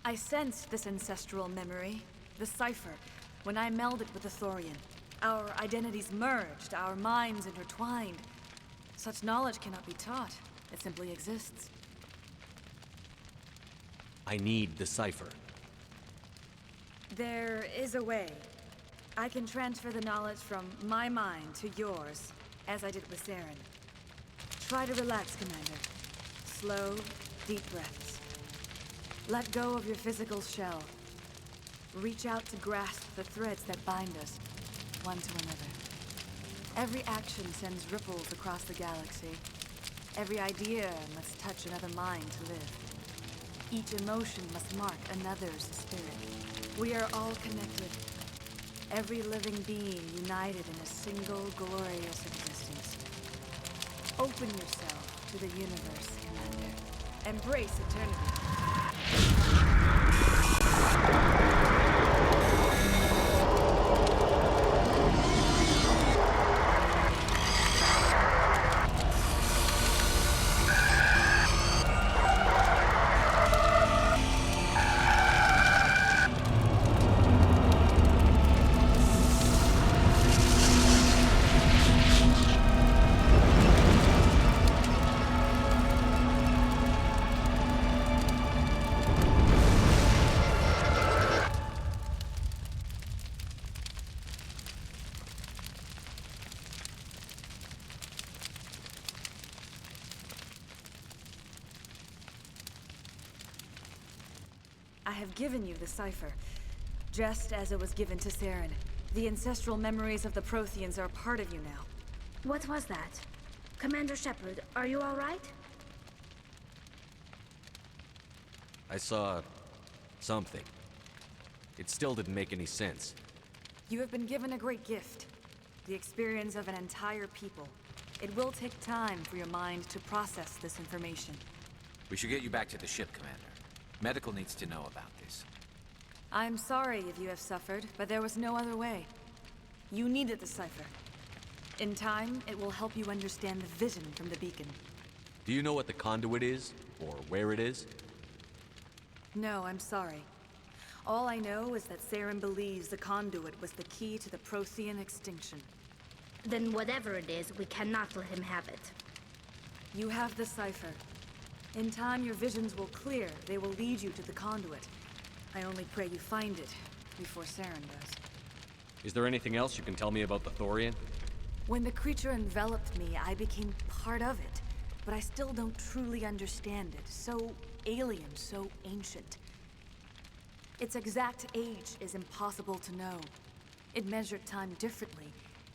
I sensed this ancestral memory, the cipher, when I melded with the Thorian. Our identities merged, our minds intertwined. Such knowledge cannot be taught. It simply exists.
I need the cipher.
There is a way. I can transfer the knowledge from my mind to yours, as I did with Saren. Try to relax, Commander. Slow, deep breaths. Let go of your physical shell. Reach out to grasp the threads that bind us, one to another. Every action sends ripples across the galaxy. Every idea must touch another mind to live. Each emotion must mark another's spirit. We are all connected. Every living being united in a single glorious existence. Open yourself to the universe, Commander. Embrace eternity. I have given you the cipher, just as it was given to Saren. The ancestral memories of the Protheans are part of you now.
What was that? Commander Shepard, are you all right?
I saw something. It still didn't make any sense.
You have been given a great gift. The experience of an entire people. It will take time for your mind to process this information.
We should get you back to the ship, Commander. Medical needs to know about this.
I'm sorry if you have suffered, but there was no other way. You need the decipher. In time, it will help you understand the vision from the beacon.
Do you know what the conduit is? Or where it is?
No, I'm sorry. All I know is that Saren believes the conduit was the key to the Prothean extinction.
Then whatever it is, we cannot let him have it.
You have the cipher. In time, your visions will clear. They will lead you to the conduit. I only pray you find it before Saren does.
Is there anything else you can tell me about the Thorian?
When the creature enveloped me, I became part of it. But I still don't truly understand it. So alien, so ancient. Its exact age is impossible to know. It measured time differently.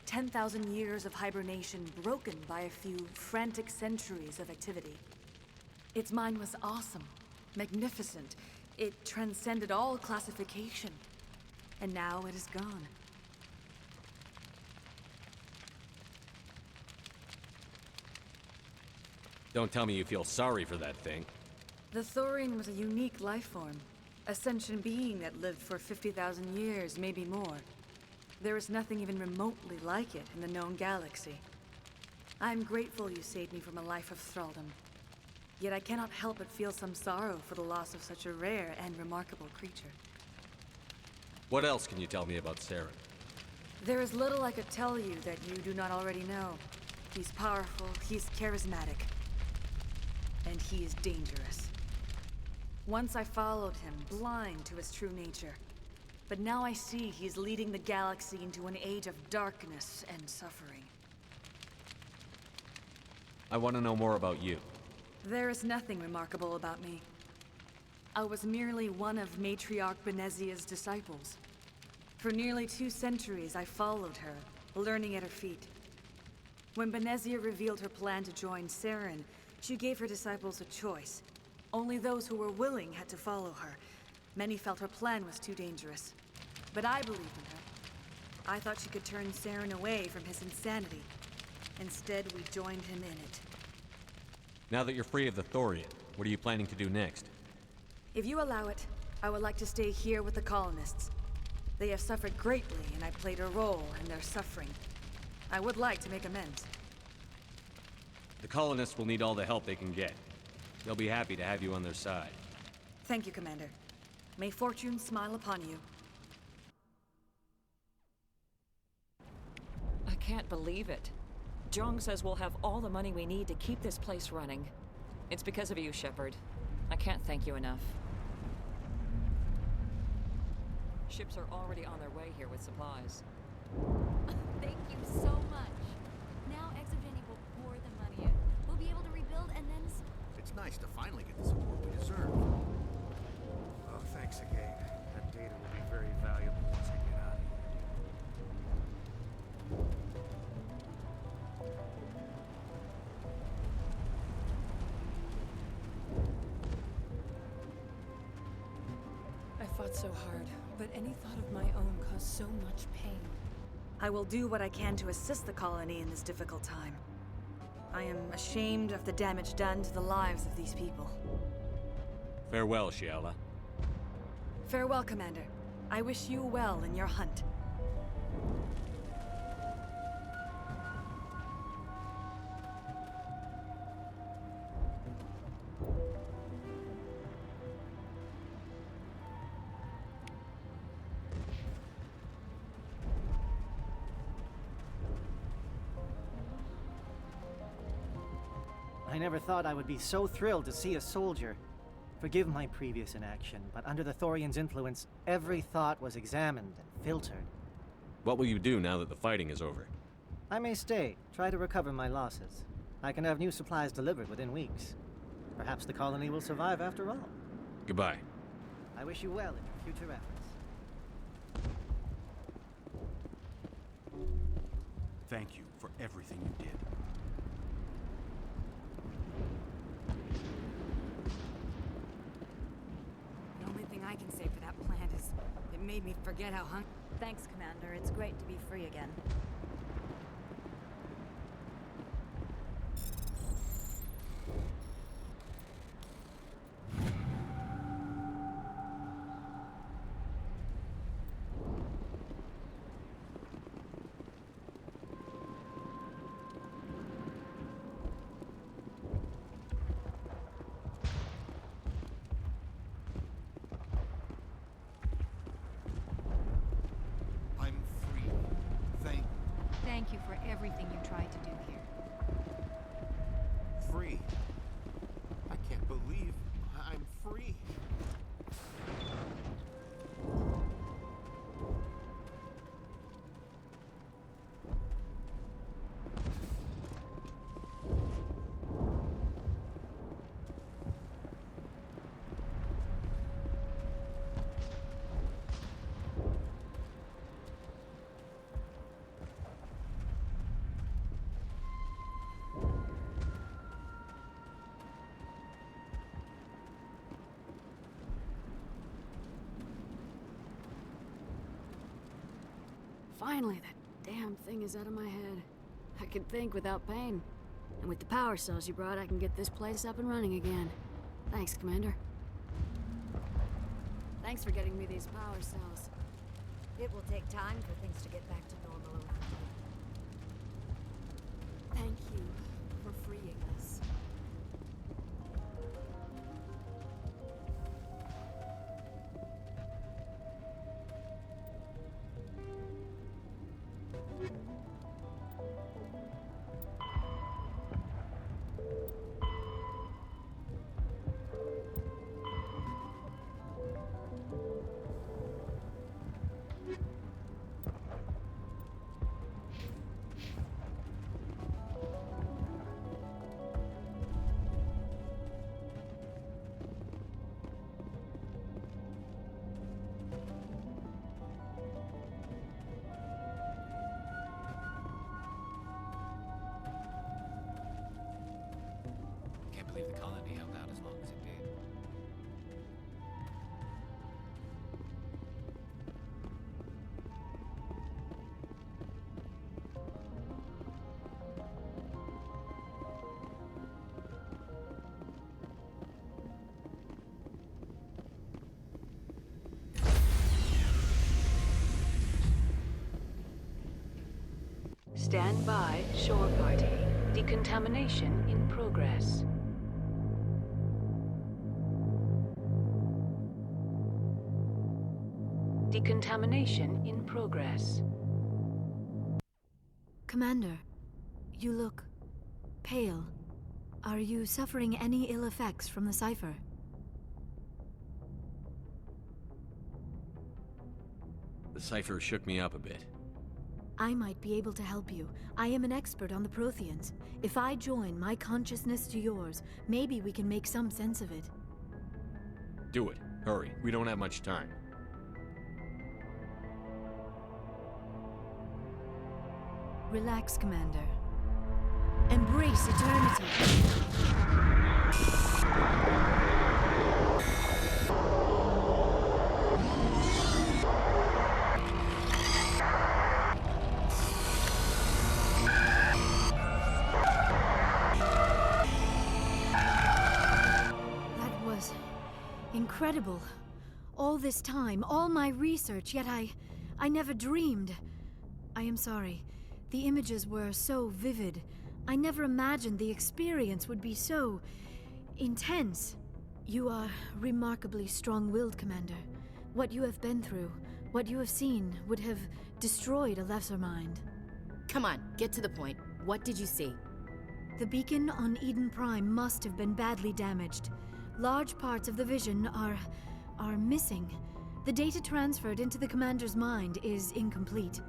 10,000 years of hibernation broken by a few frantic centuries of activity. Its mind was awesome, magnificent. It transcended all classification. And now it is gone.
Don't tell me you feel sorry for that thing.
The Thorian was a unique life form. A sentient being that lived for 50,000 years, maybe more. There is nothing even remotely like it in the known galaxy. I'm grateful you saved me from a life of thraldom. Yet I cannot help but feel some sorrow for the loss of such a rare and remarkable creature.
What else can you tell me about Saren?
There is little I could tell you that you do not already know. He's powerful, he's charismatic. And he is dangerous. Once I followed him, blind to his true nature. But now I see he's leading the galaxy into an age of darkness and suffering.
I want to know more about you.
There is nothing remarkable about me. I was merely one of Matriarch Benezia's disciples. For nearly 2 centuries, I followed her, learning at her feet. When Benezia revealed her plan to join Saren, she gave her disciples a choice. Only those who were willing had to follow her. Many felt her plan was too dangerous. But I believed in her. I thought she could turn Saren away from his insanity. Instead, we joined him in it.
Now that you're free of the Thorian, what are you planning to do next?
If you allow it, I would like to stay here with the colonists. They have suffered greatly, and I played a role in their suffering. I would like to make amends.
The colonists will need all the help they can get. They'll be happy to have you on their side.
Thank you, Commander. May fortune smile upon you.
I can't believe it. Jong says we'll have all the money we need to keep this place running. It's because of you, Shepard. I can't thank you enough. Ships are already on their way here with supplies.
Thank you so much. Now ExoGeni will pour the money in. We'll be able to rebuild and then some.
It's nice to finally get the support we deserve. Oh, thanks again. That data will be very valuable once I get out of
I fought so hard, but any thought of my own caused so much pain. I will do what I can to assist the colony in this difficult time. I am ashamed of the damage done to the lives of these people.
Farewell, Shiala.
Farewell, Commander. I wish you well in your hunt.
I never thought I would be so thrilled to see a soldier. Forgive my previous inaction, but under the Thorian's influence, every thought was examined and filtered.
What will you do now that the fighting is over?
I may stay, try to recover my losses. I can have new supplies delivered within weeks. Perhaps the colony will survive after all.
Goodbye.
I wish you well in your future efforts.
Thank you for everything you did.
The only thing I can say for that plant is it made me forget how hungry.
Thanks, Commander. It's great to be free again.
thank you for everything you tried to do here.
Free. I can't believe I'm free.
Finally, that damn thing is out of my head. I can think without pain. And with the power cells you brought, I can get this place up and running again. Thanks, Commander. Thanks for getting me these power cells.
It will take time for things to get back to normal over here.
Thank you for freeing us.
Can't believe the colony held out as long as it did.
Stand by, shore party. Decontamination in progress. Decontamination in progress.
Commander, you look pale. Are you suffering any ill effects from the cipher?
The cipher shook me up a bit.
I might be able to help you. I am an expert on the Protheans. If I join my consciousness to yours, maybe we can make some sense of it.
Do it. Hurry. We don't have much time.
Relax, Commander. Embrace eternity. That was incredible. All this time, all my research, yet I never dreamed. I am sorry. The images were so vivid. I never imagined the experience would be so intense. You are remarkably strong-willed, Commander. What you have been through, what you have seen, would have destroyed a lesser mind.
Come on, get to the point. What did you see?
The beacon on Eden Prime must have been badly damaged. Large parts of the vision are missing. The data transferred into the Commander's mind is incomplete.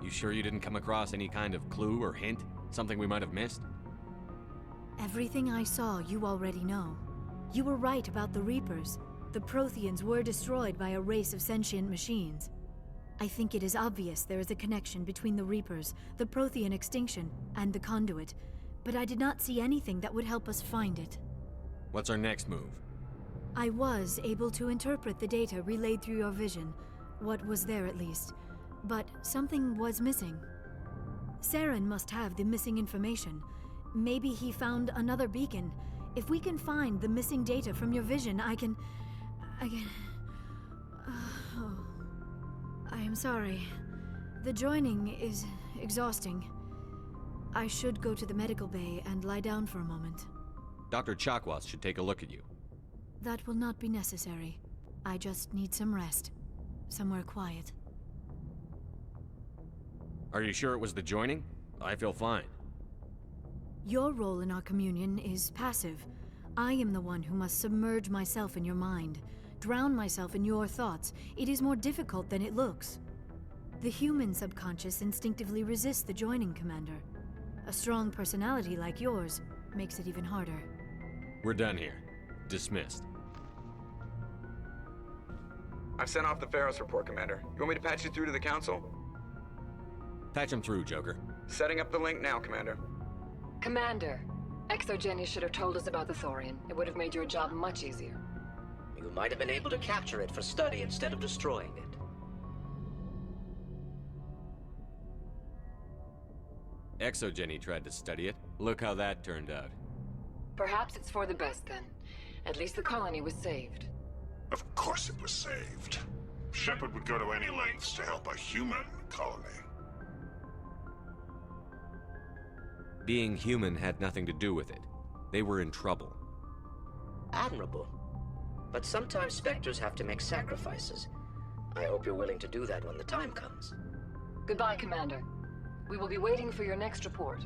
You sure you didn't come across any kind of clue or hint? Something we might have missed?
Everything I saw, you already know. You were right about the Reapers. The Protheans were destroyed by a race of sentient machines. I think it is obvious there is a connection between the Reapers, the Prothean extinction, and the Conduit, but I did not see anything that would help us find it.
What's our next move?
I was able to interpret the data relayed through your vision, what was there at least, but something was missing. Saren must have the missing information. Maybe he found another beacon. If we can find the missing data from your vision, I can... Oh, I am sorry. The joining is exhausting. I should go to the medical bay and lie down for a moment.
Dr. Chakwas should take a look at you.
That will not be necessary. I just need some rest. Somewhere quiet.
Are you sure it was the joining? I feel fine.
Your role in our communion is passive. I am the one who must submerge myself in your mind, drown myself in your thoughts. It is more difficult than it looks. The human subconscious instinctively resists the joining, Commander. A strong personality like yours makes it even harder.
We're done here. Dismissed.
I've sent off the Feros report, Commander. You want me to patch you through to the Council?
Patch him through, Joker.
Setting up the link now, Commander.
Commander, ExoGeni should have told us about the Thorian. It would have made your job much easier.
You might have been able to capture it for study instead of destroying it.
ExoGeni tried to study it. Look how that turned out.
Perhaps it's for the best then. At least the colony was saved.
Of course it was saved. Shepard would go to any lengths to help a human colony.
Being human had nothing to do with it. They were in trouble.
Admirable. But sometimes Spectres have to make sacrifices. I hope you're willing to do that when the time comes.
Goodbye, Commander. We will be waiting for your next report.